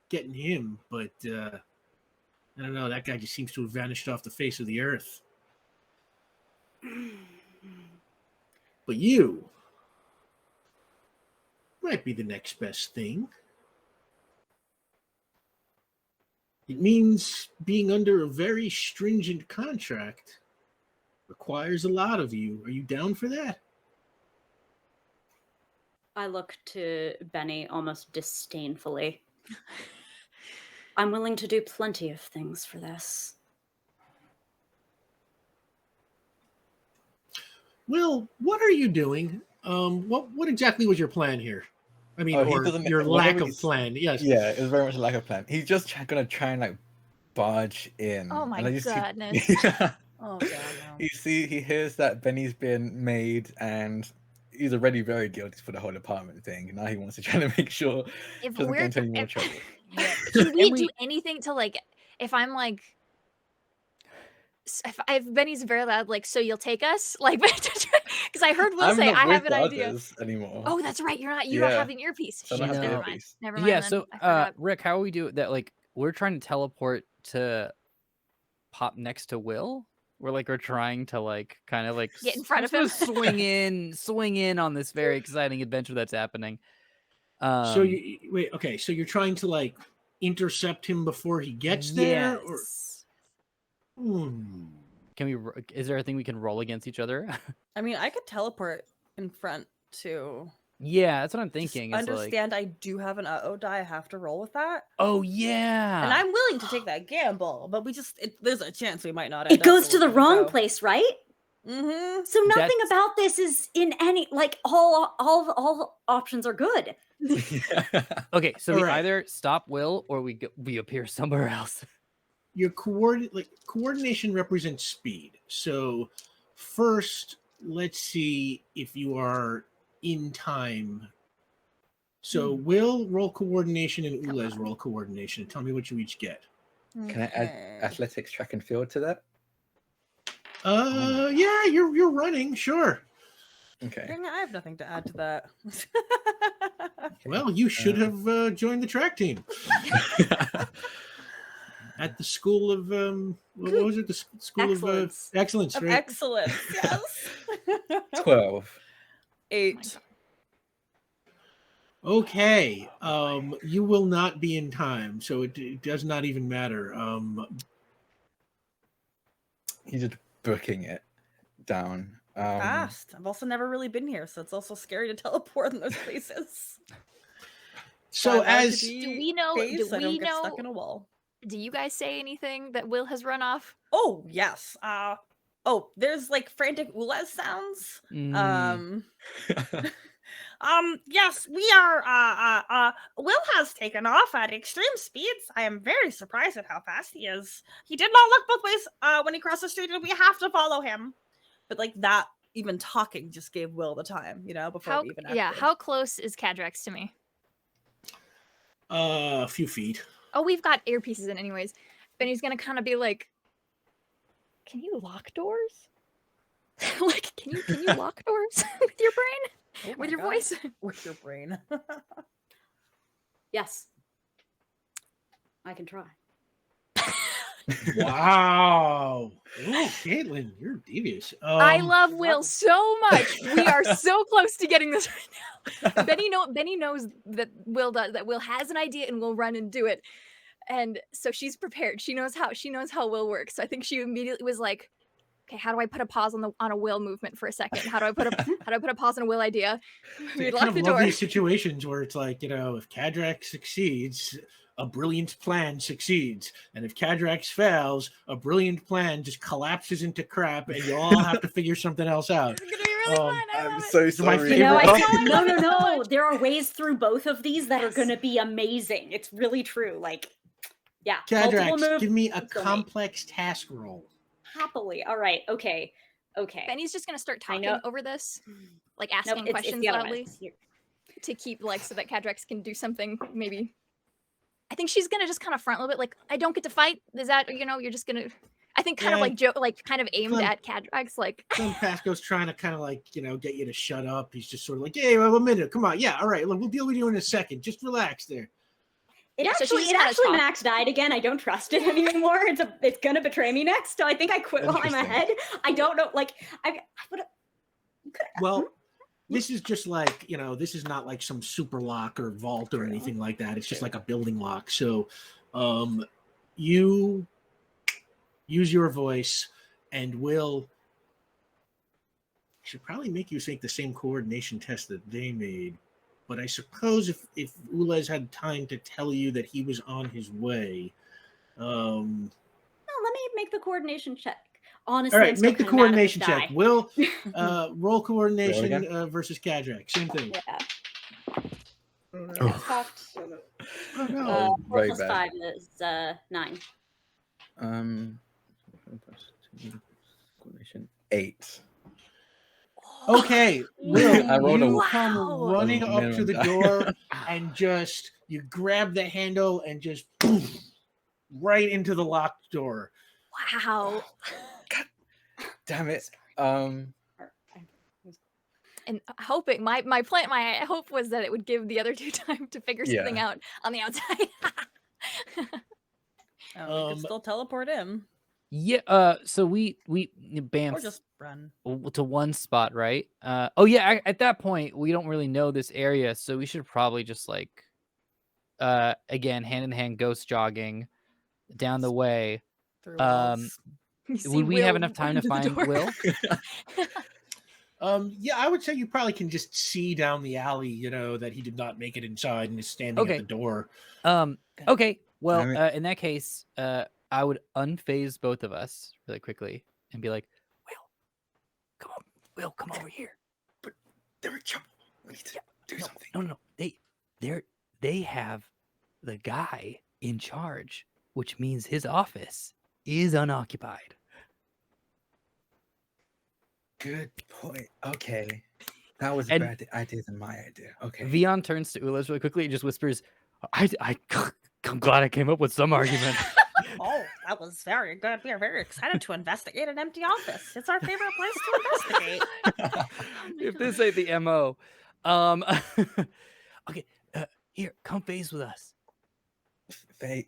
getting him, but I don't know. That guy just seems to have vanished off the face of the earth. But you might be the next best thing. It means being under a very stringent contract requires a lot of you. Are you down for that? I look to Benny almost disdainfully. I'm willing to do plenty of things for this. Will, what are you doing? What exactly was your plan here? I mean, he or doesn't- your whatever lack of he's- plan. Yes. Yeah, it was very much a lack of plan. He's just gonna try and like barge in. Oh my and I just see- goodness. Oh god, no. he hears that Benny's been made, and he's already very guilty for the whole apartment thing. Now he wants to try to make sure If doesn't we're get into any more if- trouble. Can we And do anything to like if I'm like if Benny's very loud, like, so you'll take us? Like, because I heard Will I'm say, not I with have an the idea. others anymore. Oh, that's right. You don't Yeah. have an earpiece. So I don't Shit, have the never mind. earpiece. Never mind. Yeah, then. so I forgot. Rick, how we do that? Like, we're trying to teleport to pop next to Will. We're trying to like kind of like Get in front of him. swing in on this very exciting adventure that's happening. So you wait. Okay, so you're trying to like intercept him before he gets there, or yes. Hmm. Is there a thing we can roll against each other? I mean, I could teleport in front to Yeah, that's what I'm just thinking. It's like, understand I do have an die. I have to roll with that. oh yeah, And I'm willing to take that gamble, but there's a chance we might not It end goes up to the where we wrong go. place, right? Mm-hmm. So nothing That's- about this is in any like all options are good. okay. So we Alright. either stop Will or we appear somewhere else. Your coordination represents speed. So first, let's see if you are in time. So Will roll coordination and Come Ulez on. roll coordination. Tell me what you each get. Can I add athletics, track and field to that? Yeah, you're running, sure. Okay. Dang it, I have nothing to add to that. Well, you should have joined the track team at the school of what was it? The school Excellence. of excellence, Of right? excellence, yes. 12. 8. Okay. You will not be in time, so it does not even matter. He's just booking it down. Fast. I've also never really been here, so it's also scary to teleport in those places. So I want to as be Do we know? phased Do so I don't we get stuck know? in a wall. Do you guys say anything that Will has run off? Oh yes. There's like frantic Oleh sounds. Mm. Yes, we are. Will has taken off at extreme speeds. I am very surprised at how fast he is. He did not look both ways when he crossed the street, and we have to follow him. But like that, even talking just gave Will the time, before How we even. yeah? acted. How close is Cadrax to me? a few feet. Oh, we've got earpieces in anyways. Benny's gonna kind of be like, "Can you lock doors? Like, can you lock doors with your brain, Oh my with your God. voice?" With your brain. Yes. I can try. Wow. Oh, Caitlin, you're devious. I love Will so much. We are so close to getting this right now. Benny knows that Will has an idea and will run and do it. And so she's prepared. She knows how Will works. So I think she immediately was like, okay, how do I put a pause on a Will movement for a second? How do I put a pause on a Will idea? I We kind lock of the love door. these situations where it's like, if Cadrax succeeds, a brilliant plan succeeds. And if Cadrax fails, a brilliant plan just collapses into crap and you all have to figure something else out. It's gonna be really fun. I I'm love so it. My sorry. favorite- No. There are ways through both of these that are Yes. going to be amazing. It's really true. Like, yeah. multiple Cadrax, moves, give me a go me. complex task roll. Happily. All right. Okay. Benny's just gonna start I talking know. over this, like Nope, asking it's questions the other loudly one. Here. to keep so that Cadrax can do something maybe. I think she's gonna just kind of front a little bit, like, I don't get to fight. Is that you're just gonna? I think kind of Yeah. like joke, like kind of aimed Clem- at Cadrax, like. Then Pasco's trying to kind of get you to shut up. He's just sort of like, hey, well, a minute. Come on. Yeah. All right. Look, we'll deal with you in a second. Just relax there. It Yeah, so actually, she's kinda talk- Max died again. I don't trust it anymore. It's gonna betray me next. So I think I quit while I'm Interesting. ahead. I don't know. Like I would. Well, this is just like, this is not like some super lock or vault or anything like that. It's just like a building lock. So you use your voice and should probably make you take the same coordination test that they made. but I suppose if Ulez had time to tell you that he was on his way. No, let me make the coordination check. Honestly, All right, I'm still make the kinda mad at coordination this check. die. Will roll Roll coordination again. versus Kadrak. Same thing. Yeah. Oh. Cocked. Oh no. 4 Very plus bad. 5 is 9. Coordination 8. Okay, Will, I rolled you a- come running a up to the minimum die. door and just you grab the handle and just poof, right into the locked door. Wow. God damn it. And hoping my plan, my hope was that it would give the other two time to figure something Yeah. out on the outside. Oh, we could still teleport in. Yeah. So we Or bamf just run. to one spot, right? Oh yeah. At that point, we don't really know this area, so we should probably just like, again, hand in hand, ghost jogging down the way. Through walls. You see Would we have Will enough time run to the find door. Will? Yeah, I would say you probably can just see down the alley, you know, that he did not make it inside and is standing Okay. at the door. Okay. Well, I mean- in that case, I would unphase both of us really quickly and be like, Will, come over here. They're in trouble. We need to do something. No. They have the guy in charge, which means his office is unoccupied. Good point. Okay. That was a And- bad idea than my idea. Okay. Vion turns to Ulez really quickly and just whispers, I'm glad I came up with some argument. Oh, that was very good. We are very excited to investigate an empty office. It's our favorite place to investigate. If this ain't the MO. Okay, here, come phase with us. Okay.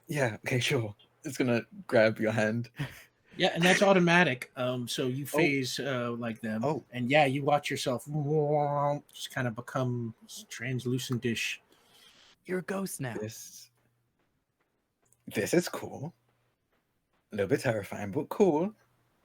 Yeah, okay, sure. It's gonna grab your hand. Yeah, and that's automatic. So you phase like them. Oh. And yeah, you watch yourself just kind of become translucent-ish. You're a ghost now. This is cool. A little bit terrifying, but cool.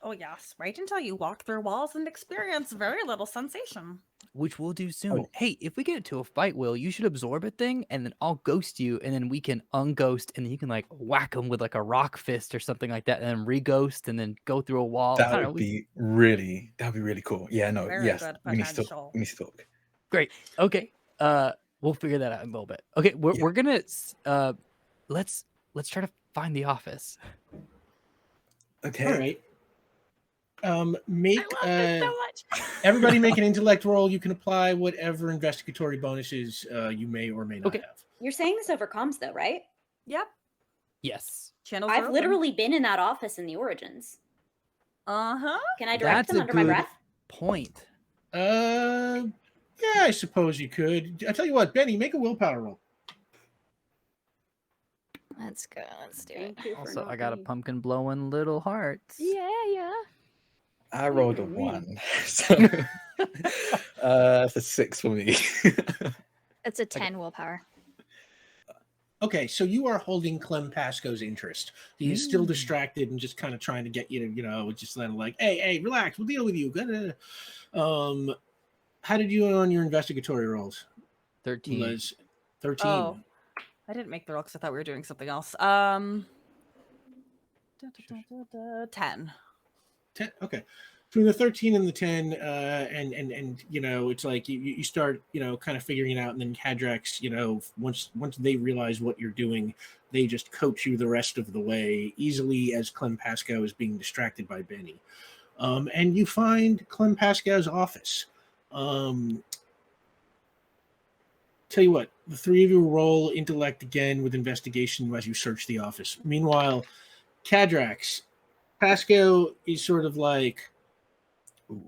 Oh, yes. Right until you walk through walls and experience very little sensation. Which we'll do soon. Oh. Hey, if we get into a fight, Will, you should absorb a thing, and then I'll ghost you, and then we can unghost, and then you can like whack them with like a rock fist or something like that, and then re-ghost, and then go through a wall. I That don't know, would be really cool. Yeah, no, Very yes. good We need to potential. talk. We need to talk. Great. Okay. We'll figure that out in a little bit. Okay, we're gonna let's try to find the office. Okay. All right. Make I love this so much. everybody make an intellect roll. You can apply whatever investigatory bonuses you may or may not Okay. have. You're saying this over comms, though, right? Yep. Yes. Channels are I've open. literally been in that office in the Origins. Uh-huh. Can I direct That's them a under my good breath? point. Yeah, I suppose you could. I tell you what, Benny, make a willpower roll. Let's go. Let's do it. Thank you for Also, not I got a being- pumpkin blowing little hearts. Yeah. I rolled a Mm. 1. So it's a 6 for me. It's a 10 willpower. Okay, so you are holding Clem Pasco's interest. He is still distracted and just kind of trying to get you to, you know, just then like, hey, relax, we'll deal with you. How did you do on your investigatory rolls? 13. Liz? 13. Oh. I didn't make the roll because I thought we were doing something else. 10. 10. Okay. Between the 13 and the 10, and you know, it's like you start, you know, kind of figuring it out, and then Kadrax, you know, once they realize what you're doing, they just coach you the rest of the way easily as Clem Pasco is being distracted by Bennie. And you find Clem Pasco's office. Tell you what, the three of you roll intellect again with investigation as you search the office. Meanwhile, Kadrax, Pasco is sort of like,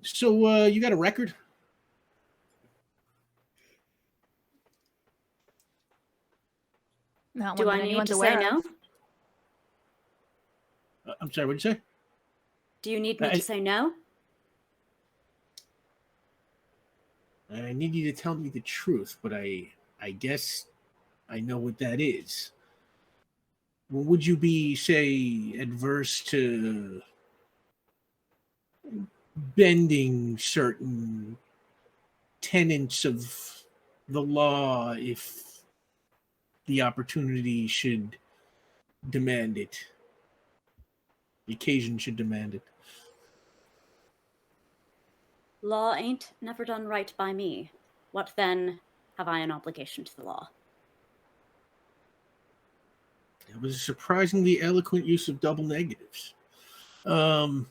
so you got a record? Not Do one I that need anyone's to say aware no? of. I'm sorry, what'd you say? Do you need me to say no? I need you to tell me the truth, but I guess I know what that is. Well, would you be, say, adverse to bending certain tenets of the law if the opportunity should demand it. The occasion should demand it. Law ain't never done right by me. What then have I an obligation to the law? It was a surprisingly eloquent use of double negatives. And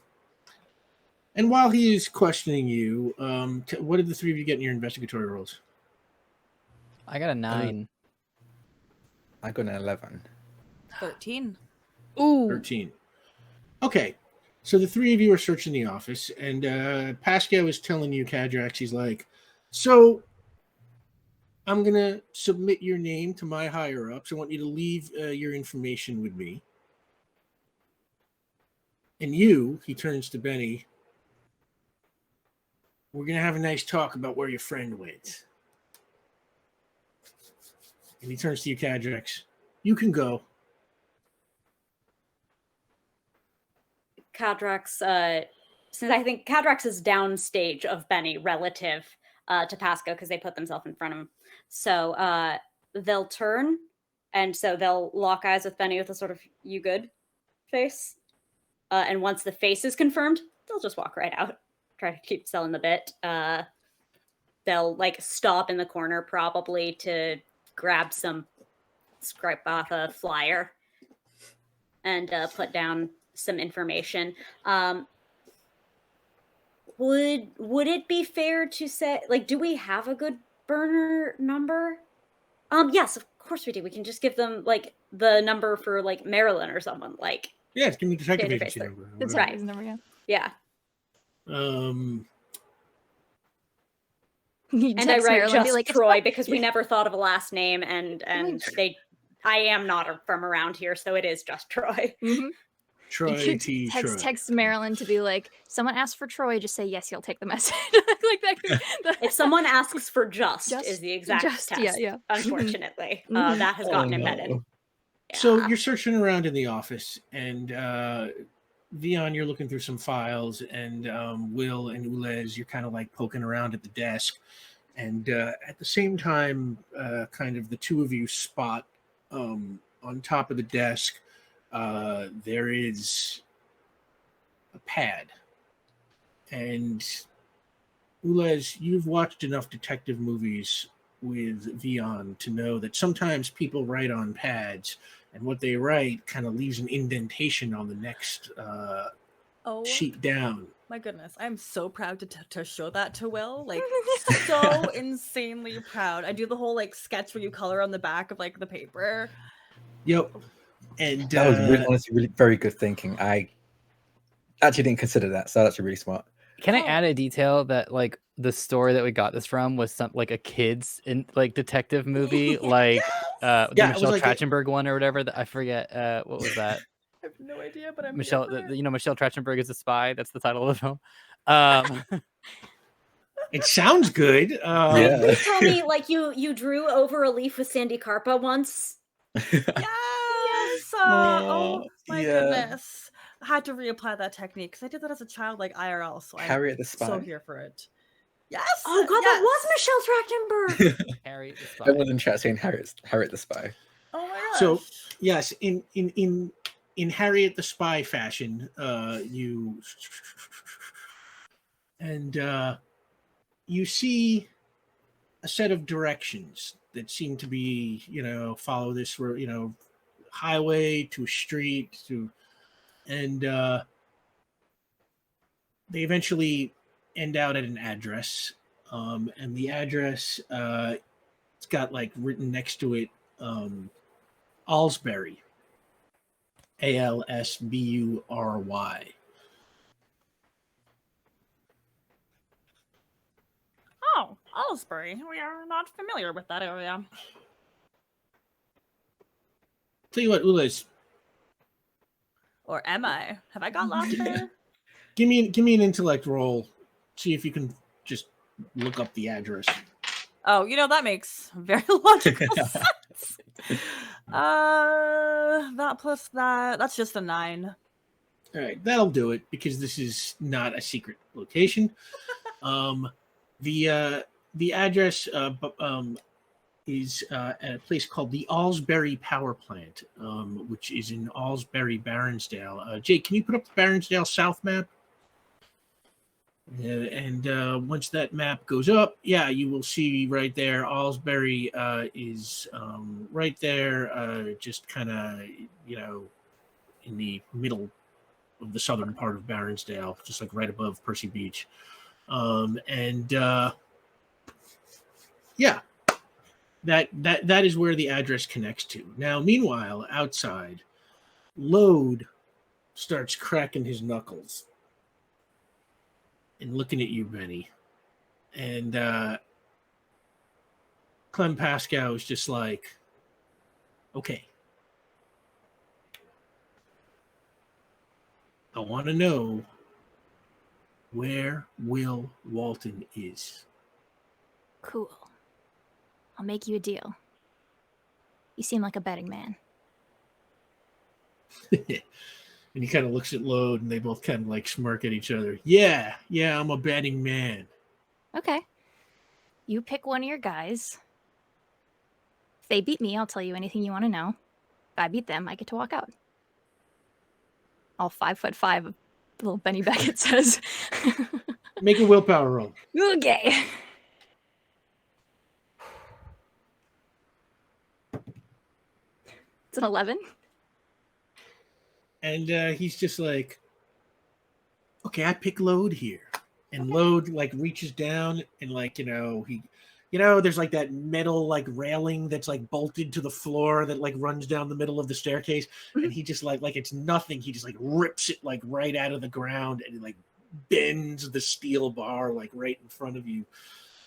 while he is questioning you, what did the three of you get in your investigatory rolls? I got a 9. I got an 11. 13. Ooh. 13. Okay. So the three of you are searching the office, and Pascal is telling you, Cadrax, he's like, so I'm going to submit your name to my higher-ups. I want you to leave your information with me. And you, he turns to Bennie, we're going to have a nice talk about where your friend went. And he turns to you, Cadrax. You can go. Cadrax, since I think Cadrax is downstage of Bennie relative to Pasco because they put themselves in front of him. So they'll turn, and so they'll lock eyes with Bennie with a sort of "you good" face. And once the face is confirmed, they'll just walk right out. Try to keep selling the bit. They'll like stop in the corner probably to grab scrape off a flyer and put down some information. Would it be fair to say, like, do we have a good burner number? Yes, of course we do. We can just give them like the number for like Maryland or someone. Like, Yeah, it's giving me detective Database agency there. number. That's Right. right. Number, yeah. yeah. You And I text write Marilyn, just be like, "It's Troy fine." because we never thought of a last name, and I am not from around here, so it is just Troy. Mhm. Troy You T. Troy. text Marilyn to be like, someone asked for Troy, just say yes, you'll take the message. Like that. If someone asks for just Just- is the exact just, test, yeah. unfortunately. Mhm. That has gotten Oh, embedded. no. So Yeah. you're searching around in the office, and Vion, you're looking through some files, and Will and Ulez, you're kind of like poking around at the desk. And at the same time, kind of the two of you spot on top of the desk, there is a pad. And Ulez, you've watched enough detective movies with Vion to know that sometimes people write on pads, and what they write kind of leaves an indentation on the next Oh sheet down. my goodness, I'm so proud to show that to Will. Like, so insanely proud. I do the whole like sketch where you color on the back of like the paper. Yep. And That was really, honestly really very good thinking. I actually didn't consider that, so that's actually really smart. Can I Oh. add a detail that like the story that we got this from was some like a kids in like detective movie, like the Yeah, it was Michelle like Trachtenberg one or whatever. That I forget what was that. I have no idea, but I'm Michelle, here for it. you know, Michelle Trachtenberg is a spy. That's the title of the film. it sounds good. Yeah. You tell me, like, you drew over a leaf with Sandy Carpa once? Yes. Oh my yeah. goodness. I had to reapply that technique because I did that as a child, like IRL. So Harriet I'm the Spy. so here for it. Yes. Oh god, yes. that was Michelle Trachtenberg. Harry the Spy. Everyone in chat saying Harriet the Spy. Oh my gosh. So yes, in Harriet the Spy fashion, you see a set of directions that seem to be, follow this, highway to a street to, and they eventually end out at an address, and the address, it's got like written next to it, Alsbury, Alsbury. Oh, Aylesbury. We are not familiar with that area. Tell you what, Ulez, Or am I? Have I got lost there? give me an intellect roll. See if you can just look up the address. Oh, that makes very logical sense. That plus that's just a 9. All right, that'll do it because this is not a secret location. The the address is at a place called the Allsbury Power Plant, which is in Allsbury, Baronsdale. Jake, can you put up the Baronsdale South map? And once that map goes up, yeah, you will see right there, Allsbury is right there, just kind of, in the middle of the southern part of Baronsdale, just like right above Percy Beach. Yeah, that is where the address connects to. Now, meanwhile, outside, Load starts cracking his knuckles and looking at you, Benny. And Clem Pascal is just like, okay, I want to know where Will Walton is. Cool. I'll make you a deal. You seem like a betting man. And he kind of looks at Load, and they both kind of like smirk at each other. Yeah, I'm a betting man. Okay. You pick one of your guys. If they beat me, I'll tell you anything you want to know. If I beat them, I get to walk out. All 5'5", little Benny Beckett says. Make a willpower roll. Okay. It's an 11. And he's just like, okay, I pick Load here. And Load like reaches down and like, there's like that metal like railing that's like bolted to the floor that like runs down the middle of the staircase. And he just like it's nothing. He just like rips it like right out of the ground and like bends the steel bar like right in front of you.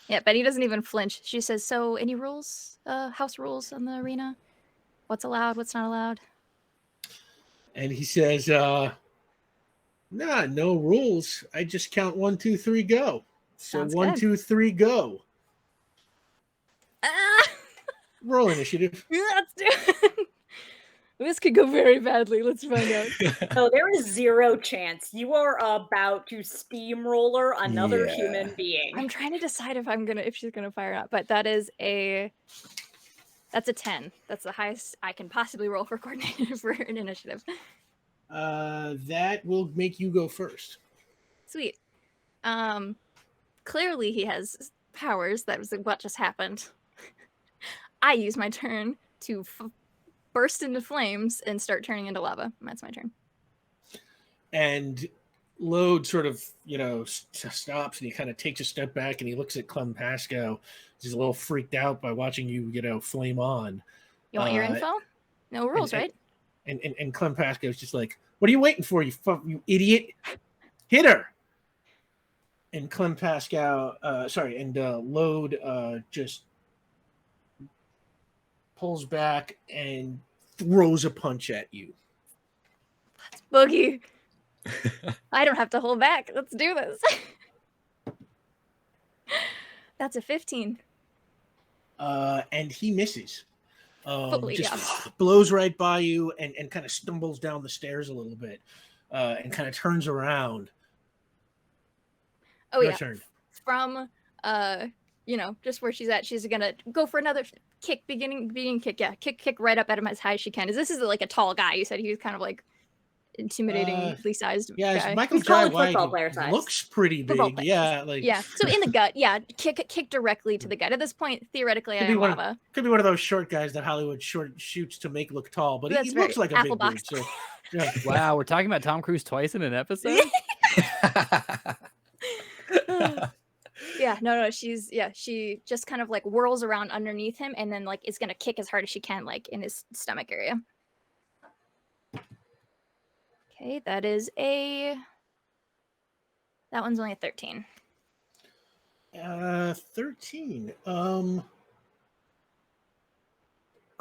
Yeah, Benny doesn't even flinch. She says, so any rules, house rules on the arena? What's allowed, what's not allowed? And he says, no rules. I just count 1, 2, 3, go. So Sounds 1, good. 2, 3, go. Roll initiative. Let's do it. This could go very badly. Let's find out. So there is zero chance. You are about to steamroller another human being. I'm trying to decide if she's gonna fire or not, but that's a 10. That's the highest I can possibly roll for coordinated for an initiative. That will make you go first. Sweet. Clearly he has powers. That was what just happened. I use my turn to burst into flames and start turning into lava. That's my turn. And Load sort of, stops and he kind of takes a step back and he looks at Clem Pascal. He's a little freaked out by watching you, flame on. You want your info? No rules, right? And Clem Pascal is just like, what are you waiting for, you idiot? Hit her. And Clem Pascal, Load just pulls back and throws a punch at you. Boogie. I don't have to hold back. Let's do this. That's a 15. And he misses. Fully, just blows right by you and kind of stumbles down the stairs a little bit and kind of turns around. Oh, Your yeah. turn. From, just where she's at, she's going to go for another kick, beginning kick. Yeah, kick right up at him as high as she can. This is like a tall guy. You said he was kind of like intimidatingly sized guy. Michael Jai White looks pretty big. Yeah, so in the gut, kick directly to the gut. At this point, theoretically, I am lava. Could be one of those short guys that Hollywood shoots to make look tall, but he looks like a big dude. So, yeah. Wow, we're talking about Tom Cruise twice in an episode. She just kind of like whirls around underneath him and then like is gonna kick as hard as she can, like in his stomach area. Okay, that one's only a 13. 13.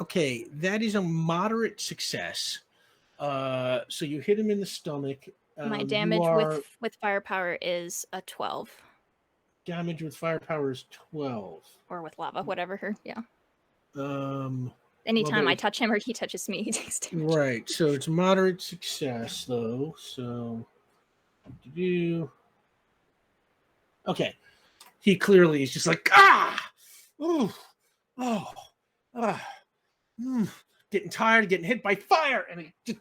Okay, that is a moderate success. So you hit him in the stomach. My damage with firepower is a 12. Damage with firepower is 12. Or with lava, whatever anytime well, I touch him or he touches me, he takes damage. Right, so it's moderate success though. So okay. he clearly is just like, ooh, oh, getting tired, getting hit by fire, and he just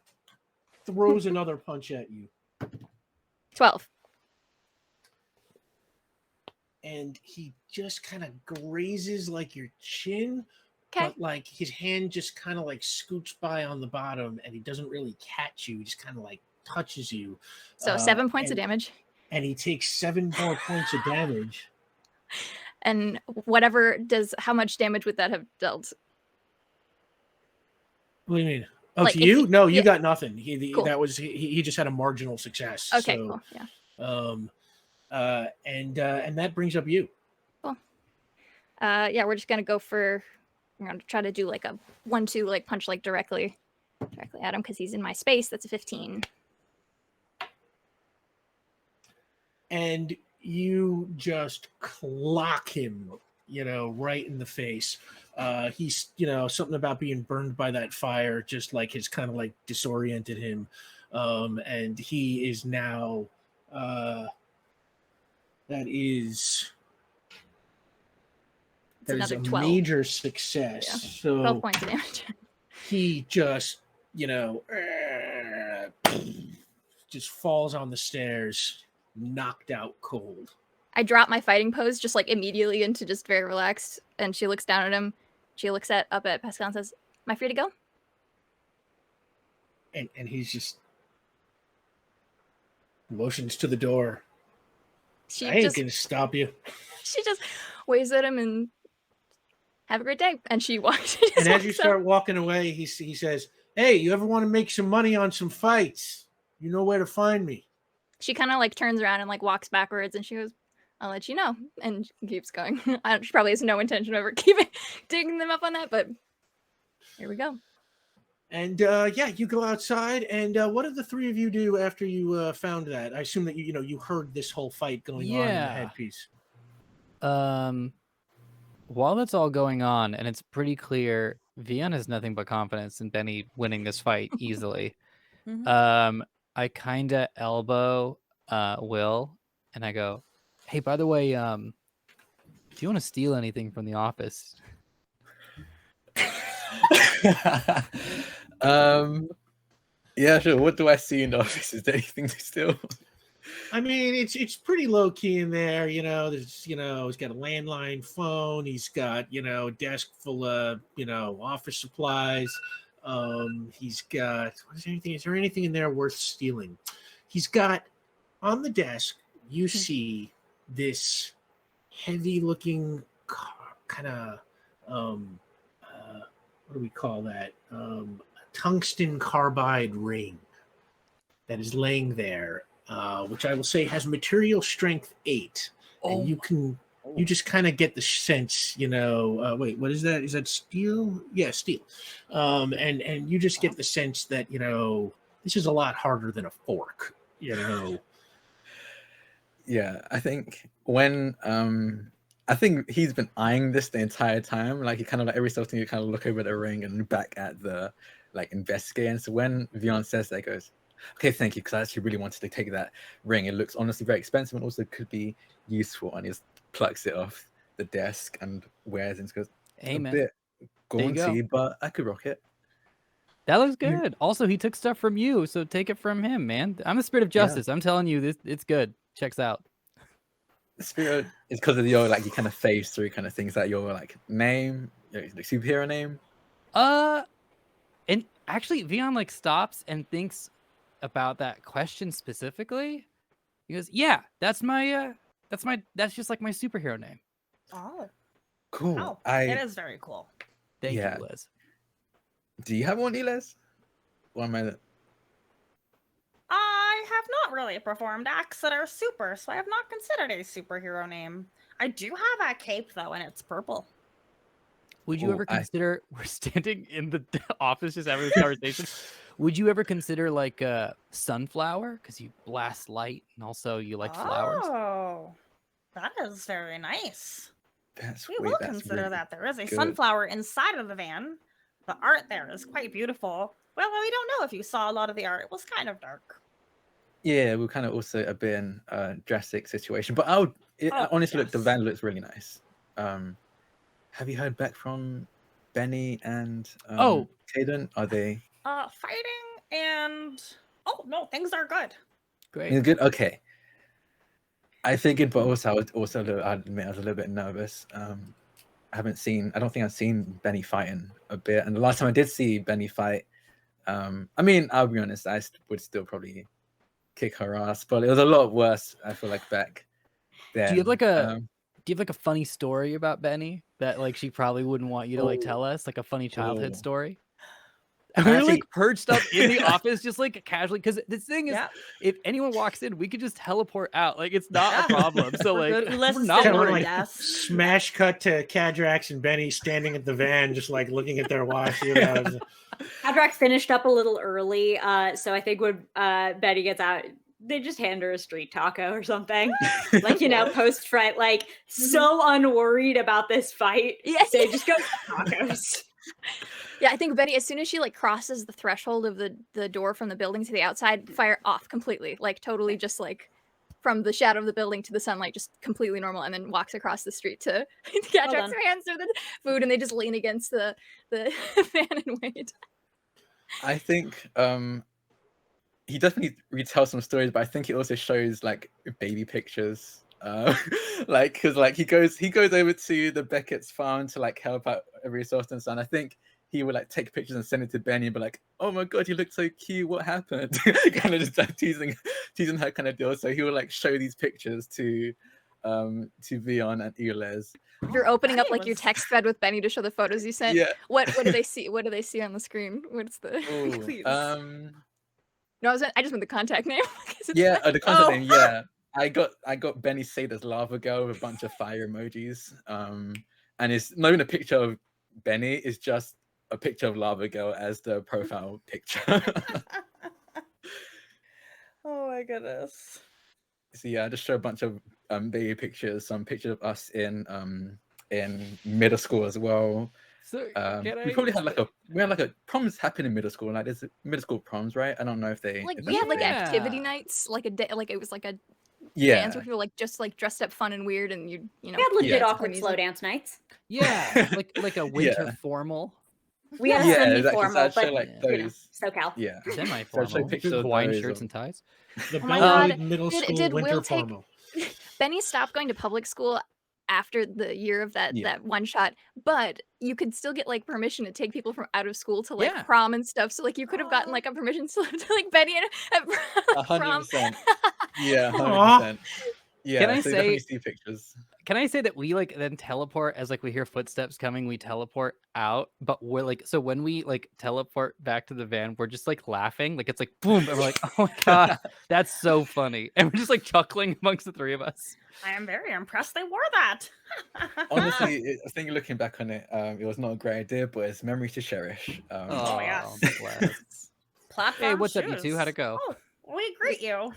throws another punch at you. 12. And he just kind of grazes like your chin, Okay. but like his hand just kind of like scoots by on the bottom, and he doesn't really catch you. He just kind of like touches you. So 7 points of damage. And he takes 7 more points of damage. And how much damage would that have dealt? What do you mean? Oh, Like, to you? No, you yeah. got nothing. Cool. He just had a marginal success. Okay, so, cool. Yeah. And that brings up you. Cool. Yeah, we're just gonna go for. We're gonna try to do like a 1-2 like punch like directly at him because he's in my space. That's a 15. And you just clock him, right in the face. He's, something about being burned by that fire just like has kind of like disoriented him. And he is now, that is a 12. major success. Yeah. So 12 points of damage. he just, just falls on the stairs, knocked out cold. I drop my fighting pose just like immediately into just very relaxed, and she looks down at him. She looks up at Pascal and says, "Am I free to go?" And he's just motions to the door. I ain't gonna stop you. She just waves at him and have a great day. And she walks. And as you start walking away, he says, "Hey, you ever want to make some money on some fights? You know where to find me." She kind of like turns around and like walks backwards, and she goes, "I'll let you know," and keeps going. She probably has no intention of ever digging them up on that, but here we go. And you go outside. And what did the three of you do after you found that? I assume that you heard this whole fight going on in the headpiece. While that's all going on, and it's pretty clear, Vian has nothing but confidence in Bennie winning this fight easily. I kind of elbow Will, and I go, "Hey, by the way, do you want to steal anything from the office?" Yeah, sure. What do I see in the office? Is there anything to steal? I mean, it's pretty low key in there. There's he's got a landline phone. He's got a desk full of office supplies. He's got is there anything in there worth stealing? He's got on the desk. You see this heavy-looking kind of what do we call that? A tungsten carbide ring that is laying there, which I will say has material strength 8. And you just kind of get the sense, wait, what is that? Is that steel? Yeah, steel. And you just get the sense that, this is a lot harder than a fork, Yeah, I think when I think he's been eyeing this the entire time. Like he kind of like every so often you kind of look over the ring and back at the investigator. And so when Vian says that, he goes, "Okay, thank you," because I actually really wanted to take that ring. It looks honestly very expensive and also could be useful. And he just plucks it off the desk and wears it and goes, "Hey, a man, bit gaunty, but I could rock it." That looks good. Also, he took stuff from you, so take it from him, man. I'm the spirit of justice. I'm telling you, it's good. Checks out. The spirit is because of your you kind of phase through kind of things, like your name, your superhero name. And actually, Vian stops and thinks about that question specifically. He goes, "Yeah, that's just my superhero name." Oh, cool. Oh, it is very cool. Thank you, Liz. Do you have one, Liz? Or am I? I have not really performed acts that are super, so I have not considered a superhero name. I do have a cape though, and it's purple. Would you ever consider? We're standing in the office just having this conversation. Would you ever consider a sunflower, because you blast light and also you like flowers? Oh, that is very nice. We will consider really that. There is a good. sunflower inside of the van. The art there is quite beautiful. Well, we don't know if you saw a lot of the art. It was kind of dark. Yeah, we're kind of also a bit in a drastic situation. But Honestly, look, the yes. van looks really nice. Have you heard back from Bennie and Caden? Are they Fighting and no, things are good. Great. good? Okay. I figured, but also I was also I admit I was a little bit nervous. I don't think I've seen Bennie fighting a bit, and the last time I did see Bennie fight, I mean, I'll be honest, I would still probably kick her ass, but it was a lot worse. I feel like back then. Do you have like a funny story about Bennie that like she probably wouldn't want you to like tell us, like a funny childhood story? And we were like perched up in the office, just like casually. Because the thing is, if anyone walks in, we could just teleport out. Like it's not a problem. So like, we're not Kinda worried. like smash cut to Cadrax and Bennie standing at the van, just like looking at their watch. Cadrax finished up a little early, so I think when Bennie gets out, they just hand her a street taco or something. Like, post fight, like so unworried about this fight. Yeah. They just go tacos. Yeah, I think Bennie, as soon as she like crosses the threshold of the door from the building to the outside, fire off completely, like totally just like from the shadow of the building to the sunlight, just completely normal, and then walks across the street to catch up her hands through the food, and they just lean against the fan and wait. I think he definitely retells some stories, but I think it also shows like baby pictures. Like because like he goes over to the Beckett's farm to like help out every so often. So I think he would like take pictures and send it to Bennie and be like, "Oh my god, you look so cute. What happened?" Kind of just like teasing her kind of deal. So he would like show these pictures to Vion and Ulez. You're opening up like your text thread with Bennie to show the photos you sent. Yeah. What do they see? What do they see on the screen? What's the Please. No, I just meant the contact name. Yeah, the contact name. Yeah, I got Bennie saved as Lava Girl with a bunch of fire emojis. And it's not even a picture of Bennie. It's just a picture of Lava Girl as the profile picture. Oh my goodness. So yeah, I just show a bunch of baby pictures, some pictures of us in middle school as well. So we probably had like a proms happen in middle school. Like there's middle school proms, right? I don't know if they we had like activity nights, like a day, like it was like a dance where people like just like dressed up fun and weird, and you know. We had legit awkward slow dance nights. Yeah, like a winter formal. We had semi-formal, exactly. but like those, SoCal. Yeah, semi-formal. So Hawaiian shirts and ties. The Bellwood Middle School did winter Will formal. Bennie stopped going to public school after the year of that one shot, but you could still get like permission to take people from out of school to like prom and stuff. So like you could have gotten like a permission slip to like Bennie at prom. 100%. Yeah, 100%. Yeah, can I so say? definitely see pictures. Can I say that we like then teleport as like we hear footsteps coming, we teleport out, but we're like, so when we like teleport back to the van, we're just like laughing, like it's like boom, and we're like, oh my god, that's so funny, and we're just like chuckling amongst the three of us. I am very impressed they wore that. Honestly, I think looking back on it, it was not a great idea, but it's memories to cherish. Oh yes. Platform hey, what's shoes. up, you two? How'd it go? Oh, we greet you.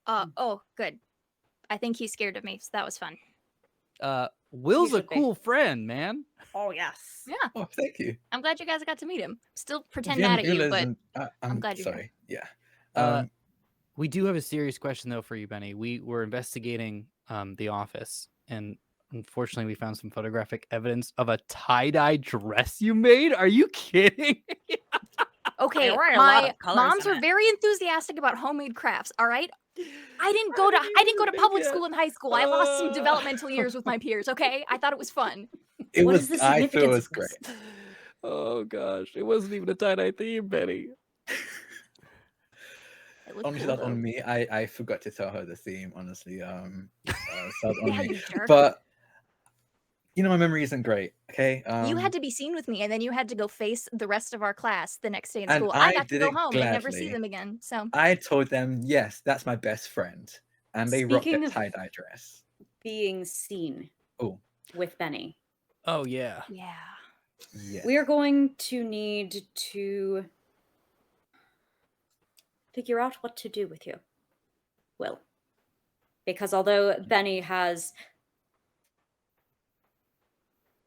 Oh, good. I think he's scared of me, so that was fun. Will's a cool friend, man. Oh yes. Yeah. Oh, thank you. I'm glad you guys got to meet him. Still pretend mad at you, but I'm glad you're sorry. here. Yeah. We do have a serious question though for you, Bennie. We were investigating the office, and unfortunately, we found some photographic evidence of a tie-dye dress you made. Are you kidding? Okay, my moms are very enthusiastic about homemade crafts. All right, I didn't go to public school in high school. I lost some developmental years with my peers. Okay, I thought it was fun. I thought it was great. Oh gosh, it wasn't even a tie-dye theme, Bennie. Honestly, that's on me. I forgot to tell her the theme. Honestly, so that's on me. Jerk. But my memory isn't great. Okay. You had to be seen with me, and then you had to go face the rest of our class the next day in school. I got to go home and never see them again. So I told them, yes, that's my best friend, and they rocked that tie-dye dress. Being seen. With Bennie. Oh yeah. Yeah. We are going to need to figure out what to do with you, Will. Because although Bennie has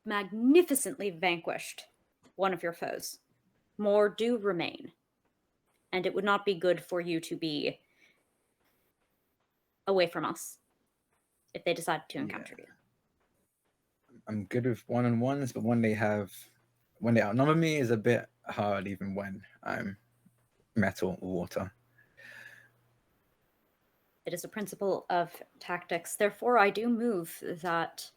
magnificently vanquished one of your foes, more do remain. And it would not be good for you to be away from us. if they decide to encounter you. I'm good with one-on-ones, but when they outnumber me is a bit hard, even when I'm metal or water. It is a principle of tactics. Therefore, I do move that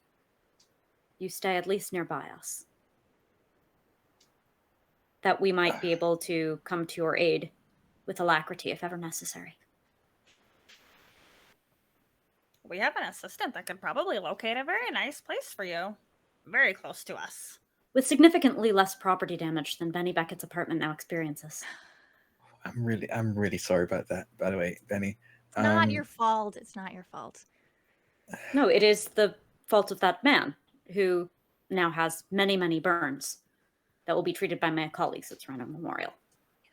you stay at least nearby us. That we might be able to come to your aid with alacrity if ever necessary. We have an assistant that could probably locate a very nice place for you. Very close to us. With significantly less property damage than Benny Beckett's apartment now experiences. I'm really sorry about that, by the way, Benny. It's not your fault. It's not your fault. No, it is the fault of that man who now has many, many burns that will be treated by my colleagues at Serrano Memorial.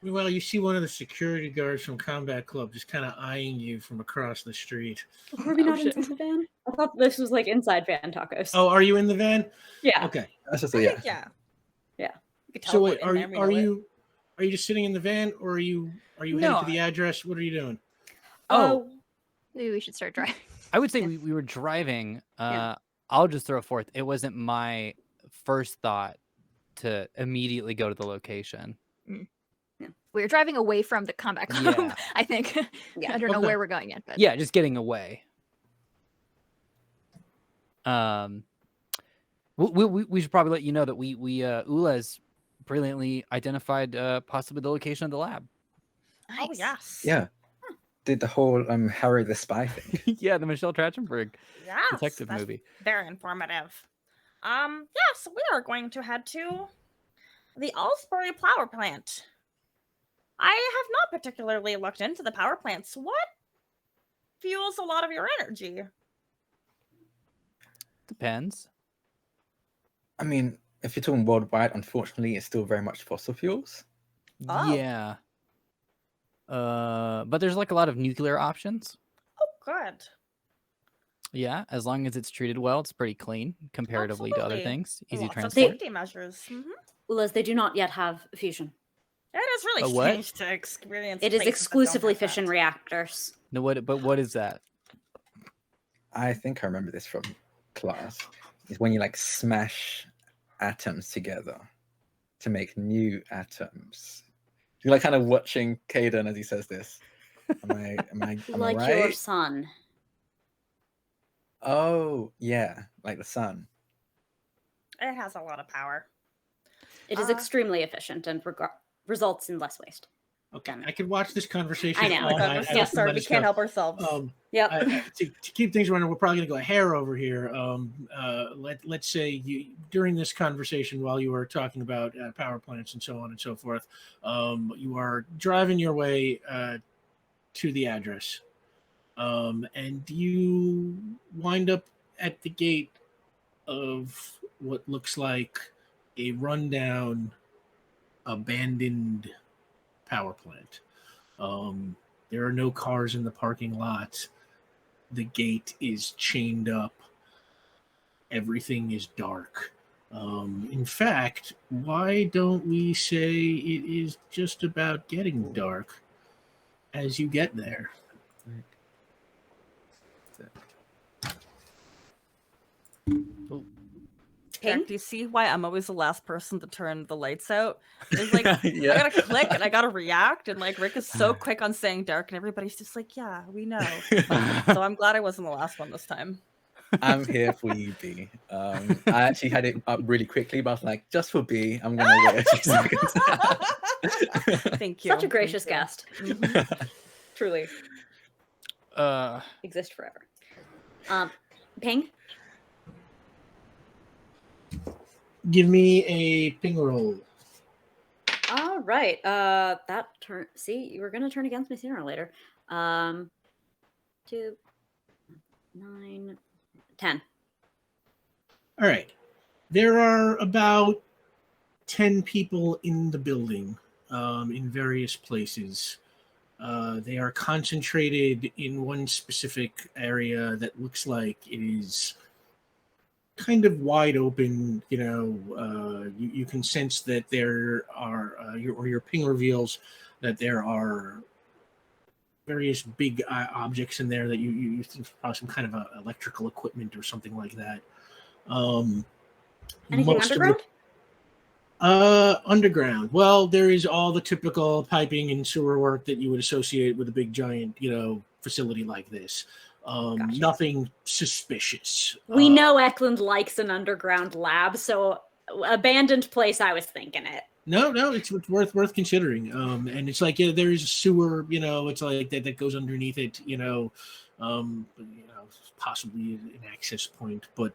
Well, you see one of the security guards from Combat Club just kind of eyeing you from across the street. Were we not inside the van? I thought this was like inside van tacos. Oh, are you in the van? Yeah. Okay. That's just Yeah. Yeah. So wait, are you just sitting in the van, or are you headed to the address? What are you doing? Oh, maybe we should start driving. I would say we were driving. I'll just throw it forth. It wasn't my first thought to immediately go to the location. Yeah. We were driving away from the combat club, Yeah. I think. Yeah. I don't know where we're going yet, but Yeah, just getting away. We should probably let you know that we Oleh's brilliantly identified possibly the location of the lab. Oh, yes. Yeah. Did the whole Harry the Spy thing. Yeah, the Michelle Trachtenberg Yes, detective that's movie. Very informative. Yes, we are going to head to the Alsbury power plant. I have not particularly looked into the power plants. What fuels a lot of your energy? Depends. I mean, if you're talking worldwide, unfortunately, it's still very much fossil fuels. Oh. Yeah. But there's like a lot of nuclear options. Oh, good. Yeah, as long as it's treated well, it's pretty clean comparatively to other Absolutely. things. Easy Lots of transport. safety measures. Ulas, they do not yet have fusion. It is really A what? strange to experience. It is places that don't exclusively have that. fission reactors. No, what is that? I think I remember this from class. It's when you like smash atoms together to make new atoms. You're like kind of watching Caden as he says this. Am I Like right? your sun. Oh, yeah, like the sun. It has a lot of power. It is extremely efficient and results in less waste. Okay, I could watch this conversation. I know. all night. I Yeah, have to sorry, let we us can't go. help ourselves. To keep things running, we're probably going to go a hair over here. Let's say during this conversation, while you were talking about power plants and so on and so forth, you are driving your way to the address, and you wind up at the gate of what looks like a rundown, abandoned power plant. There are no cars in the parking lot. The gate is chained up. Everything is dark. In fact, why don't we say it is just about getting dark as you get there? Jack, do you see why I'm always the last person to turn the lights out? It's like I gotta click and I gotta react, and like Rick is so quick on saying dark, and everybody's just like, "Yeah, we know." So I'm glad I wasn't the last one this time. I'm here for you, B. I actually had it up really quickly, but I was like, just for B, I'm gonna wait a few seconds. Thank you. Such a gracious guest. Truly. Exist forever. Ping? Give me a ping roll. All right. That turn. See, you were gonna turn against me sooner or later. 2, 9, 10. All right. There are about 10 people in the building, in various places. They are concentrated in one specific area that looks like it is kind of wide open. You can sense that there are, your ping reveals that there are various big objects in there that you think probably some kind of electrical equipment or something like that. Anything underground? Underground. Well, there is all the typical piping and sewer work that you would associate with a big giant, facility like this. Gotcha. Nothing suspicious. We know Eklund likes an underground lab, so abandoned place, I was thinking it. No, it's worth considering. And it's like, there is a sewer, it's like that goes underneath it, possibly an access point, but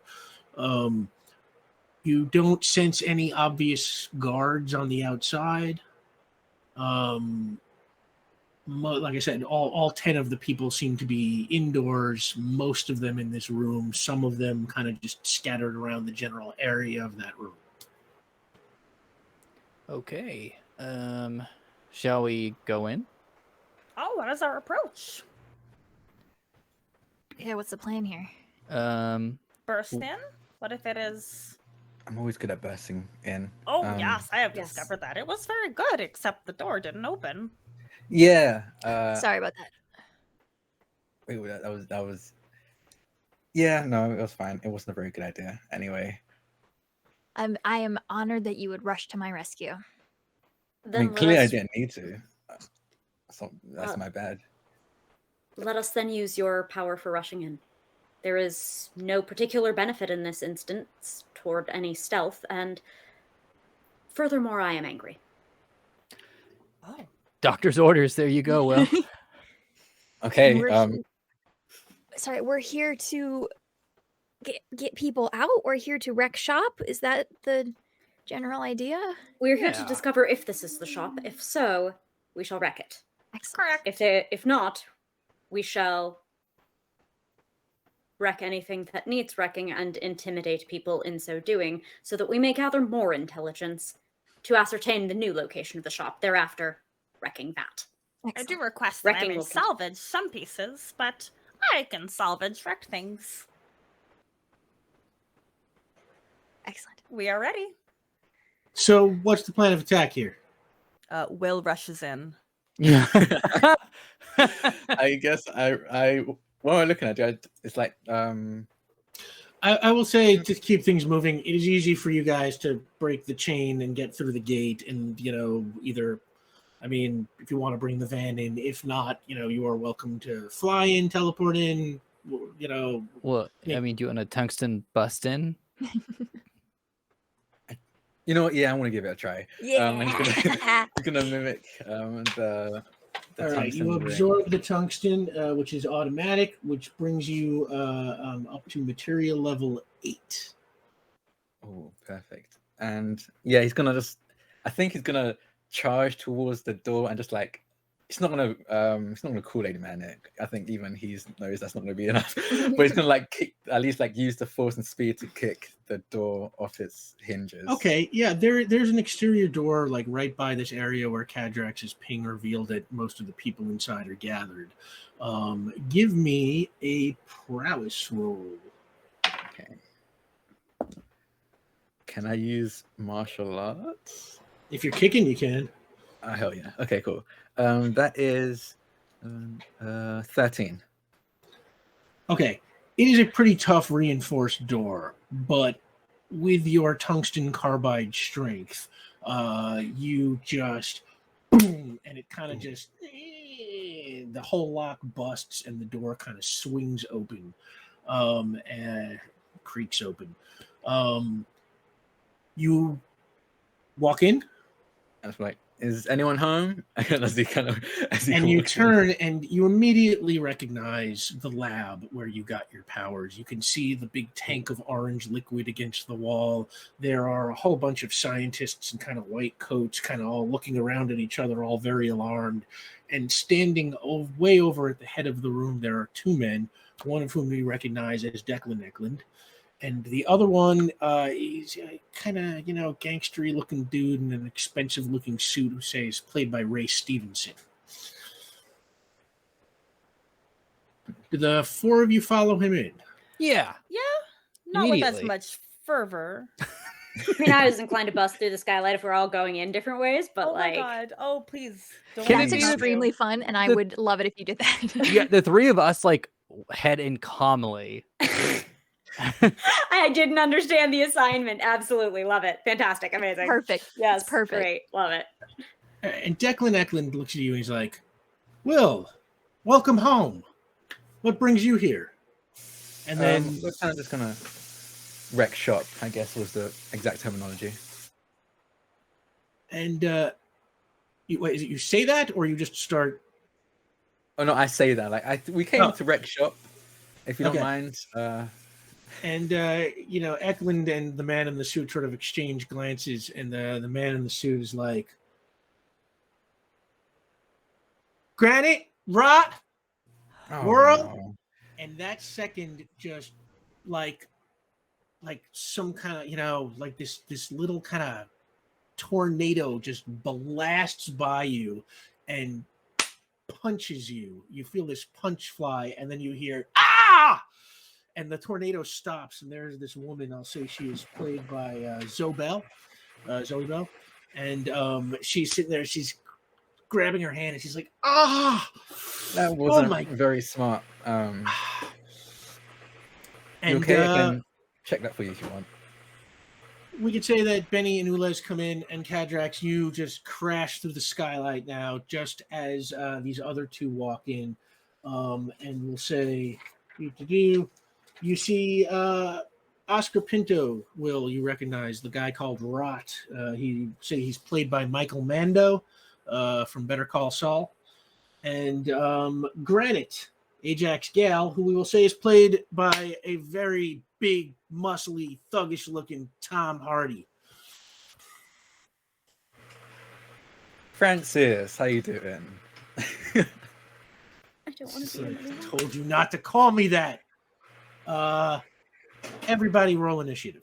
you don't sense any obvious guards on the outside. Like I said, all 10 of the people seem to be indoors, most of them in this room, some of them kind of just scattered around the general area of that room. Okay. Shall we go in? Oh, what is our approach? Yeah, what's the plan here? Burst in? What if it is... I'm always good at bursting in. Oh, yes, I have yes. discovered that. It was very good, except the door didn't open. Yeah. Sorry about that. Wait, that was. Yeah, no, it was fine. It wasn't a very good idea. Anyway. I am honored that you would rush to my rescue. Then I mean, clearly I didn't need to. So that's my bad. Let us then use your power for rushing in. There is no particular benefit in this instance toward any stealth, and furthermore, I am angry. Oh. Doctor's orders. There you go, Will. Okay. Sorry, we're here to get people out. We're here to wreck shop. Is that the general idea? We're here to Yeah. discover if this is the shop. If so, we shall wreck it. Excellent. Correct. If not, we shall wreck anything that needs wrecking and intimidate people in so doing, so that we may gather more intelligence to ascertain the new location of the shop, thereafter wrecking that. I do request Wrecking that I may will salvage some pieces, but I can salvage wrecked things. Excellent. We are ready. So what's the plan of attack here? Will rushes in. Yeah. I guess I what am I looking at? It's like I will say, to keep things moving, it is easy for you guys to break the chain and get through the gate and, either, if you want to bring the van in, if not, you are welcome to fly in, teleport in, Well, Yeah. do you want a tungsten bust in? you know what? Yeah, I want to give it a try. Yeah. I'm gonna mimic the all right, tungsten you ring. absorb the tungsten, which is automatic, which brings you up to material level 8. Oh, perfect. And yeah, I think he's gonna charge towards the door and just like it's not gonna Kool-Aid man it. I think even he knows that's not gonna be enough. But he's gonna at least use the force and speed to kick the door off its hinges. Okay, yeah, there's an exterior door right by this area where Kadrax's ping revealed that most of the people inside are gathered. Give me a prowess roll. Okay. Can I use martial arts? If you're kicking, you can. Oh, hell yeah. Okay, cool. That is 13. Okay, it is a pretty tough reinforced door, but with your tungsten carbide strength, you just boom, and it kind of just the whole lock busts and the door kind of swings open, and creaks open. You walk in. That's right. Is anyone home? And you turn and you immediately recognize the lab where you got your powers. You can see the big tank of orange liquid against the wall. There are a whole bunch of scientists in kind of white coats, kind of all looking around at each other, all very alarmed. And standing way over at the head of the room, there are 2 men, one of whom you recognize as Declan Eklund. And the other one is kind of, gangstery looking dude in an expensive looking suit who says played by Ray Stevenson. Do the 4 of you follow him in? Yeah. Yeah, not with as Immediately. much fervor. I mean, I was inclined to bust through the skylight if we're all going in different ways, but Oh like, my god! Oh please! Don't Can let That's it me be have extremely you. fun, and I The- would love it if you did that. Yeah, the three of us like head in calmly. I didn't understand the assignment. Absolutely love it. Fantastic, amazing. Perfect. Yes, It's perfect. Great, love it. And Declan Eklund looks at you and he's like, Will, welcome home. What brings you here? And then we're kind of just gonna wreck shop, I guess was the exact terminology. and wait, is it you say that or you just start? Oh no, I say that like we came to wreck shop. If you don't Okay. mind. And Eklund and the man in the suit sort of exchange glances, and the man in the suit is like, Granite, rot, Oh, World? no. and that second just like some kind of like this little kind of tornado just blasts by you and punches you. You feel this punch fly, and then you hear ah, and the tornado stops, and there's this woman. I'll say she is played by Zoe Bell, and she's sitting there. She's grabbing her hand, and she's like, ah, That wasn't my. very smart. You And okay? I can check that for you if you want. we could say that Bennie and Ulez come in, and Kadrax, you just crash through the skylight now, just as these other two walk in. And we'll say, you see Oscar Pinto, Will, you recognize the guy called Rot. He's played by Michael Mando from Better Call Saul. And Granite, Ajax Gal, who we will say is played by a very big, muscly, thuggish-looking Tom Hardy. Francis, how you doing? I don't want to be I told you not to call me that. Everybody roll initiative.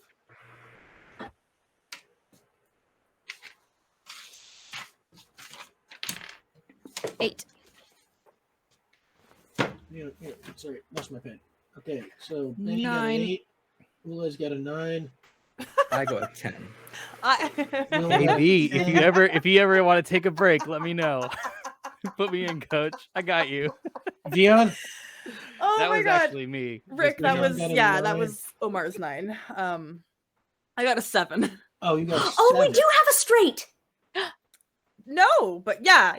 Eight. Sorry, lost my pen. Okay, so Benny got 9. an 8. Ula's got a 9. I got a 10. Will Hey, got a B, 10. if you ever want to take a break, let me know. Put me in, coach. I got you. Dion? Oh That my was god, actually me. Rick, Just that Dion was got a that 9. was Omar's 9. I got a 7. Oh, you got a 7. Oh, we do have a straight. No, but yeah.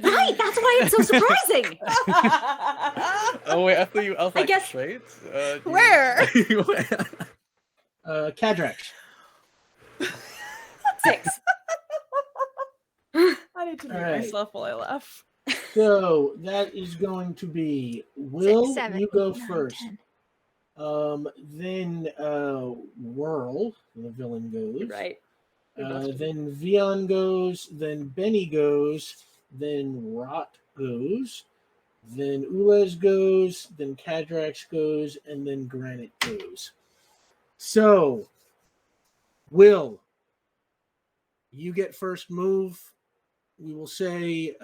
Right, that's why it's so surprising. Oh wait, I thought you. I was I like, guess- straight. Where? Kadrax. 6. I need to mute All right. myself while I laugh. So that is going to be Will. 6, 7, You go 8, 9, first. 10. Then Whirl, the villain, goes. Right. Then Vion goes. Then Benny goes. Then Rot goes. Then Ulez goes. Then Kadrax goes. And then Granite goes. So, Will, you get first move. We will say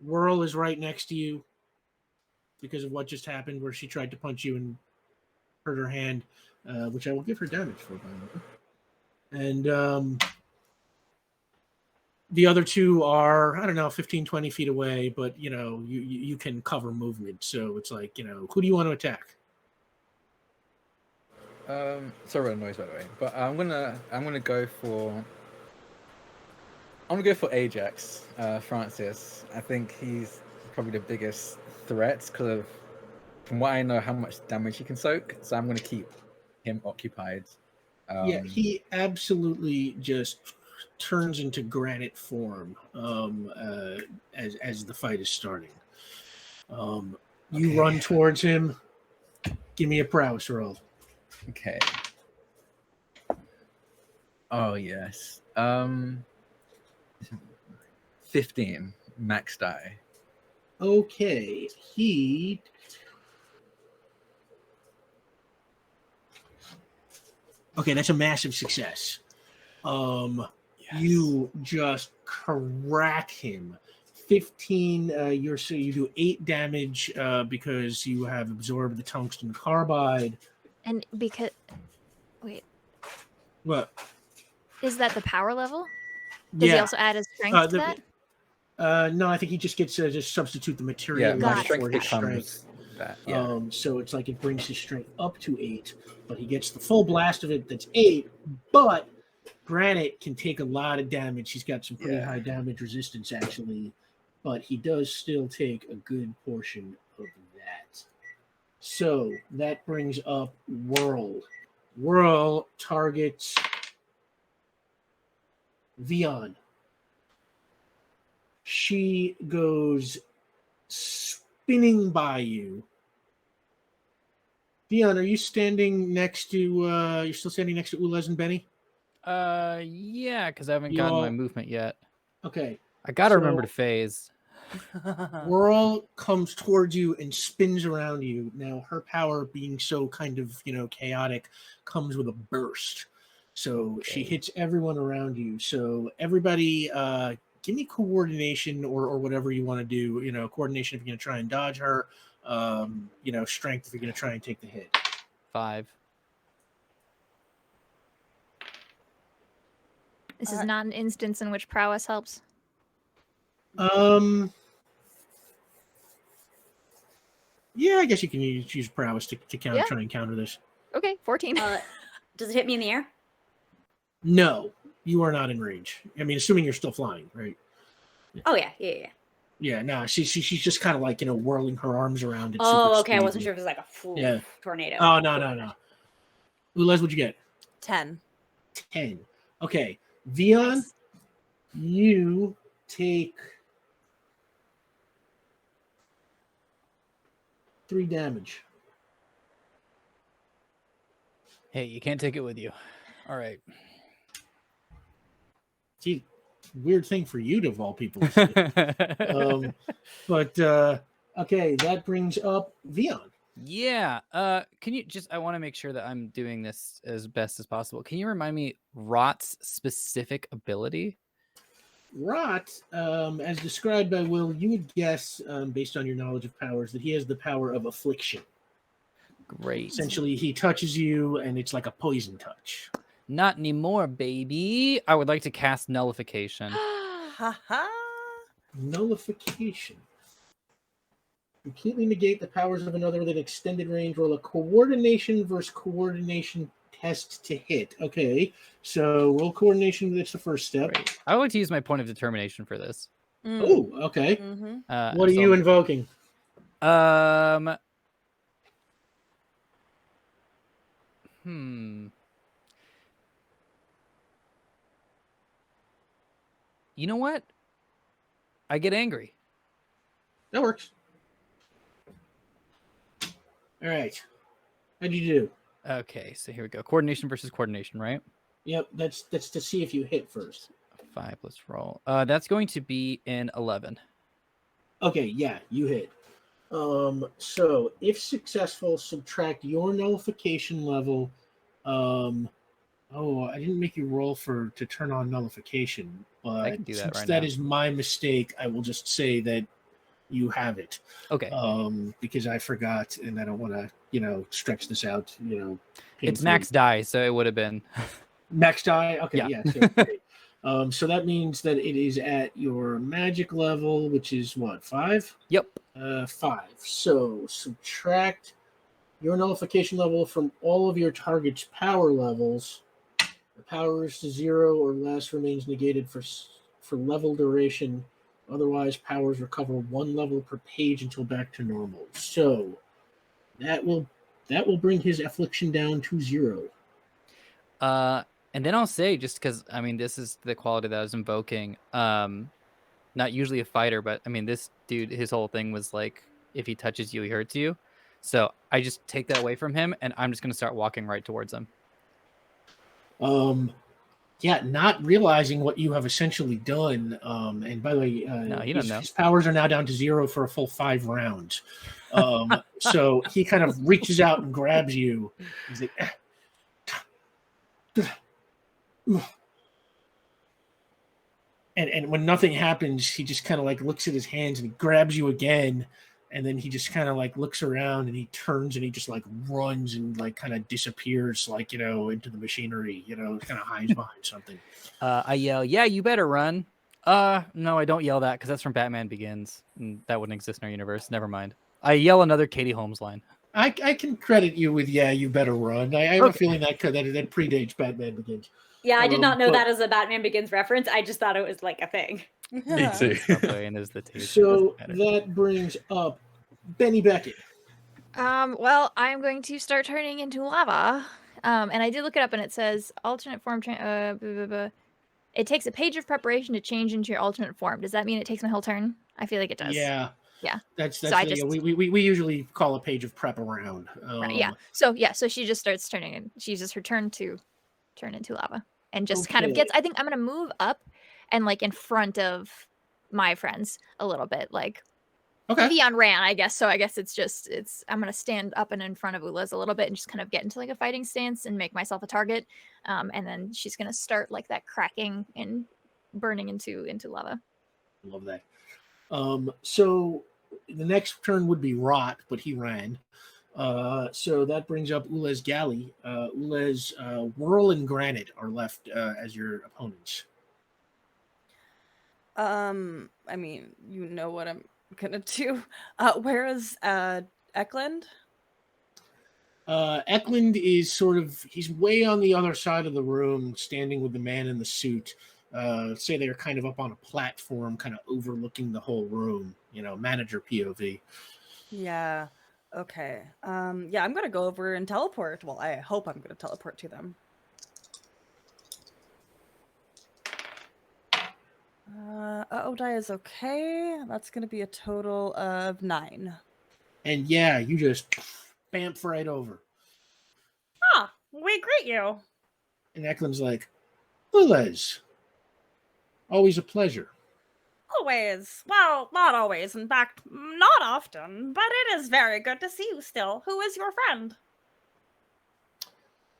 Whirl is right next to you because of what just happened, where she tried to punch you and hurt her hand, which I will give her damage for, by the way. And the other two are, I don't know, 15, 20 feet away, but, you can cover movement. So it's like, who do you want to attack? Sorry about the noise, by the way. But I'm gonna go for Ajax, Francis. I think he's probably the biggest threat because of, from what I know, how much damage he can soak. So I'm going to keep him occupied. Yeah, he absolutely just turns into granite form as the fight is starting. You run towards him. Give me a prowess roll. Okay. Oh yes. 15 max die. Okay, Okay, that's a massive success. You just crack him. 15. You do 8 damage because you have absorbed the tungsten carbide. And because Wait, What? is that the power level? Does he Yeah. also add his strength to that? No, I think he just gets to just substitute the material Yeah, my Got it. strength for his becomes strength. that. Yeah. So it's like it brings his strength up to 8, but he gets the full blast of it that's 8. But Granite can take a lot of damage. He's got some pretty high damage resistance actually, but he does still take a good portion of that. So that brings up Whirl. Whirl targets Vion. She goes spinning by you. Vion, are you standing next to you're still standing next to Ulez and Benny? Yeah, because I haven't You gotten my all- movement yet. Okay. I gotta So- remember to phase. Whirl comes towards you and spins around you. Now, her power being so kind of, chaotic comes with a burst. So she hits everyone around you. So everybody, give me coordination or whatever you want to do. Coordination if you're going to try and dodge her. Strength if you're going to try and take the hit. 5. This is not an instance in which prowess helps. Yeah, I guess you can use prowess to counter, try and counter this. Okay, 14. Does it hit me in the air? No, you are not in range. I mean, assuming you're still flying, right? Oh yeah. Yeah, no, she's just kind of like whirling her arms around. At Oh, super okay. I speed. wasn't sure if it was like a tornado. Oh no. Ulez, what'd you get? 10. 10. Okay, Vion, you take 3 damage. Hey, you can't take it with you. All right. See, weird thing for you to, of all people, to say. But okay, that brings up Vion. Yeah. Can you I want to make sure that I'm doing this as best as possible. Can you remind me Rot's specific ability? Rot, as described by Will, you would guess, based on your knowledge of powers, that he has the power of affliction. Great. Essentially, he touches you, and it's like a poison touch. Not anymore, baby. I would like to cast Nullification. Nullification. Completely negate the powers of another within extended range. Roll a coordination versus coordination test to hit. Okay, so roll coordination. That's the first step. Great. I would like to use my point of determination for this. Oh, okay. Mm-hmm. What are you invoking? You know what? I get angry. That works. All right. How'd you do? Okay, so here we go. Coordination versus coordination, right? Yep, that's to see if you hit first. 5, let's roll. That's going to be an 11. Okay, yeah, you hit. So if successful, subtract your nullification level. I didn't make you roll to turn on nullification, but I can do that since right that now. is my mistake, I will just say that you have it. Okay. Because I forgot, and I don't want to, stretch this out. It's painfully. max die, so it would have been Max die. Okay, Yeah. So, great. So that means that it is at your magic level, which is what, 5? Yep. 5. So subtract your nullification level from all of your target's power levels. The power is to 0 or less remains negated for level duration. Otherwise, powers recover 1 level per page until back to normal. So that will bring his affliction down to 0. And then I'll say, just because this is the quality that I was invoking. Not usually a fighter, but this dude, his whole thing was like, if he touches you, he hurts you. So I just take that away from him, and I'm just gonna start walking right towards him. Yeah, not realizing what you have essentially done. And by the way, No, you don't know. his powers are now down to 0 for a full 5 rounds. So he kind of reaches out and grabs you. He's like, and when nothing happens, he just kind of like looks at his hands and he grabs you again. And then he just kind of like looks around and he turns and he just like runs and like kind of disappears, like, into the machinery, kind of hides behind something. I yell, "Yeah, you better run." No, I don't yell that because that's from Batman Begins, and that wouldn't exist in our universe. Never mind. I yell another Katie Holmes line. I can credit you with, "Yeah, you better run." I have a feeling that predates Batman Begins. Yeah, I did not know that as a Batman Begins reference. I just thought it was like a thing. Me too. Subway and is the taste. So that brings up Benny Beckett. Well, I'm going to start turning into lava. And I did look it up, and it says alternate form. Blah, blah, blah. It takes a page of preparation to change into your alternate form. Does that mean it takes my whole turn? I feel like it does. Yeah. Yeah. That's So we usually call a page of prep around. Right, yeah. So she just starts turning, and she uses her turn to turn into lava, and just kind of gets. I think I'm gonna move up, and like in front of my friends a little bit, like. Okay. Theon ran, I guess. So I guess I'm gonna stand up and in front of Ulez a little bit and just kind of get into like a fighting stance and make myself a target. And then she's gonna start like that cracking and burning into lava. Love that. So the next turn would be Rot, but he ran. So that brings up Ulez Galley. Ulez Whirl and Granite are left as your opponents. I mean, you know what I'm gonna do. Where is Eklund? Eklund is he's way on the other side of the room, standing with the man in the suit. Say they're kind of up on a platform, kind of overlooking the whole room, manager POV. Yeah. Okay. Yeah, I'm gonna go over and teleport. Well, I hope I'm gonna teleport to them. Die is okay. That's gonna be a total of 9. And yeah, you just bamf right over. Ah, we greet you. And Eklund's like, Ulez, always a pleasure. Always. Well, not always. In fact, not often. But it is very good to see you still. Who is your friend?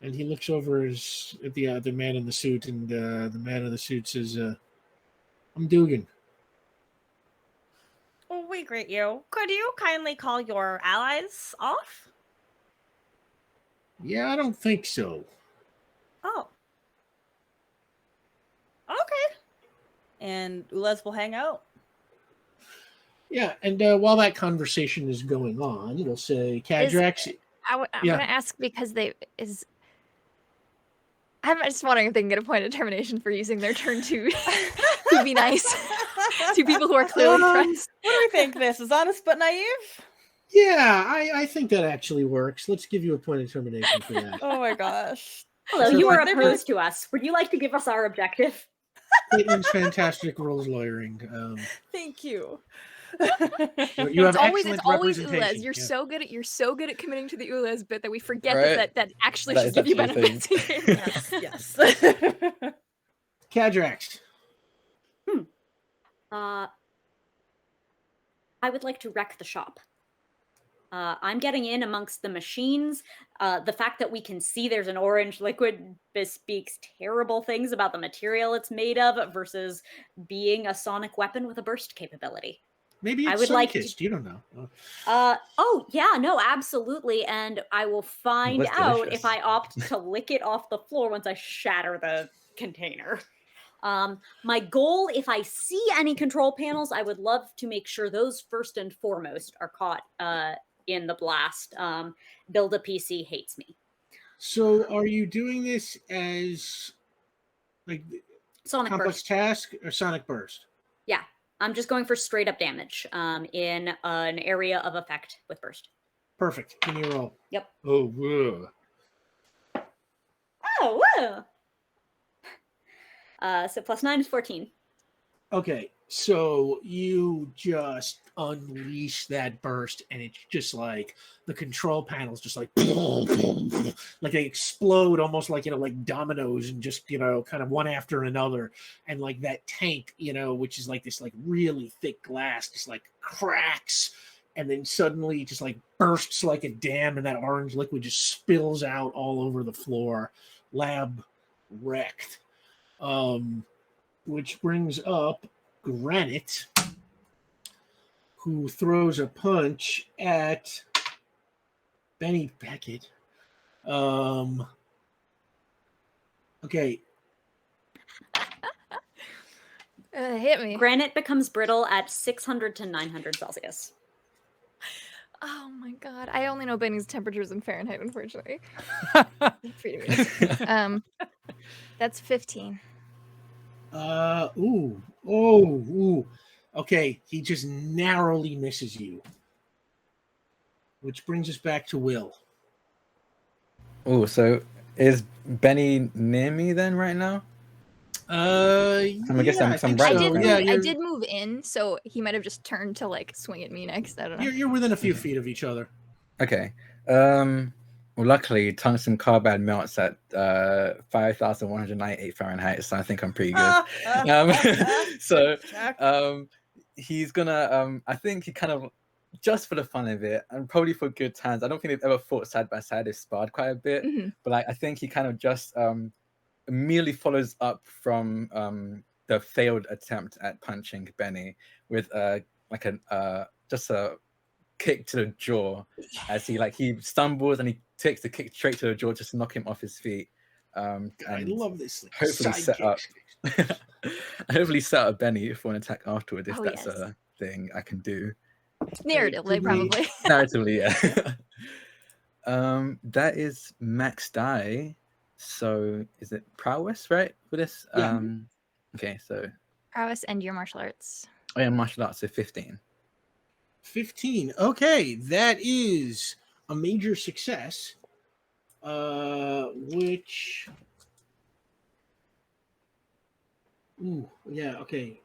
And he looks over at the man in the suit, and the man in the suit says, I'm Dugan. We greet you. Could you kindly call your allies off? Yeah, I don't think so. Oh. Okay. And Ulez will hang out. Yeah, and while that conversation is going on, we'll say, Cadrax. I'm going to ask because I'm just wondering if they can get a point of termination for using their turn to be nice to people who are clearly friends. What do we think? This is honest but naive? Yeah, I think that actually works. Let's give you a point of termination for that. Oh my gosh. Hello, you are opposed to us. Would you like to give us our objective? Caitlin's fantastic rules lawyering. Thank you. You have it's always representation. Ulez. You're so good at committing to the Ulez bit that we forget that actually should give you benefits. Yes. Cadrax. I would like to wreck the shop. I'm getting in amongst the machines. The fact that we can see there's an orange liquid bespeaks terrible things about the material it's made of versus being a sonic weapon with a burst capability. Maybe it's Sunkist. You don't know. Oh, yeah, no, absolutely. And I will find out if I opt to lick it off the floor once I shatter the container. My goal, if I see any control panels, I would love to make sure those first and foremost are caught in the blast. Build a PC hates me. So are you doing this as like Sonic complex burst task or Sonic Burst? Yeah, I'm just going for straight up damage in an area of effect with burst. Perfect. Give me a roll. Yep. Oh, whoa. Oh, whoa. So +9 is 14. Okay, so you just unleash that burst, and it's just like the control panels just like like they explode almost like like dominoes, and just kind of one after another, and like that tank which is like this like really thick glass just like cracks, and then suddenly just like bursts like a dam, and that orange liquid just spills out all over the floor. Lab wrecked. Which brings up Granite, who throws a punch at Benny Beckett. Okay. Hit me. Granite becomes brittle at 600 to 900 Celsius. Oh my god. I only know Benny's temperatures in Fahrenheit, unfortunately. That's 15. Ooh. Okay, he just narrowly misses you. Which brings us back to Will. Oh, so is Benny near me then right now? I guess I'm think right. so. I did move in, so he might have just turned to like swing at me next. I don't know. You're within a few feet of each other. Okay. Well, luckily, tungsten carbide melts at 5,198 Fahrenheit, so I think I'm pretty good. He's gonna. I think he kind of, just for the fun of it, and probably for good times. I don't think they've ever fought side by side. They've sparred quite a bit, but I think he kind of just immediately follows up from the failed attempt at punching Benny with just a kick to the jaw, as he stumbles and he takes the kick straight to the jaw just to knock him off his feet. I love this. Hopefully set up. Hopefully set up Benny for an attack afterward if that's a thing I can do. Narratively, probably. Narratively, yeah. That is max die. So is it prowess, right, for this? Yeah. Okay, so Prowess and your martial arts. Oh yeah, martial arts, so 15. 15. Okay, that is a major success. Which okay.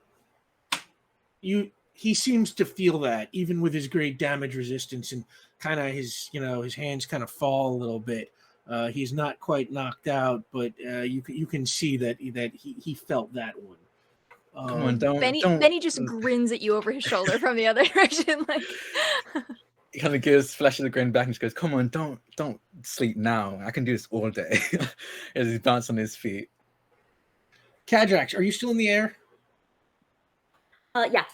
He seems to feel that, even with his great damage resistance and kind of his hands kind of fall a little bit. He's not quite knocked out, but you can see that he felt that one. Come on, don't. Benny just grins at you over his shoulder from the other direction, like. He kind of gives flashes a grin back and just goes, "Come on, don't sleep now. I can do this all day." As he bounces on his feet. Kadrax, are you still in the air? Yeah.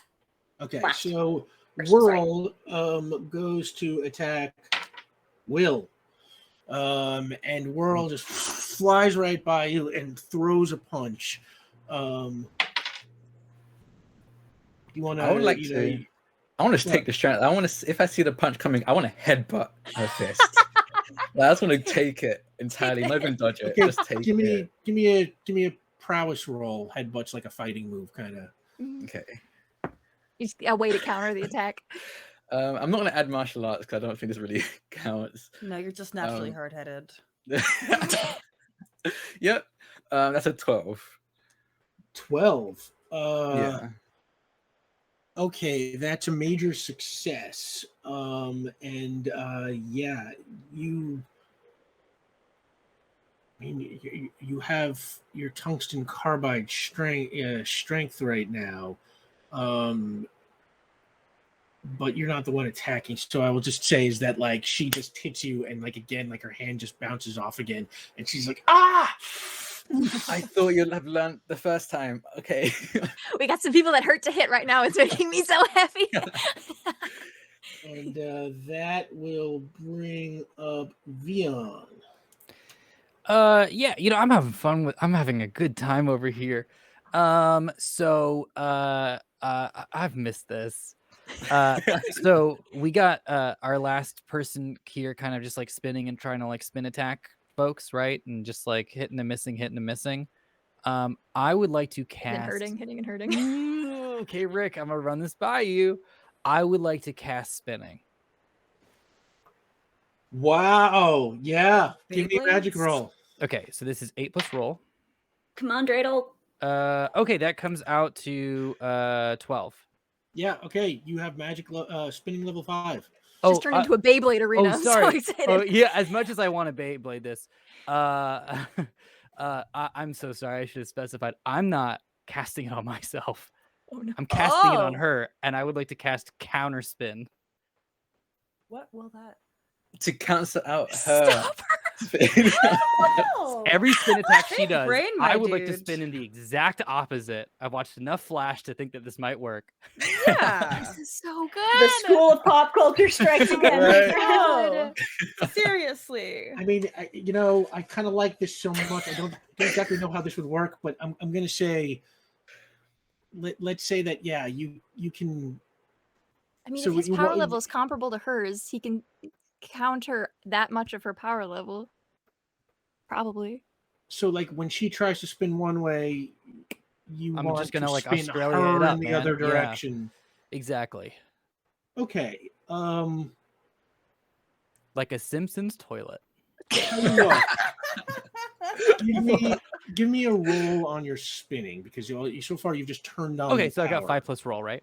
Okay, Flash. so Whirl goes to attack Will. And Whirl just flies right by you and throws a punch. You want to? I would like to. I want to take the strength. I want to. If I see the punch coming, I want to headbutt her fist. I just want to take it entirely, not even dodge it. Okay, just take it. Give me a prowess roll. Headbutt's like a fighting move, kind of. Okay. Just a way to counter the attack. I'm not going to add martial arts because I don't think this really counts. No, you're just naturally hard-headed. Yep. That's a 12. 12. Yeah. Okay, that's a major success. You have your tungsten carbide strength right now. But you're not the one attacking, so I will just say is that like she just hits you and like again like her hand just bounces off again and she's like, ah! I thought you'd have learned the first time. Okay. We got some people that hurt to hit right now. It's making me so happy. And that will bring up Vion. Yeah, I'm having fun I'm having a good time over here. I've missed this. So we got our last person here kind of just like spinning and trying to like spin attack folks, right? And just like hitting and missing. I would like to cast hitting and hurting. Okay, Rick, I'm gonna run this by you. I would like to cast spinning. Wow. Yeah. Give me a magic roll. Okay, so this is 8 plus roll. Come on, Dreidel. Okay, that comes out to 12. Yeah, okay. You have magic spinning level 5. Just turned into a Beyblade arena. Oh, sorry. I'm so excited. Oh, yeah, as much as I want to Beyblade this, I'm so sorry. I should have specified. I'm not casting it on myself. Oh, no. I'm casting it on her, and I would like to cast counter spin. What will that? To cancel out her. Stop her. spin. Oh, Every spin attack she big does, brain, my I would like to dude. spin in the exact opposite. I've watched enough Flash to think that this might work. Yeah. This is so The good. school of pop culture strikes again. Right. No. Seriously. I mean, I kind of like this so much. I don't exactly know how this would work, but I'm going to say, let's say that, yeah, you can. I mean, So if his you power want- level is comparable to hers, he can counter that much of her power level. Probably. So like when she tries to spin one way, you I'm want just gonna, to like, spin Australia her it up, in the man. other Yeah. direction. Exactly. Okay. Like a Simpsons toilet. Tell you what, give me a roll on your spinning because so far you've just turned on. Okay, the so I got power. 5+ roll, right?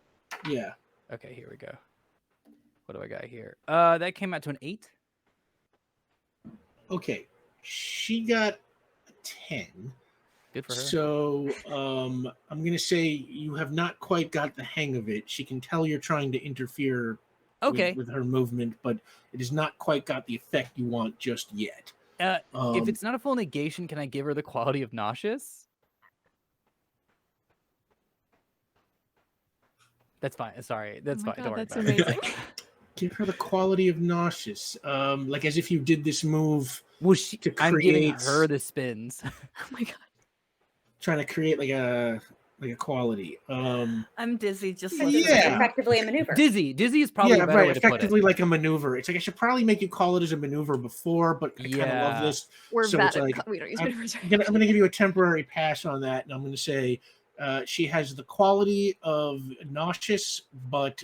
Yeah. Okay, here we go. What do I got here? That came out to an 8. Okay. She got a 10. Good for her. So I'm gonna say you have not quite got the hang of it. She can tell you're trying to interfere Okay. with her movement, but it has not quite got the effect you want just yet. If it's not a full negation, can I give her the quality of nauseous? That's fine. Sorry, that's Oh my fine. God, Don't worry that's about it. amazing. Give her the quality of nauseous, like as if you did this move Well, to I'm giving create- her the spins. Oh my God. trying to create like a quality. I'm dizzy just Yeah. listening. Effectively a maneuver. Dizzy is probably yeah, a better right. way to put it. Effectively like a maneuver. It's like I should probably make you call it as a maneuver before, but I kind of love Yeah. this. We're So bad it's at like, we don't use I'm maneuvers. I'm gonna give you a temporary pass on that, and I'm gonna say she has the quality of nauseous, but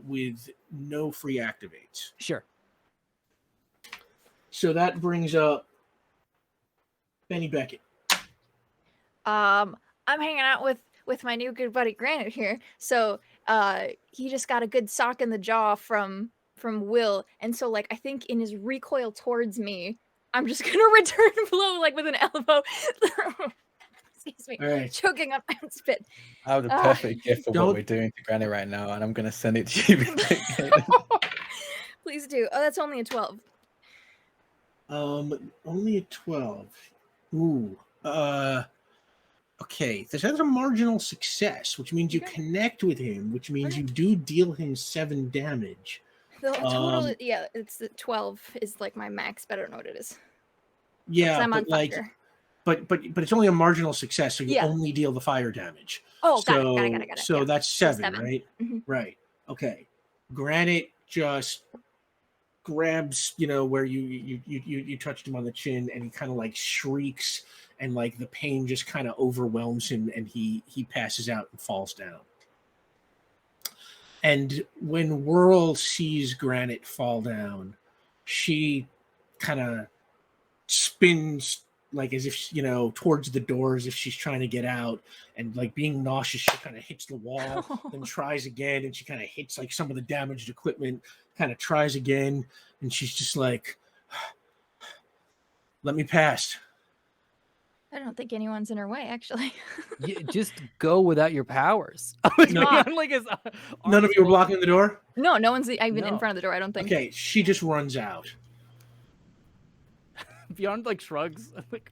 with no free activates. Sure. So that brings up Benny Beckett. I'm hanging out with my new good buddy Granite here. So he just got a good sock in the jaw from Will, and so like I think in his recoil towards me, I'm just gonna return blow like with an elbow. Excuse me, All right. choking on my own spit. I have the perfect gift of Don't- what we're doing to Granny right now, and I'm going to send it to you. Please do. Oh, that's only a 12. Only a 12. Ooh. Okay. That's a marginal success, which means you Okay. connect with him, which means Okay. you do deal him 7 damage. The total, Um, yeah, it's the 12 is like my max, but I don't know what it is. 'Cause Yeah, I'm on but like, fire. but it's only a marginal success, so you Yeah. only deal the fire damage. Oh, got so, it. So yeah. that's So 7, 7. right? Mhm. Right. Okay. Granite just grabs, where you touched him on the chin, and he kind of like shrieks, and like the pain just kind of overwhelms him, and he passes out and falls down. And when Whirl sees Granite fall down, she kind of spins like as if towards the door as if she's trying to get out, and like being nauseous, she kind of hits the wall, then tries again, and she kind of hits like some of the damaged equipment, kind of tries again, and she's just like, let me pass. I don't think anyone's in her way, actually. Just go without your powers. No. Like his None of you were blocking the door? No one's even in No. front of the door, I don't think. Okay, she just runs out. Beyond like shrugs. Like,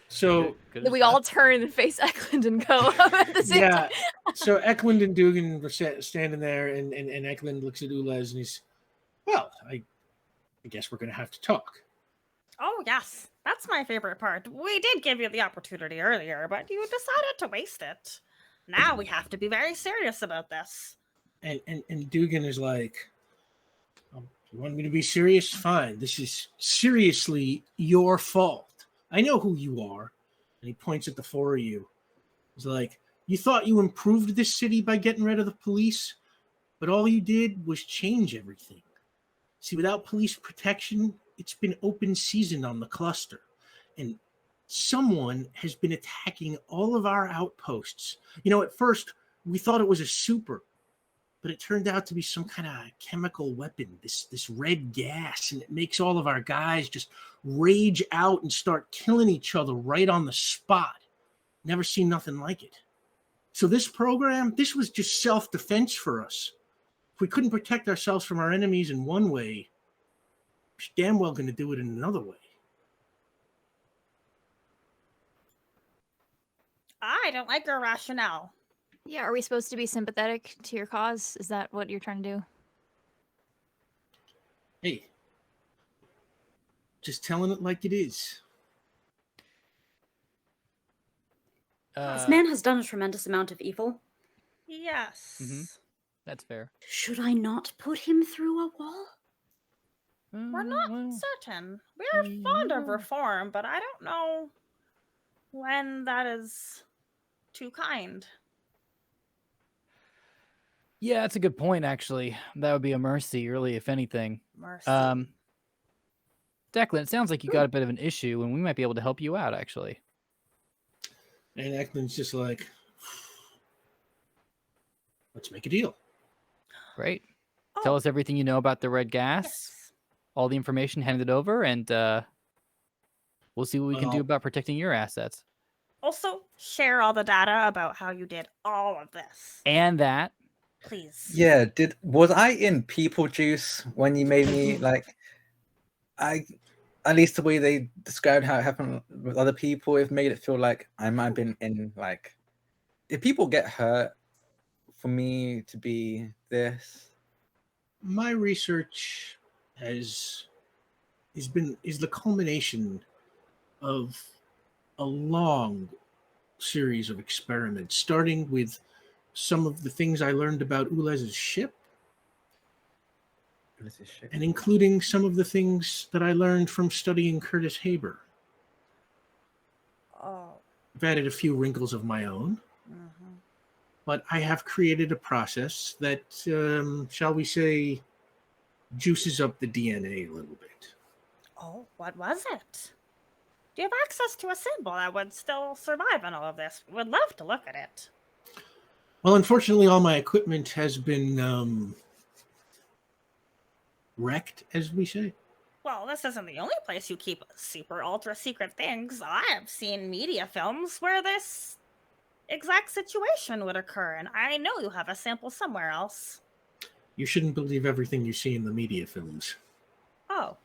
So good We all turn and face Eklund and go up at the same yeah, time. so Eklund and Dugan were standing there, and Eklund looks at Ulez and he's, well, I guess we're gonna have to talk. Oh, yes. That's my favorite part. We did give you the opportunity earlier, but you decided to waste it. Now we have to be very serious about this. And Dugan is like, you want me to be serious? Fine. This is seriously your fault. I know who you are. And he points at the 4 of you. He's like, you thought you improved this city by getting rid of the police, but all you did was change everything. See, without police protection, it's been open season on the cluster. And someone has been attacking all of our outposts. At first, we thought it was a super, but it turned out to be some kind of chemical weapon, this red gas, and it makes all of our guys just rage out and start killing each other right on the spot. Never seen nothing like it. So this program, this was just self-defense for us. If we couldn't protect ourselves from our enemies in one way, we're damn well going to do it in another way. like your rationale. Yeah, are we supposed to be sympathetic to your cause? Is that what you're trying to do? Hey, just telling it like it is. This man has done a tremendous amount of evil. Yes. That's fair. Should I not put him through a wall? We're not certain. We're fond of reform, but I don't know when that is too kind. Yeah, that's a good point, actually. That would be a mercy, really, if anything. Mercy. Declan, it sounds like you got a bit of an issue, and we might be able to help you out, actually. And Eklund's just like, let's make a deal. Great. Tell us everything you know about the red gas, Yes. all the information, hand it over, and we'll see what we can do about protecting your assets. Also, share all the data about how you did all of this. And that. Please. Yeah, was I in People Juice when you made me like at least the way they described how it happened with other people, it made it feel like I might have been in like if people get hurt for me to be this. My research is the culmination of a long series of experiments, starting with some of the things I learned about Ulez's ship, and including some of the things that I learned from studying Curtis Haber. Oh. I've added a few wrinkles of my own, but I have created a process that, shall we say, juices up the DNA a little bit. Oh, what was it? Do you have access to a symbol that would still survive in all of this? We would love to look at it. Well, unfortunately, all my equipment has been wrecked, as we say. Well, this isn't the only place you keep super ultra secret things. I have seen media films where this exact situation would occur, and I know you have a sample somewhere else. You shouldn't believe everything you see in the media films. Oh.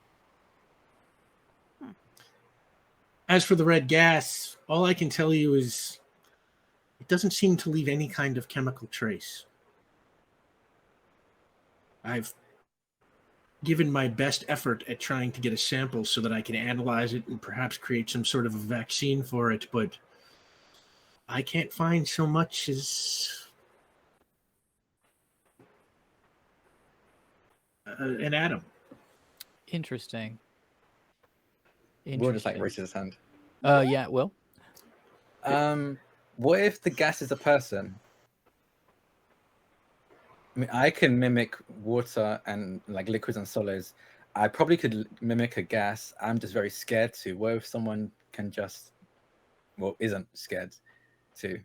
As for the red gas, all I can tell you is it doesn't seem to leave any kind of chemical trace. I've given my best effort at trying to get a sample so that I can analyze it and perhaps create some sort of a vaccine for it, but I can't find so much as an atom. Interesting. Will just like raises his hand. Yeah, Will. What if the gas is a person? I mean, I can mimic water and like liquids and solids. I probably could mimic a gas. I'm just very scared to. What if someone can just, well, isn't scared to?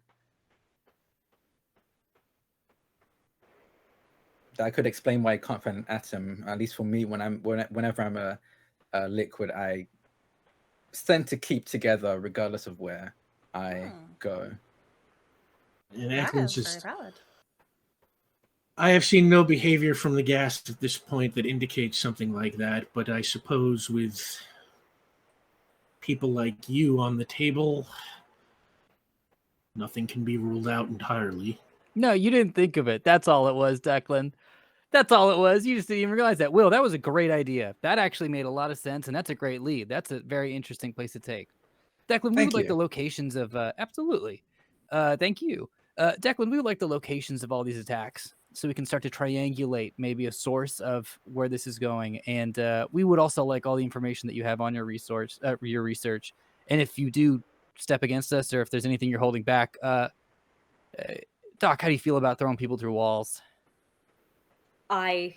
That could explain why I can't find an atom. At least for me, whenever I'm a liquid, I tend to keep together regardless of where I go. And That Athens is just, very valid. I have seen no behavior from the gas at this point that indicates something like that, but I suppose with people like you on the table, nothing can be ruled out entirely. No, you didn't think of it. That's all it was, Declan. That's all it was. You just didn't even realize that. Will, that was a great idea. That actually made a lot of sense, and that's a great lead. That's a very interesting place to take. Declan, we would like the locations of... absolutely. Thank you. Declan, we would like the locations of all these attacks so we can start to triangulate maybe a source of where this is going. And we would also like all the information that you have on your research. And if you do step against us or if there's anything you're holding back, Doc, how do you feel about throwing people through walls? I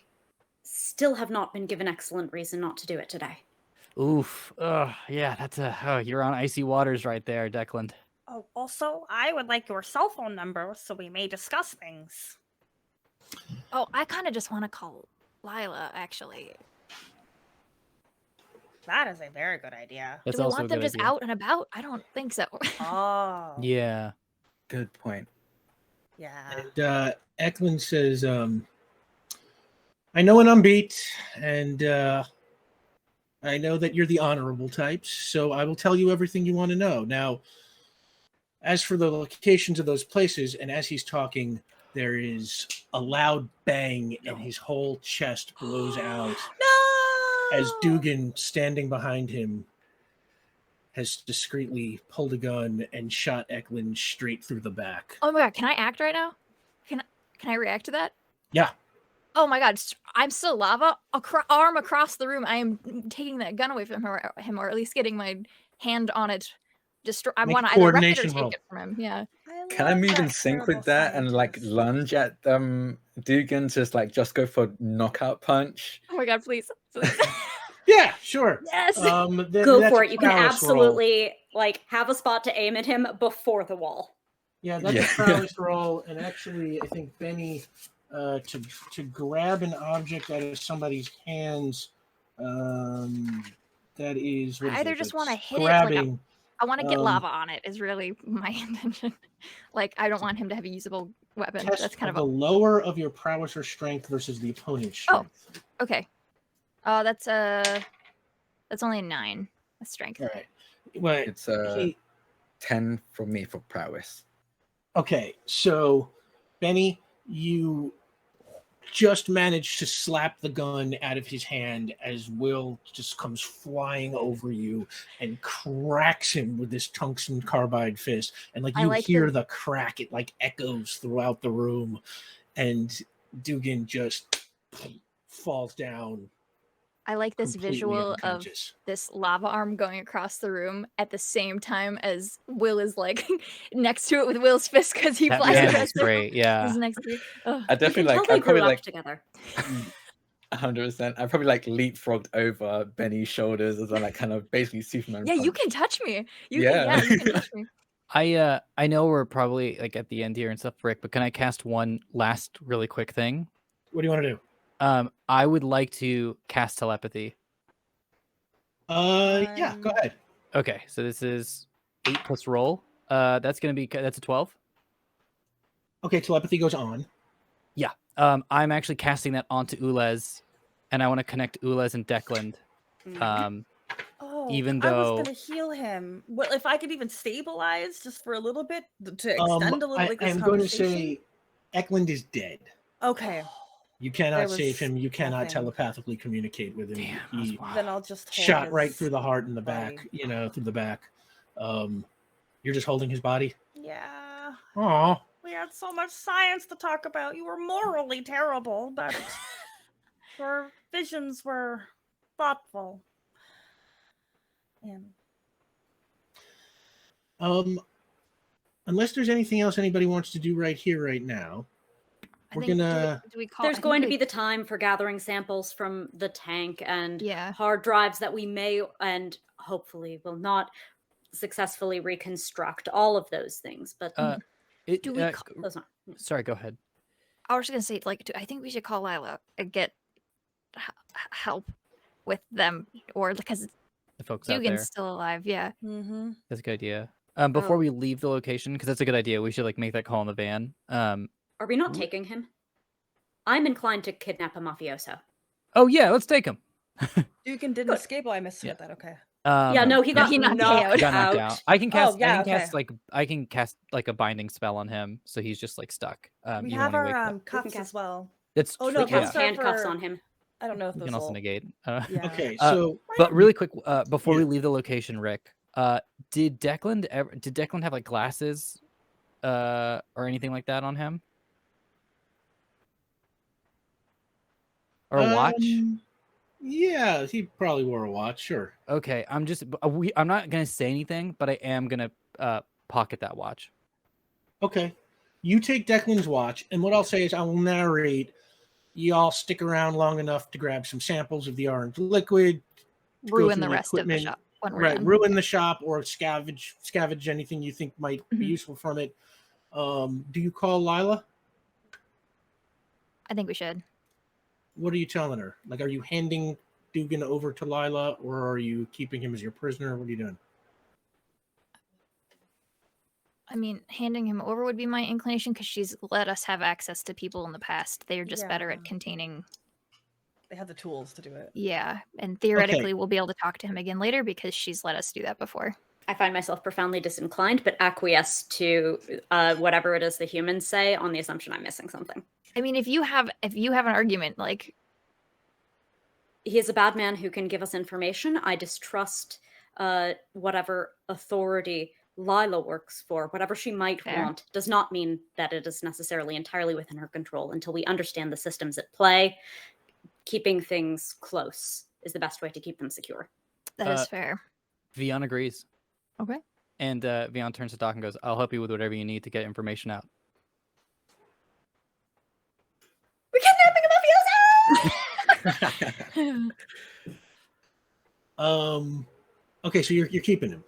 still have not been given excellent reason not to do it today. Oof. Yeah, that's you're on icy waters right there, Declan. Oh, also, I would like your cell phone number so we may discuss things. Oh, I kind of just want to call Lila, actually. That is a very good idea. That's Do we also want a them good just idea. out and about? I don't think so. Oh. Yeah. Good point. Yeah. And Eklund says, I know an unbeat, and I know that you're the honorable types, so I will tell you everything you want to know. Now, As for the locations of those places, and as he's talking, there is a loud bang, and his whole chest blows out No! as Dugan, standing behind him, has discreetly pulled a gun and shot Eklund straight through the back. Oh my god, can I act right now? Can I react to that? Yeah. Oh my god, I'm still lava. Arm across the room. I am taking that gun away from him, or at least getting my hand on it. I Make want a to either wreck it or coordination take roll. it from him. Yeah. Can I move in sync with that and like lunge at Dugan to just go for knockout punch? Oh my god, please. Yeah, sure. Yes. Go for it. You can prowess absolutely have a spot to aim at him before the wall. Yeah, that's a prowess roll, and actually, I think Benny, to grab an object out of somebody's hands, that is I either just want to hit grabbing, it. I want to get lava on it. Is really my intention. I don't want him to have a usable weapon. That's kind of the lower of your prowess or strength versus the opponent's strength. Oh, okay. That's only a 9. That's strength. All right. Well, it's 10 for me for prowess. Okay, so Benny, you just managed to slap the gun out of his hand as Will just comes flying over you and cracks him with this tungsten carbide fist. And you hear the crack, it echoes throughout the room, and Dugan just falls down. I like this visual of this lava arm going across the room at the same time as Will is next to it with Will's fist because he flies across. That's great. Yeah. He's next to it. I definitely I probably together. 100%. I probably leapfrogged over Benny's shoulders as I kind of basically Superman. Yeah, punch. you can touch me. You can touch me. I know we're probably at the end here and stuff, Rick, but can I cast one last really quick thing? What do you want to do? I would like to cast telepathy. Yeah, go ahead. Okay, so this is 8 plus roll. That's a 12. Okay, telepathy goes on. Yeah. I'm actually casting that onto Ulez, and I want to connect Ulez and Declan. Even though I was gonna heal him. Well, if I could even stabilize just for a little bit to extend a little. I'm going to say Eklund is dead. Okay. You cannot save him. You cannot telepathically communicate with him. He then I'll just hold shot right through the heart in the back. Through the back. You're just holding his body. Yeah. Aw. We had so much science to talk about. You were morally terrible, but your visions were thoughtful. And unless there's anything else anybody wants to do right here, right now. There's going to be the time for gathering samples from the tank and hard drives that we may and hopefully will not successfully reconstruct, all of those things. But sorry, go ahead. I was just gonna say, I think we should call Lila and get help with them, or because the folks out there. Dugan's still alive. Yeah, that's a good idea. Before we leave the location, because that's a good idea, we should make that call in the van. Are we not taking him? I'm inclined to kidnap a mafioso. Oh yeah, let's take him. Dugan didn't escape. I missed that. Okay. No, he got knocked out. I can cast. I can cast a binding spell on him, so he's just stuck. We have our cuffs as well. That's we cast handcuffs on him. I don't know if you can also negate. Okay, so but really quick, before we leave the location, Rick, did Declan have glasses, or anything like that on him? Or a watch? Yeah, he probably wore a watch. Sure. Okay, I'm not gonna say anything, but I am gonna pocket that watch. Okay, you take Declan's watch, and what I'll say is I will narrate. Y'all stick around long enough to grab some samples of the orange liquid. Ruin the rest of the shop. Ruin the shop or scavenge anything you think might be useful from it. Do you call Lila? I think we should. What are you telling her? Are you handing Dugan over to Lila, or are you keeping him as your prisoner? What are you doing? I mean, handing him over would be my inclination because she's let us have access to people in the past. They're just better at containing. They have the tools to do it. Yeah, and theoretically we'll be able to talk to him again later because she's let us do that before. I find myself profoundly disinclined, but acquiesce to whatever it is the humans say on the assumption I'm missing something. I mean, if you have an argument, like, he is a bad man who can give us information. I distrust whatever authority Lila works for. Whatever she might want does not mean that it is necessarily entirely within her control until we understand the systems at play. Keeping things close is the best way to keep them secure. that is fair. Vion agrees. Okay. And Vion turns to Doc and goes, I'll help you with whatever you need to get information out. We're kidnapping a mafioso! Okay, so you're keeping him.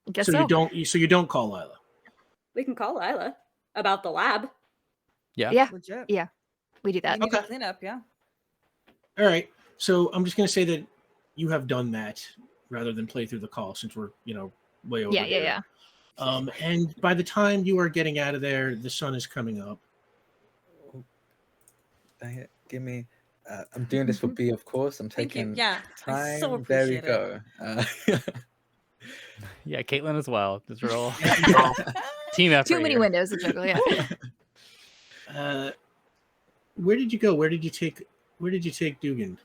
I guess So so. you don't call Lila. We can call Lila about the lab. Yeah. Legit. Yeah. We do We that. need a Okay. cleanup, yeah. All right. So I'm just going to say that you have done that rather than play through the call, since we're way over. Yeah. And by the time you are getting out of there, the sun is coming up. Dang it. Give me. I'm doing this for B, of course. I'm Thank you. taking Yeah. time. I so There we appreciate go. Yeah, Caitlin as well. Just roll. Team effort. Too many here. windows to juggle. Yeah. Where did you go? Where did you take Dugan,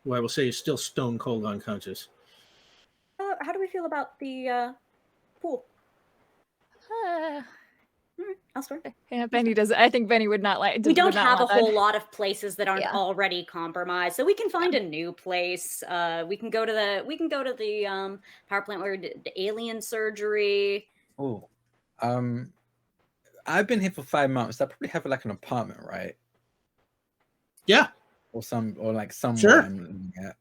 who I will say is still stone cold unconscious? How do we feel about the pool? Elsewhere. Yeah, Benny does. I think Benny would not like. We don't would not have a want that. whole lot of places that aren't Yeah. already compromised, so we can find a new place. We can go to the power plant where we did the alien surgery. Oh, I've been here for 5 months. I probably have like an apartment, right? Yeah. Or somewhere Sure. I'm looking at.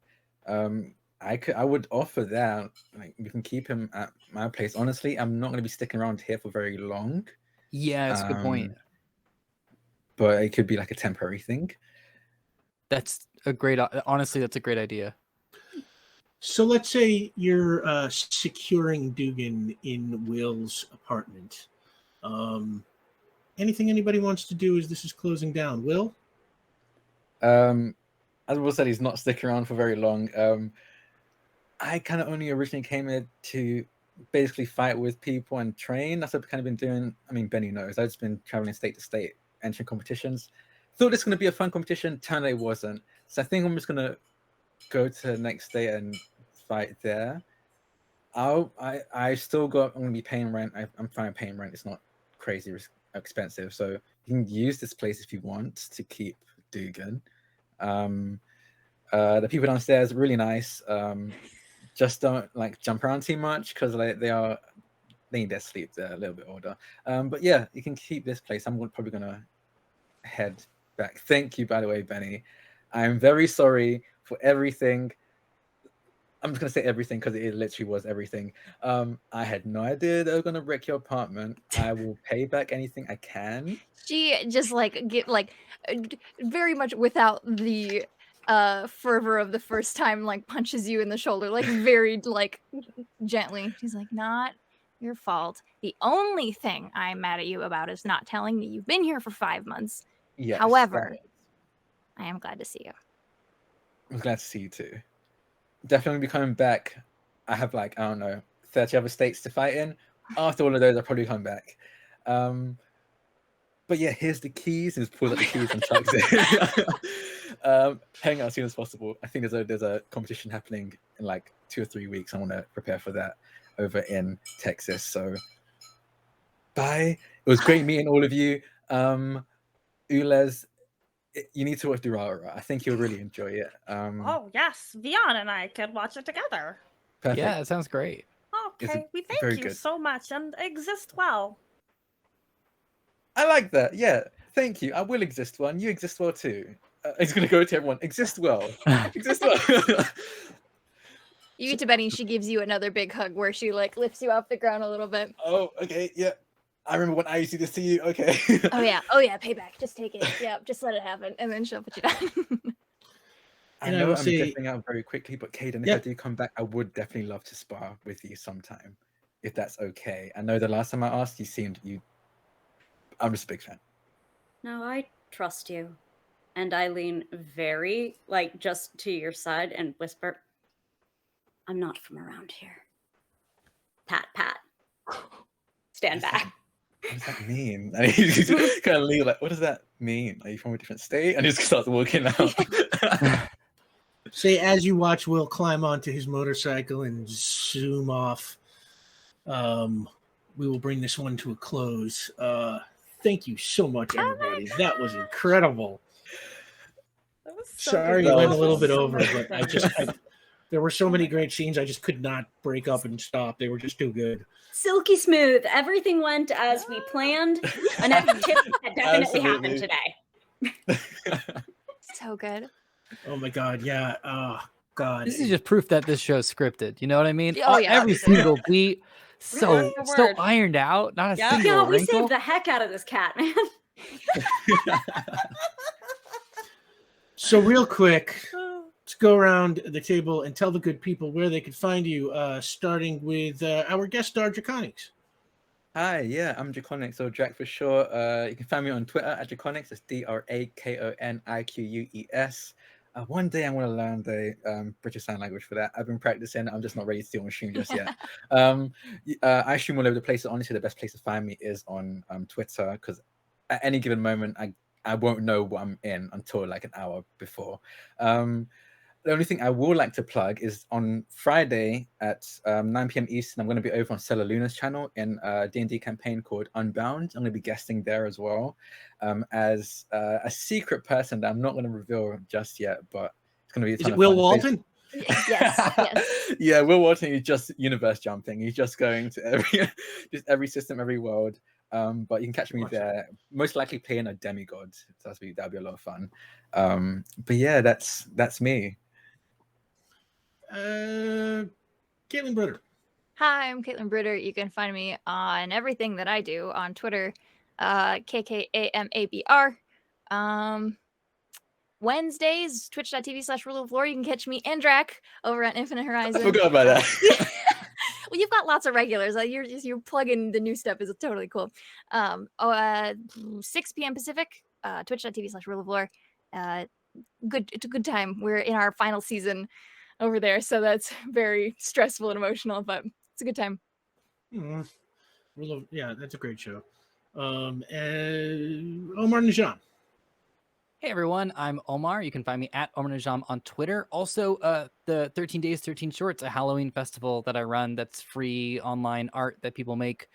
I would offer that. Like, we can keep him at my place. Honestly, I'm not going to be sticking around here for very long. Yeah, that's a good point. But it could be like a temporary thing. That's a great. Honestly, that's a great idea. So let's say you're securing Dugan in Will's apartment. Anything anybody wants to do as this is closing down? Will? As Will said, he's not sticking around for very long. I kind of only originally came here to basically fight with people and train. That's what I've kind of been doing. I mean, Benny knows. I've just been traveling state to state, entering competitions. Thought this was going to be a fun competition. Turned out it wasn't. So I think I'm just going to go to the next state and fight there. I still got. I'm going to be paying rent. I'm fine paying rent. It's not crazy expensive. So you can use this place if you want to keep Dugan. The people downstairs are really nice. Just don't jump around too much because they need their sleep. They're a little bit older. But yeah, you can keep this place. I'm probably gonna head back. Thank you, by the way, Benny. I'm very sorry for everything. I'm just gonna say everything because it literally was everything. I had no idea they were gonna wreck your apartment. I will pay back anything I can. She just very much without the fervor of the first time, punches you in the shoulder, very gently. She's like, not your fault. The only thing I'm mad at you about is not telling me you've been here for 5 months. Yes, However, I am glad to see you. I'm glad to see you too. Definitely be coming back. I have I don't know, 30 other states to fight in. After all of those, I'll probably come back. But yeah, here's the keys. Just pulls out the keys and chucks it. Hang out as soon as possible. I think there's a competition happening in 2 or 3 weeks. I want to prepare for that over in Texas. So bye. It was great meeting all of you. Ulez, you need to watch Durara. I think you'll really enjoy it. Oh yes, Vion and I could watch it together. Perfect. Yeah, that sounds great. Okay, we very thank you good. so much and exist well. I like that. Yeah, thank you. I will exist well, and you exist well too. It's gonna go to everyone. Exist well. Exist well. You get to Benny, she gives you another big hug where she lifts you off the ground a little bit. Oh, okay, yeah. I remember when I used to do this to you. Okay. Oh yeah, payback. Just take it. Yeah, just let it happen, and then she'll put you down. I And I know will I'm say- dipping out very quickly, but Caden, Yeah. if I do come back, I would definitely love to spar with you sometime, if that's okay. I know the last time I asked, I'm just a big fan. No, I trust you. And I lean very, just to your side and whisper, I'm not from around here. Pat, pat. Stand back. What does that mean? And he just kind of leave like, what does that mean? Are you from a different state? And he just starts walking out. Say, as you watch Will climb onto his motorcycle and zoom off, we will bring this one to a close. Thank you so much, everybody. That was incredible. That was so Sorry good. we went was a little bit so over, much but fun. there were so many great scenes. I just could not break up and stop. They were just too good. Silky smooth. Everything went as we planned. An activity that definitely happened today. So good. Oh my God. Yeah. Oh God. This is just proof that this show's scripted. You know what I mean? Oh, yeah. Every single beat, Word for so word. ironed out. Not a Yeah. single Yeah, we wrinkle. saved the heck out of this cat, man. So real quick, let's go around the table and tell the good people where they can find you, starting with our guest star, Drakoniques. Hi, yeah, I'm Drakoniques, or Drac for short. You can find me on Twitter at Drakoniques. It's DRAKONIQUES. One day I'm going to learn the British Sign Language for that. I've been practicing. I'm just not ready to do on stream just yet. I stream all over the place. Honestly, the best place to find me is on Twitter, because at any given moment, I won't know what I'm in until like an hour before. The only thing I will like to plug is on Friday at 9 p.m. Eastern, I'm going to be over on Stella Luna's channel in a D&D campaign called Unbound. I'm going to be guesting there as well as a secret person that I'm not going to reveal just yet, but it's going to be a Is ton it of Will fun. Walton? Yes. Yeah, Will Walton is just universe jumping. He's just going to every system, every world. But you can catch me there, most likely playing a demigod. So that'd be a lot of fun. But yeah, that's me. Caitlin Britter. Hi, I'm Caitlin Britter. You can find me on everything that I do on Twitter, KKAMABR. Wednesdays, twitch.tv/Rule of Lore. You can catch me and Drac over at Infinite Horizon. I forgot about that. Well, you've got lots of regulars. You're plugging the new stuff is totally cool. 6 p.m. Pacific, twitch.tv/Rule of Lore. It's a good time. We're in our final season over there, so that's very stressful and emotional, but it's a good time. Yeah, that's a great show. And Omar Najam. Hey everyone, I'm Omar. You can find me at Omar Najam on Twitter. Also, the 13 Days, 13 Shorts, a Halloween festival that I run that's free online art that people make,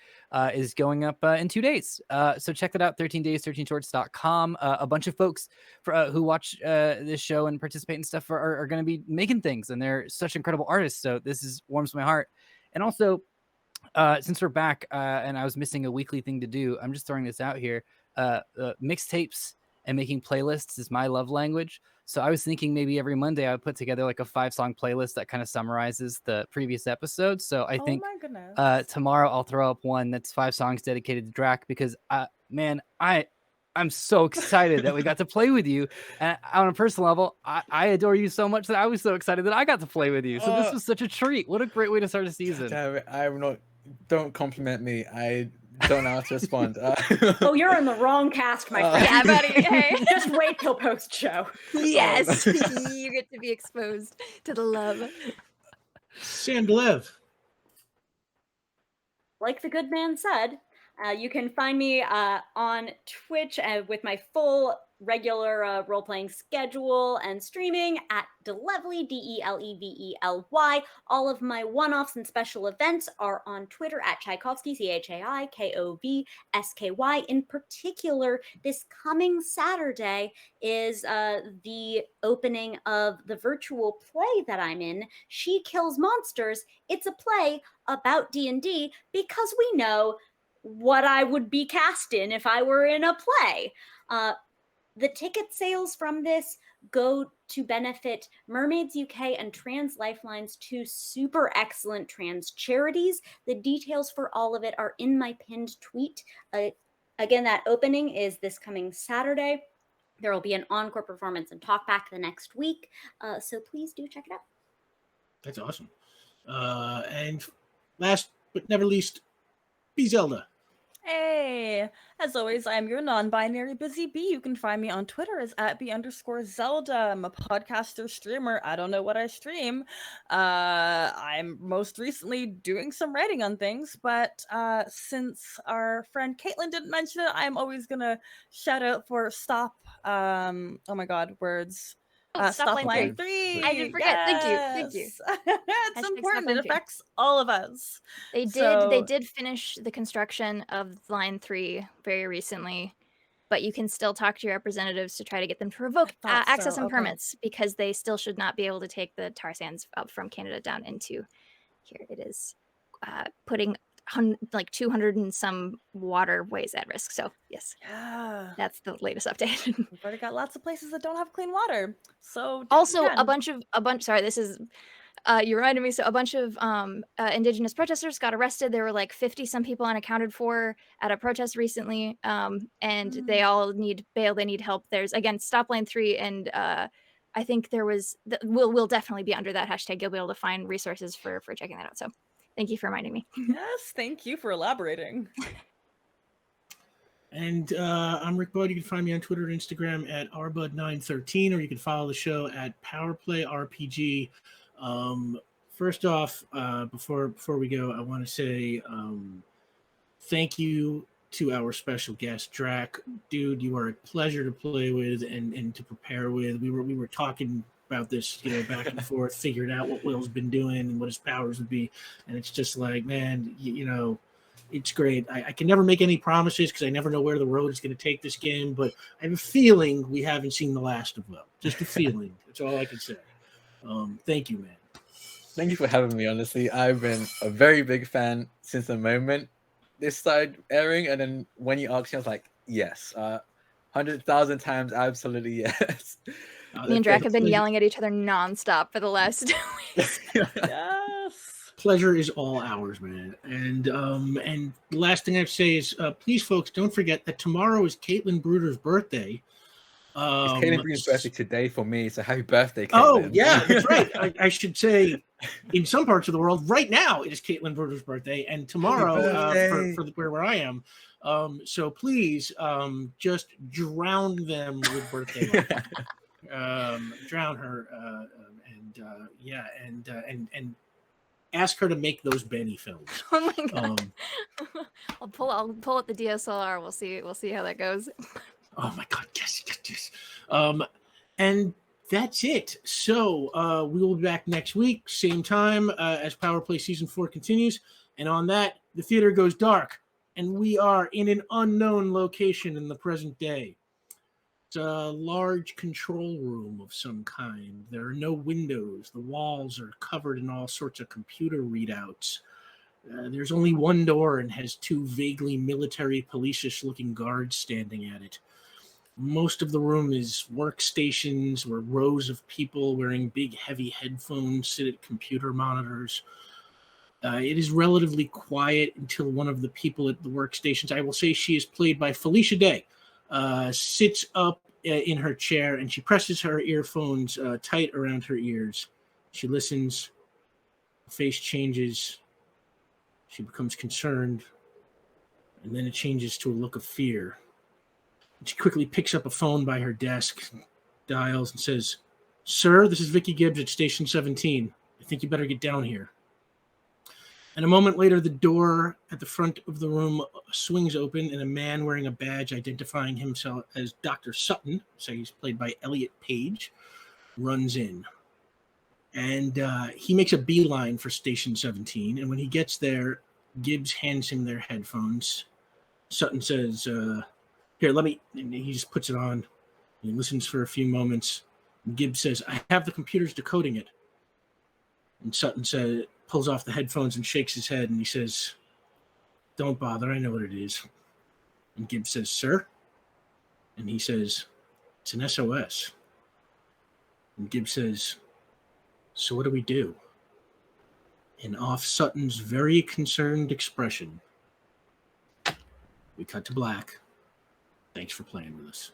is going up in 2 days. So check that out, 13days13shorts.com. A bunch of folks who watch this show and participate in stuff are going to be making things, and they're such incredible artists. So this warms my heart. And also, since we're back and I was missing a weekly thing to do, I'm just throwing this out here. Mixtapes and making playlists is my love language. So I was thinking maybe every Monday I would put together like a 5-song playlist that kind of summarizes the previous episode. So I think my goodness. tomorrow I'll throw up one that's 5 songs dedicated to Drac, because man, I'm so excited that we got to play with you. And on a personal level, I adore you so much that I was so excited that I got to play with you. So this was such a treat. What a great way to start a season. Damn it, I'm not. Don't compliment me. I don't know how to respond. Oh, you're in the wrong cast, my friend. Yeah, buddy. Hey. Just wait till post show. Yes, you get to be exposed to the love. Sam Lev. Like the good man said, you can find me on Twitch with my full regular role-playing schedule and streaming at Delevely, Delevely. All of my one-offs and special events are on Twitter at Tchaikovsky, ChaiKovsky. In particular, this coming Saturday is the opening of the virtual play that I'm in, She Kills Monsters. It's a play about D&D because we know what I would be cast in if I were in a play. The ticket sales from this go to benefit Mermaids UK and Trans Lifelines, 2 super excellent trans charities. The details for all of it are in my pinned tweet. Again, that opening is this coming Saturday. There will be an encore performance and talkback the next week. So please do check it out. That's awesome. And last but never least, B. Zelda. Hey, as always, I'm your non-binary busy bee. You can find me on Twitter as @B_Zelda. I'm a podcaster, streamer. I don't know what I stream. I'm most recently doing some writing on things, but since our friend Caitlin didn't mention it, I'm always gonna shout out for Stop. Oh my God, words. Stop Line 3. 3. I did forget. Thank you. Thank you. It's Hashtag important. Stop Line It 3. affects all of us. They So- did finish the construction of Line 3 very recently, but you can still talk to your representatives to try to get them to revoke thought access so, and okay. permits, because they still should not be able to take the tar sands up from Canada down into here. It is putting like 200 and some waterways at risk. So yes, Yeah. that's the latest update. We've already got lots of places that don't have clean water. So Also, again, a bunch. Sorry, this is. You reminded me. So a bunch of indigenous protesters got arrested. There were like 50 some people unaccounted for at a protest recently, and they all need bail. They need help. There's again Stop Line 3, and I think there was. We'll definitely be under that hashtag. You'll be able to find resources for checking that out. So thank you for reminding me. yes, thank you for elaborating. And I'm Rick Bud. You can find me on Twitter and Instagram at rbud913, or you can follow the show at PowerPlayRPG. First off, before we go, I want to say thank you to our special guest, Drak. Dude, you are a pleasure to play with and to prepare with. We were talking about this, back and forth, figured out what Will's been doing and what his powers would be, and it's just like, man, it's great. I can never make any promises because I never know where the road is going to take this game, but I have a feeling we haven't seen the last of Will. Just a feeling. That's all I can say. Thank you, man. Thank you for having me. Honestly, I've been a very big fan since the moment this started airing, and then when you asked me, I was like, yes, 100,000 times, absolutely yes. Me and Drac have been yelling at each other nonstop for the last 2 weeks. Yes. Pleasure is all ours, man. And the last thing I have to say is, please, folks, don't forget that tomorrow is Caitlin Bruder's birthday. It's Caitlin Bruder's birthday today for me, so happy birthday, Caitlin. Oh, yeah, that's right. I should say, in some parts of the world, right now it is Caitlin Bruder's birthday, and tomorrow for where I am. So please, just drown them with birthday love. Drown her, and ask her to make those Bennie films. Oh my god! I'll pull out the DSLR. We'll see how that goes. Oh my god! Yes. And that's it. So we will be back next week, same time as Power Play Season 4 continues. And on that, the theater goes dark, and we are in an unknown location in the present day. It's a large control room of some kind. There are no windows. The walls are covered in all sorts of computer readouts. There's only one door and has two vaguely military, police-ish looking guards standing at it. Most of the room is workstations where rows of people wearing big, heavy headphones sit at computer monitors. It is relatively quiet until one of the people at the workstations, I will say she is played by Felicia Day, sits up in her chair and she presses her earphones tight around her ears. She listens. Her face changes. She becomes concerned. And then it changes to a look of fear. She quickly picks up a phone by her desk, dials, and says, "Sir, this is Vicky Gibbs at Station 17. I think you better get down here." And a moment later, the door at the front of the room swings open, and a man wearing a badge identifying himself as Dr. Sutton, so he's played by Elliot Page, runs in. And he makes a beeline for Station 17, and when he gets there, Gibbs hands him their headphones. Sutton says, "Here, let me," and he just puts it on. He listens for a few moments. And Gibbs says, "I have the computers decoding it." And Sutton pulls off the headphones and shakes his head, and he says, "Don't bother, I know what it is." And Gibbs says, "Sir?" And he says, "It's an SOS." And Gibbs says, "So what do we do?" And off Sutton's very concerned expression, we cut to black. Thanks for playing with us.